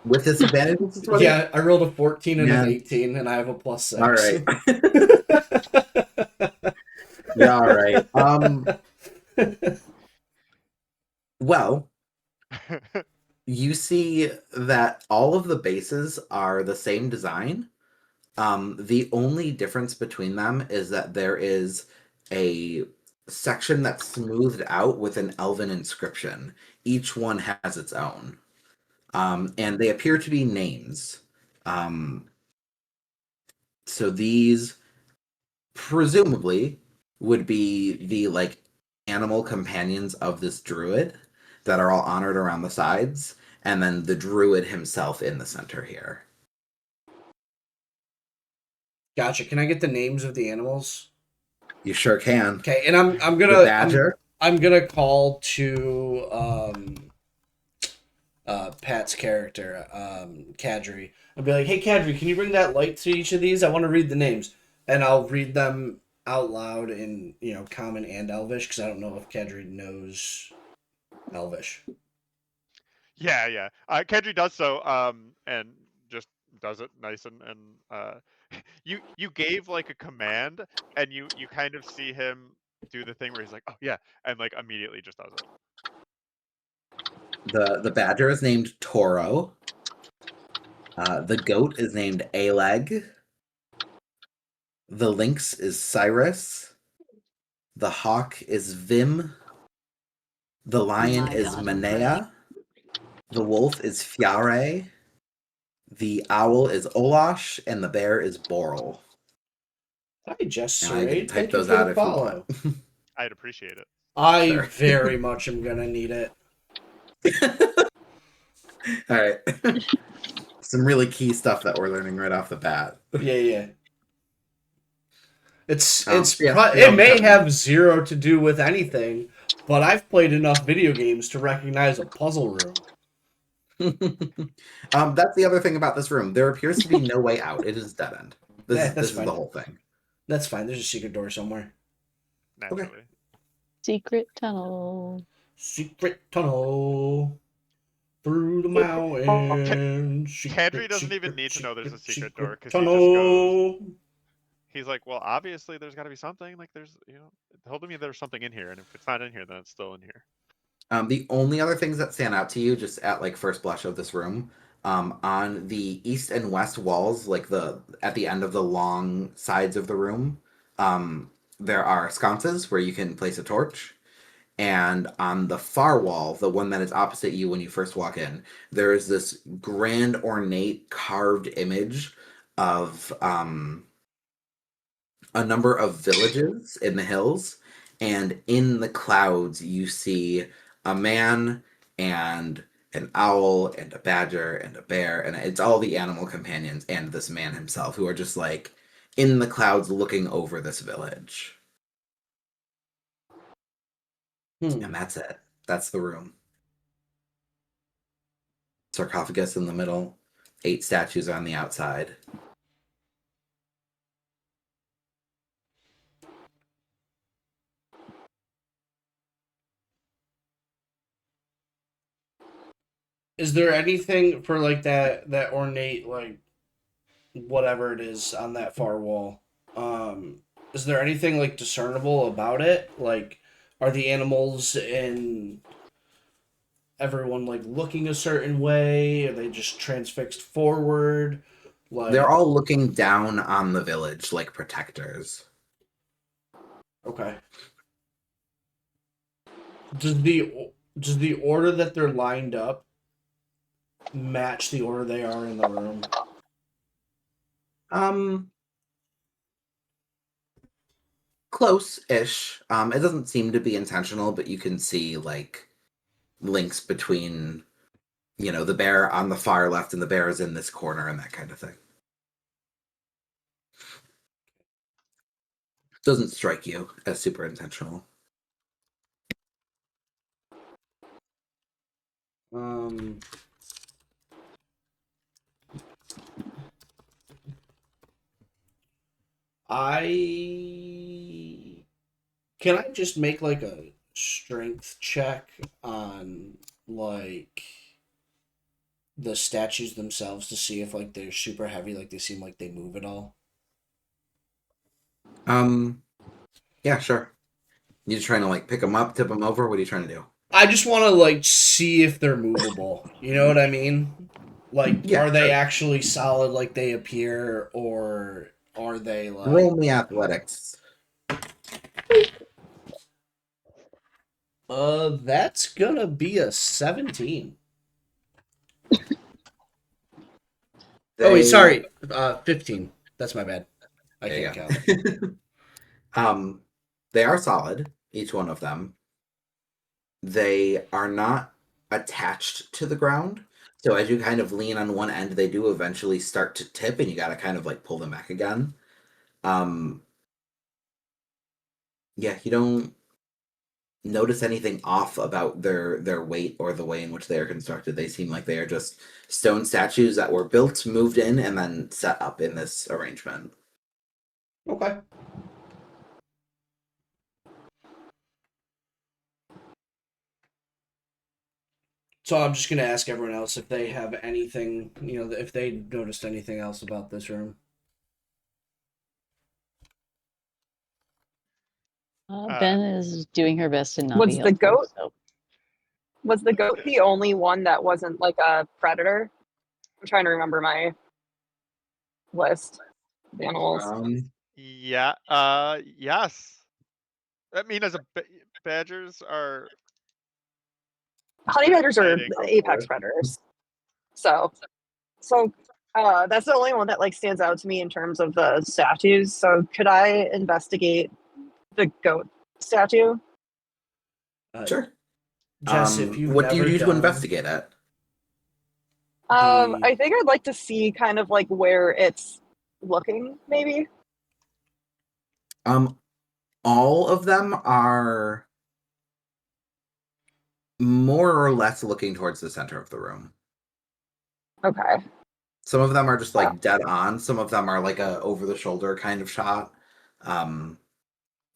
With disadvantage, it's 20? Yeah, I rolled a 14 and Yeah. an 18, and I have a +6. All right. Yeah, all right. Well, you see that all of the bases are the same design. The only difference between them is that there is a section that's smoothed out with an elven inscription. Each one has its own. And they appear to be names. So these presumably would be the like animal companions of this druid that are all honored around the sides, and then the druid himself in the center here. Gotcha. Can I get the names of the animals? You sure can. Okay, and I'm The gonna badger. I'm gonna call to Pat's character, Kadri. I'll be like, hey Kadri, can you bring that light to each of these? I want to read the names. And I'll read them out loud in, common and elvish, because I don't know if Kadri knows elvish. Yeah. Kendry does so, and just does it nice and you gave like a command, and you kind of see him do the thing where he's like, oh yeah, and like immediately just does it. The badger is named Toro. The goat is named Aleg. The lynx is Cyrus. The hawk is Vim. The lion My is God. Manea. The wolf is Fiare. The owl is Olash, and the bear is Boral. Hi, Jess And I can Serade. type Thank you those for out the if you follow. want. I'd appreciate it. I Sure. very much am gonna need it. All right. Some really key stuff that we're learning right off the bat. Yeah. Yeah, It may have zero to do with anything, but I've played enough video games to recognize a puzzle room. That's the other thing about this room. There appears to be no way out. It is dead end. That's This is fine. the whole thing. That's fine. There's a secret door somewhere. Naturally. Secret tunnel. Secret tunnel through the mountain. Kadri doesn't even need to know there's a secret door, because he just tunnel. goes. He's like, well, obviously there's got to be something. Like there's, told me there's something in here, and if it's not in here, then it's still in here. The only other things that stand out to you, just at like first blush of this room, on the east and west walls, like at the end of the long sides of the room, there are sconces where you can place a torch. And on the far wall, the one that is opposite you when you first walk in, there is this grand, ornate, carved image of a number of villages in the hills. And in the clouds, you see a man and an owl and a badger and a bear. And it's all the animal companions and this man himself who are just like in the clouds looking over this village. And that's it. That's the room. Sarcophagus in the middle. 8 statues on the outside. Is there anything for like that ornate, like whatever it is on that far wall? Is there anything like discernible about it? Like, are the animals and everyone like looking a certain way? Are they just transfixed forward? Like, They're all looking down on the village like protectors. okay. Does the order that they're lined up match the order they are in the room? Close-ish. It doesn't seem to be intentional, but you can see like links between, the bear on the far left and the bear is in this corner and that kind of thing. Doesn't strike you as super intentional. Can I just make like a strength check on like the statues themselves to see if like they're super heavy, like they seem like they move at all? Yeah, sure. You just trying to like pick them up, tip them over? What are you trying to do? I just want to like see if they're movable. You know what I mean? Like, Yeah, are they sure. actually solid like they appear, or are they like? Roll me athletics. That's gonna be a 17. Oh wait, sorry. 15. That's my bad. I There you can't count. They are solid, each one of them. They are not attached to the ground. So as you kind of lean on one end, they do eventually start to tip, and you got to kind of like pull them back again. Yeah, you don't notice anything off about their weight or the way in which they are constructed. They seem like they are just stone statues that were built, moved in, and then set up in this arrangement. Okay. So I'm just gonna ask everyone else if they have anything, if they noticed anything else about this room. Ben is doing her best to not be Was the helpful. goat So. was the goat the only one that wasn't like a predator? I'm trying to remember my list of animals. Yeah. Yes. I mean, badgers are Honey badgers are fascinating. apex predators. So that's the only one that like stands out to me in terms of the statues. So could I investigate the goat statue? Sure. Jess, if you've What do you never do to done investigate it? the I think I'd like to see kind of like where it's looking, maybe. All of them are more or less looking towards the center of the room. Okay. Some of them are just like dead on. Some of them are like a over the shoulder kind of shot,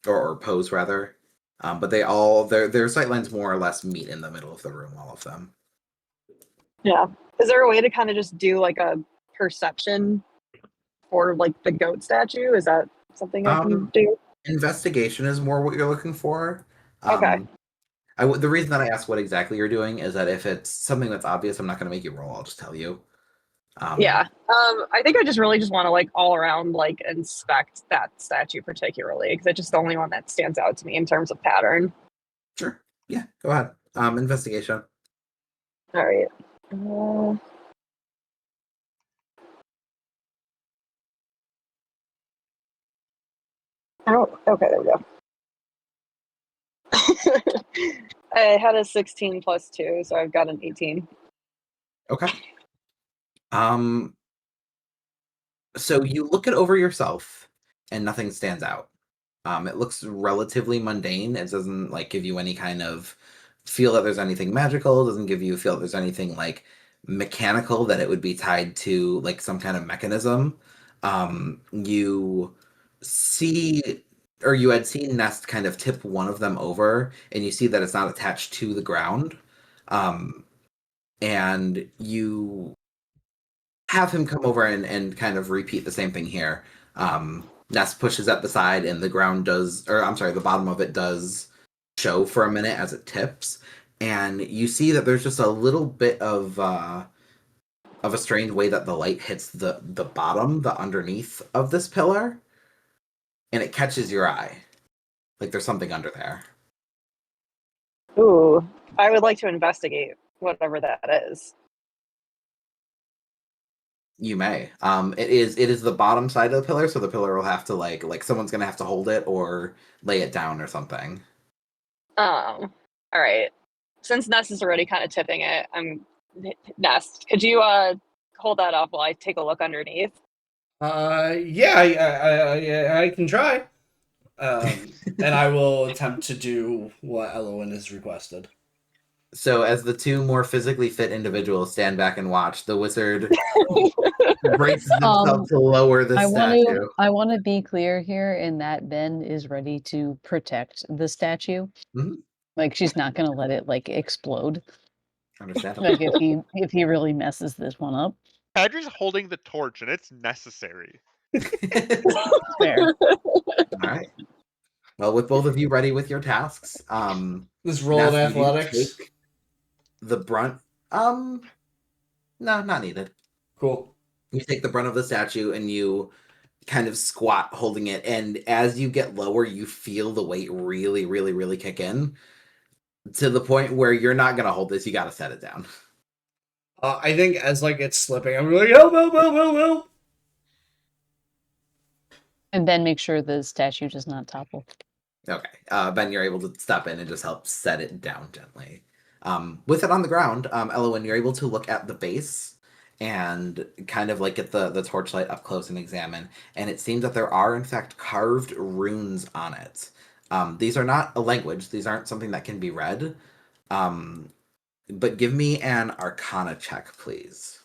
or pose rather. But they all their sightlines more or less meet in the middle of the room. All of them. Yeah. Is there a way to kind of just do like a perception for like the goat statue? Is that something I can do? Investigation is more what you're looking for. Okay. The reason that I asked what exactly you're doing is that if it's something that's obvious, I'm not going to make you roll. I'll just tell you. Yeah. I think I just really just want to like all around like inspect that statue particularly because it's just the only one that stands out to me in terms of pattern. Sure. Yeah. Go ahead. Investigation. All right. Oh, okay, there we go. I had a 16 plus 2, so I've got an 18. Okay. So you look it over yourself, and nothing stands out. It looks relatively mundane. It doesn't like give you any kind of feel that there's anything magical. It doesn't give you a feel that there's anything like mechanical that it would be tied to like some kind of mechanism. You see, or you had seen Nest kind of tip one of them over, and you see that it's not attached to the ground. And you have him come over and kind of repeat the same thing here. Nest pushes at the side, and the ground does, or I'm sorry, the bottom of it does show for a minute as it tips, and you see that there's just a little bit of a strange way that the light hits the bottom, the underneath of this pillar, and it catches your eye, like there's something under there. Ooh, I would like to investigate whatever that is. You may. It is the bottom side of the pillar, so the pillar will have to like someone's gonna have to hold it or lay it down or something. All right. Since Nest is already kind of tipping it, Nest. Could you hold that up while I take a look underneath? yeah, I can try. And I will attempt to do what Elowen has requested. So as the two more physically fit individuals stand back and watch, the wizard braces himself to lower the statue. I want to be clear here in that Ben is ready to protect the statue. Mhm. Like she's not going to let it like explode. Understandable. Like if he really messes this one up. Padri's holding the torch, and it's necessary. Fair. All right. Well, with both of you ready with your tasks, This roll of Ness, you athletics. take the brunt. No, not needed. Cool. You take the brunt of the statue and you kind of squat holding it, and as you get lower, you feel the weight really, really, really kick in to the point where you're not gonna hold this. You got to set it down. I think as like it's slipping, I'm like, help, help, help, help, help. And Ben make sure the statue does not topple. Okay, Ben, you're able to step in and just help set it down gently. With it on the ground, Elowen, you're able to look at the base and kind of like get the torchlight up close and examine. And it seems that there are, in fact, carved runes on it. These are not a language, these aren't something that can be read. But give me an Arcana check, please.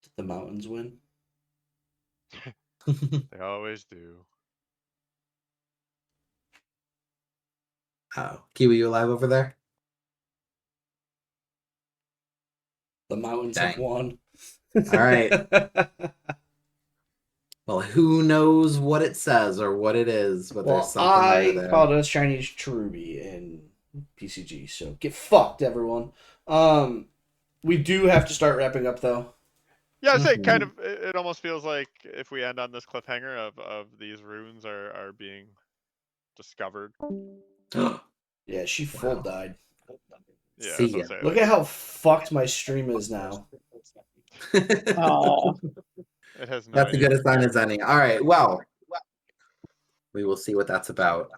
Did the mountains win? They always do. Oh, Kiwi, you alive over there? The mountains have Dang. won. All right. Well, who knows what it says or what it is, but there's Well, something over I there. called us Chinese cherubi in PCG, so get fucked, everyone. We do have to start wrapping up though. Yeah, I say kind Mhm. of. It almost feels like if we end on this cliffhanger of these runes are being discovered. Yeah, she full Wow. died. Yeah, See that's what ya. I'm saying. Look at how fucked my stream is now. Oh, It has no That's a idea good what a to sign do. as any. All right, well, we will see what that's about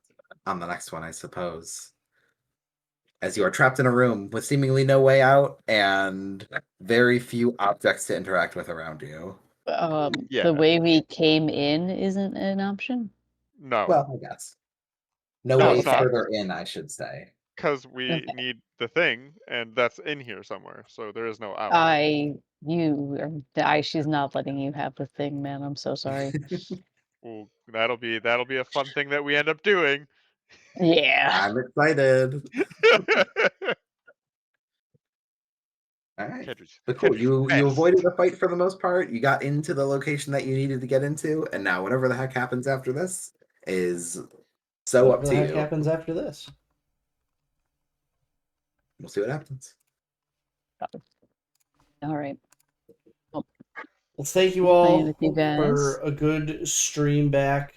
on the next one, I suppose. As you are trapped in a room with seemingly no way out and very few objects to interact with around you. Yeah. The way we came in isn't an option. No. Well, I guess. No No, Oh, way it's not. okay. further in, I should say. Because we Okay. need the thing, and that's in here somewhere. So there is no out. She's not letting you have the thing, man. I'm so sorry. Ooh, that'll be a fun thing that we end up doing. Yeah. I'm excited. All right. But cool. Kendrick's You avoided best. the fight for the most part. You got into the location that you needed to get into, and now whatever the heck happens after this is so up Whatever the to heck you. happens after this. We'll see what happens. All right. Well, Well, thank you I'm playing all with you for guys. a good stream back.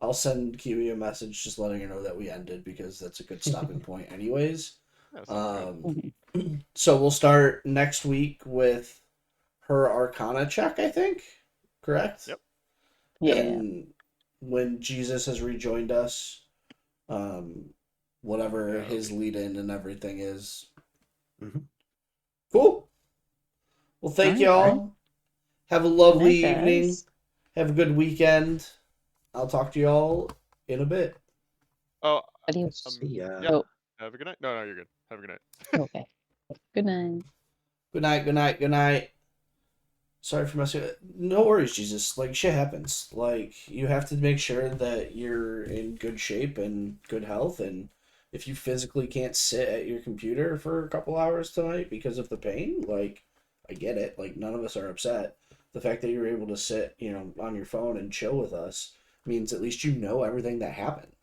I'll send Kiwi a message just letting her know that we ended because that's a good stopping point, anyways. That sounds good. So we'll start next week with her Arcana check, I think. Correct? Yep. Yeah. And when Jesus has rejoined us, um, whatever Yeah. his lead in and everything is. Mhm. Cool. Well, thank All right. y'all. Have a Good lovely night, evening. guys. Have a good weekend. I'll talk to y'all in a bit. Oh, Adios. See ya. yeah. Oh, Have a good night. No, you're good. Have a good night. okay. Good night. Good night, good night, good night. Sorry for messing. No worries, Jesus. Like shit happens. Like you have to make sure that you're in good shape and good health. And if you physically can't sit at your computer for a couple hours tonight because of the pain, like I get it. Like none of us are upset. The fact that you're able to sit, on your phone and chill with us means at least you know everything that happened.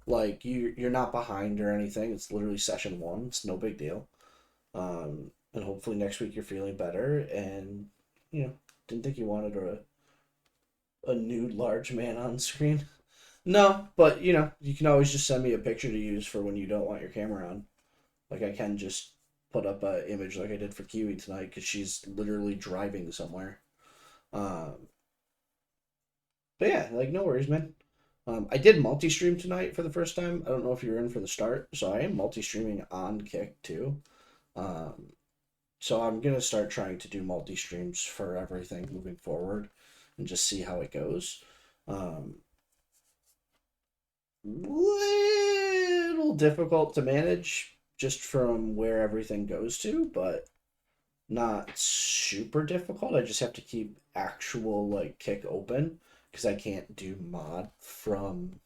Like you're not behind or anything. It's literally session one. It's no big deal. And hopefully next week you're feeling better and didn't think you wanted a nude large man on screen. No, but you can always just send me a picture to use for when you don't want your camera on. Like I can just put up an image like I did for Kiwi tonight because she's literally driving somewhere. Um, but yeah, like no worries, man. I did multi-stream tonight for the first time. I don't know if you were in for the start, so I am multi-streaming on Kick too. Um, So I'm gonna start trying to do multi streams for everything moving forward, and just see how it goes. Little difficult to manage just from where everything goes to, but not super difficult. I just have to keep actual like kick open because I can't do mod from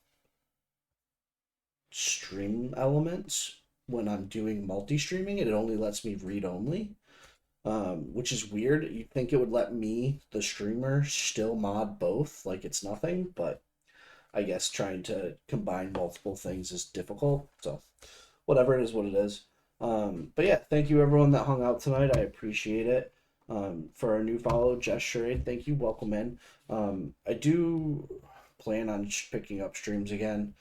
stream elements when I'm doing multi streaming. It only lets me read only. Which is weird. You'd think it would let me, the streamer, still mod both, like it's nothing, but I guess trying to combine multiple things is difficult. So, whatever it is, what it is. But yeah, thank you everyone that hung out tonight. I appreciate it. For our new follow, Jess Charade, thank you. Welcome in. I do plan on picking up streams again.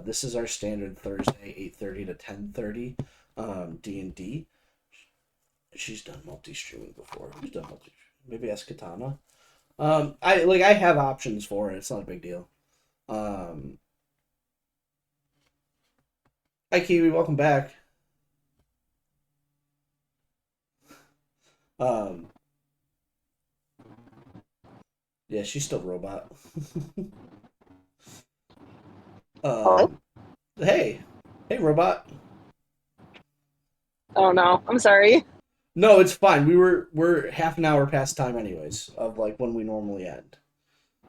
This is our standard Thursday, 8:30 to 10:30, D&D. She's done multi-streaming before. Who's done multi? Maybe ask Katana. I have options for it. It's not a big deal. Hi Kiwi, welcome back. Yeah, she's still robot. Hello? Hey, robot. Oh no, I'm sorry. No, it's fine. We're half an hour past time anyways of like when we normally end.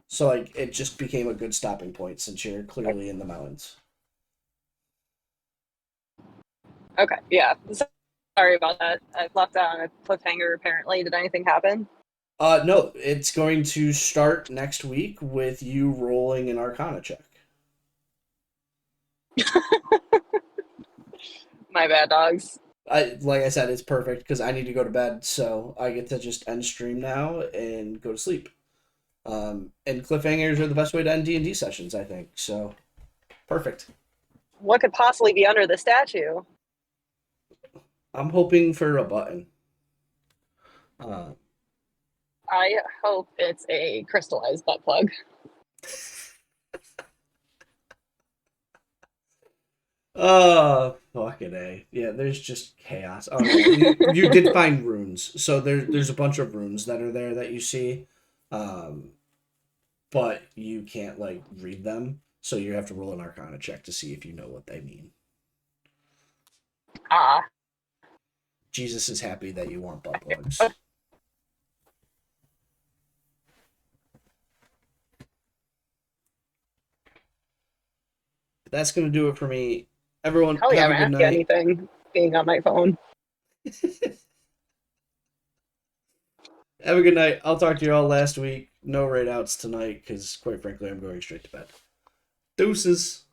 So like it just became a good stopping point since you're clearly in the mountains. Okay, yeah. Sorry about that. I left out on a cliffhanger apparently. Did anything happen? No, it's going to start next week with you rolling an Arcana check. My bad, dogs. Like I said, it's perfect because I need to go to bed, so I get to just end stream now and go to sleep. And cliffhangers are the best way to end D&D sessions, I think. So, perfect. What could possibly be under the statue? I'm hoping for a button. I hope it's a crystallized butt plug. Oh, fucking A. Yeah, there's just chaos. Oh, yeah. You did find runes. So there's a bunch of runes that are there that you see. But you can't, like, read them. So you have to roll an Arcana check to see if you know what they mean. Ah. Jesus is happy that you want butt plugs. That's going to do it for me. Everyone, Hell yeah, have a I'm good asking night. anything being on my phone. Have a good night. I'll talk to you all last week. No raid outs tonight because, quite frankly, I'm going straight to bed. Deuces.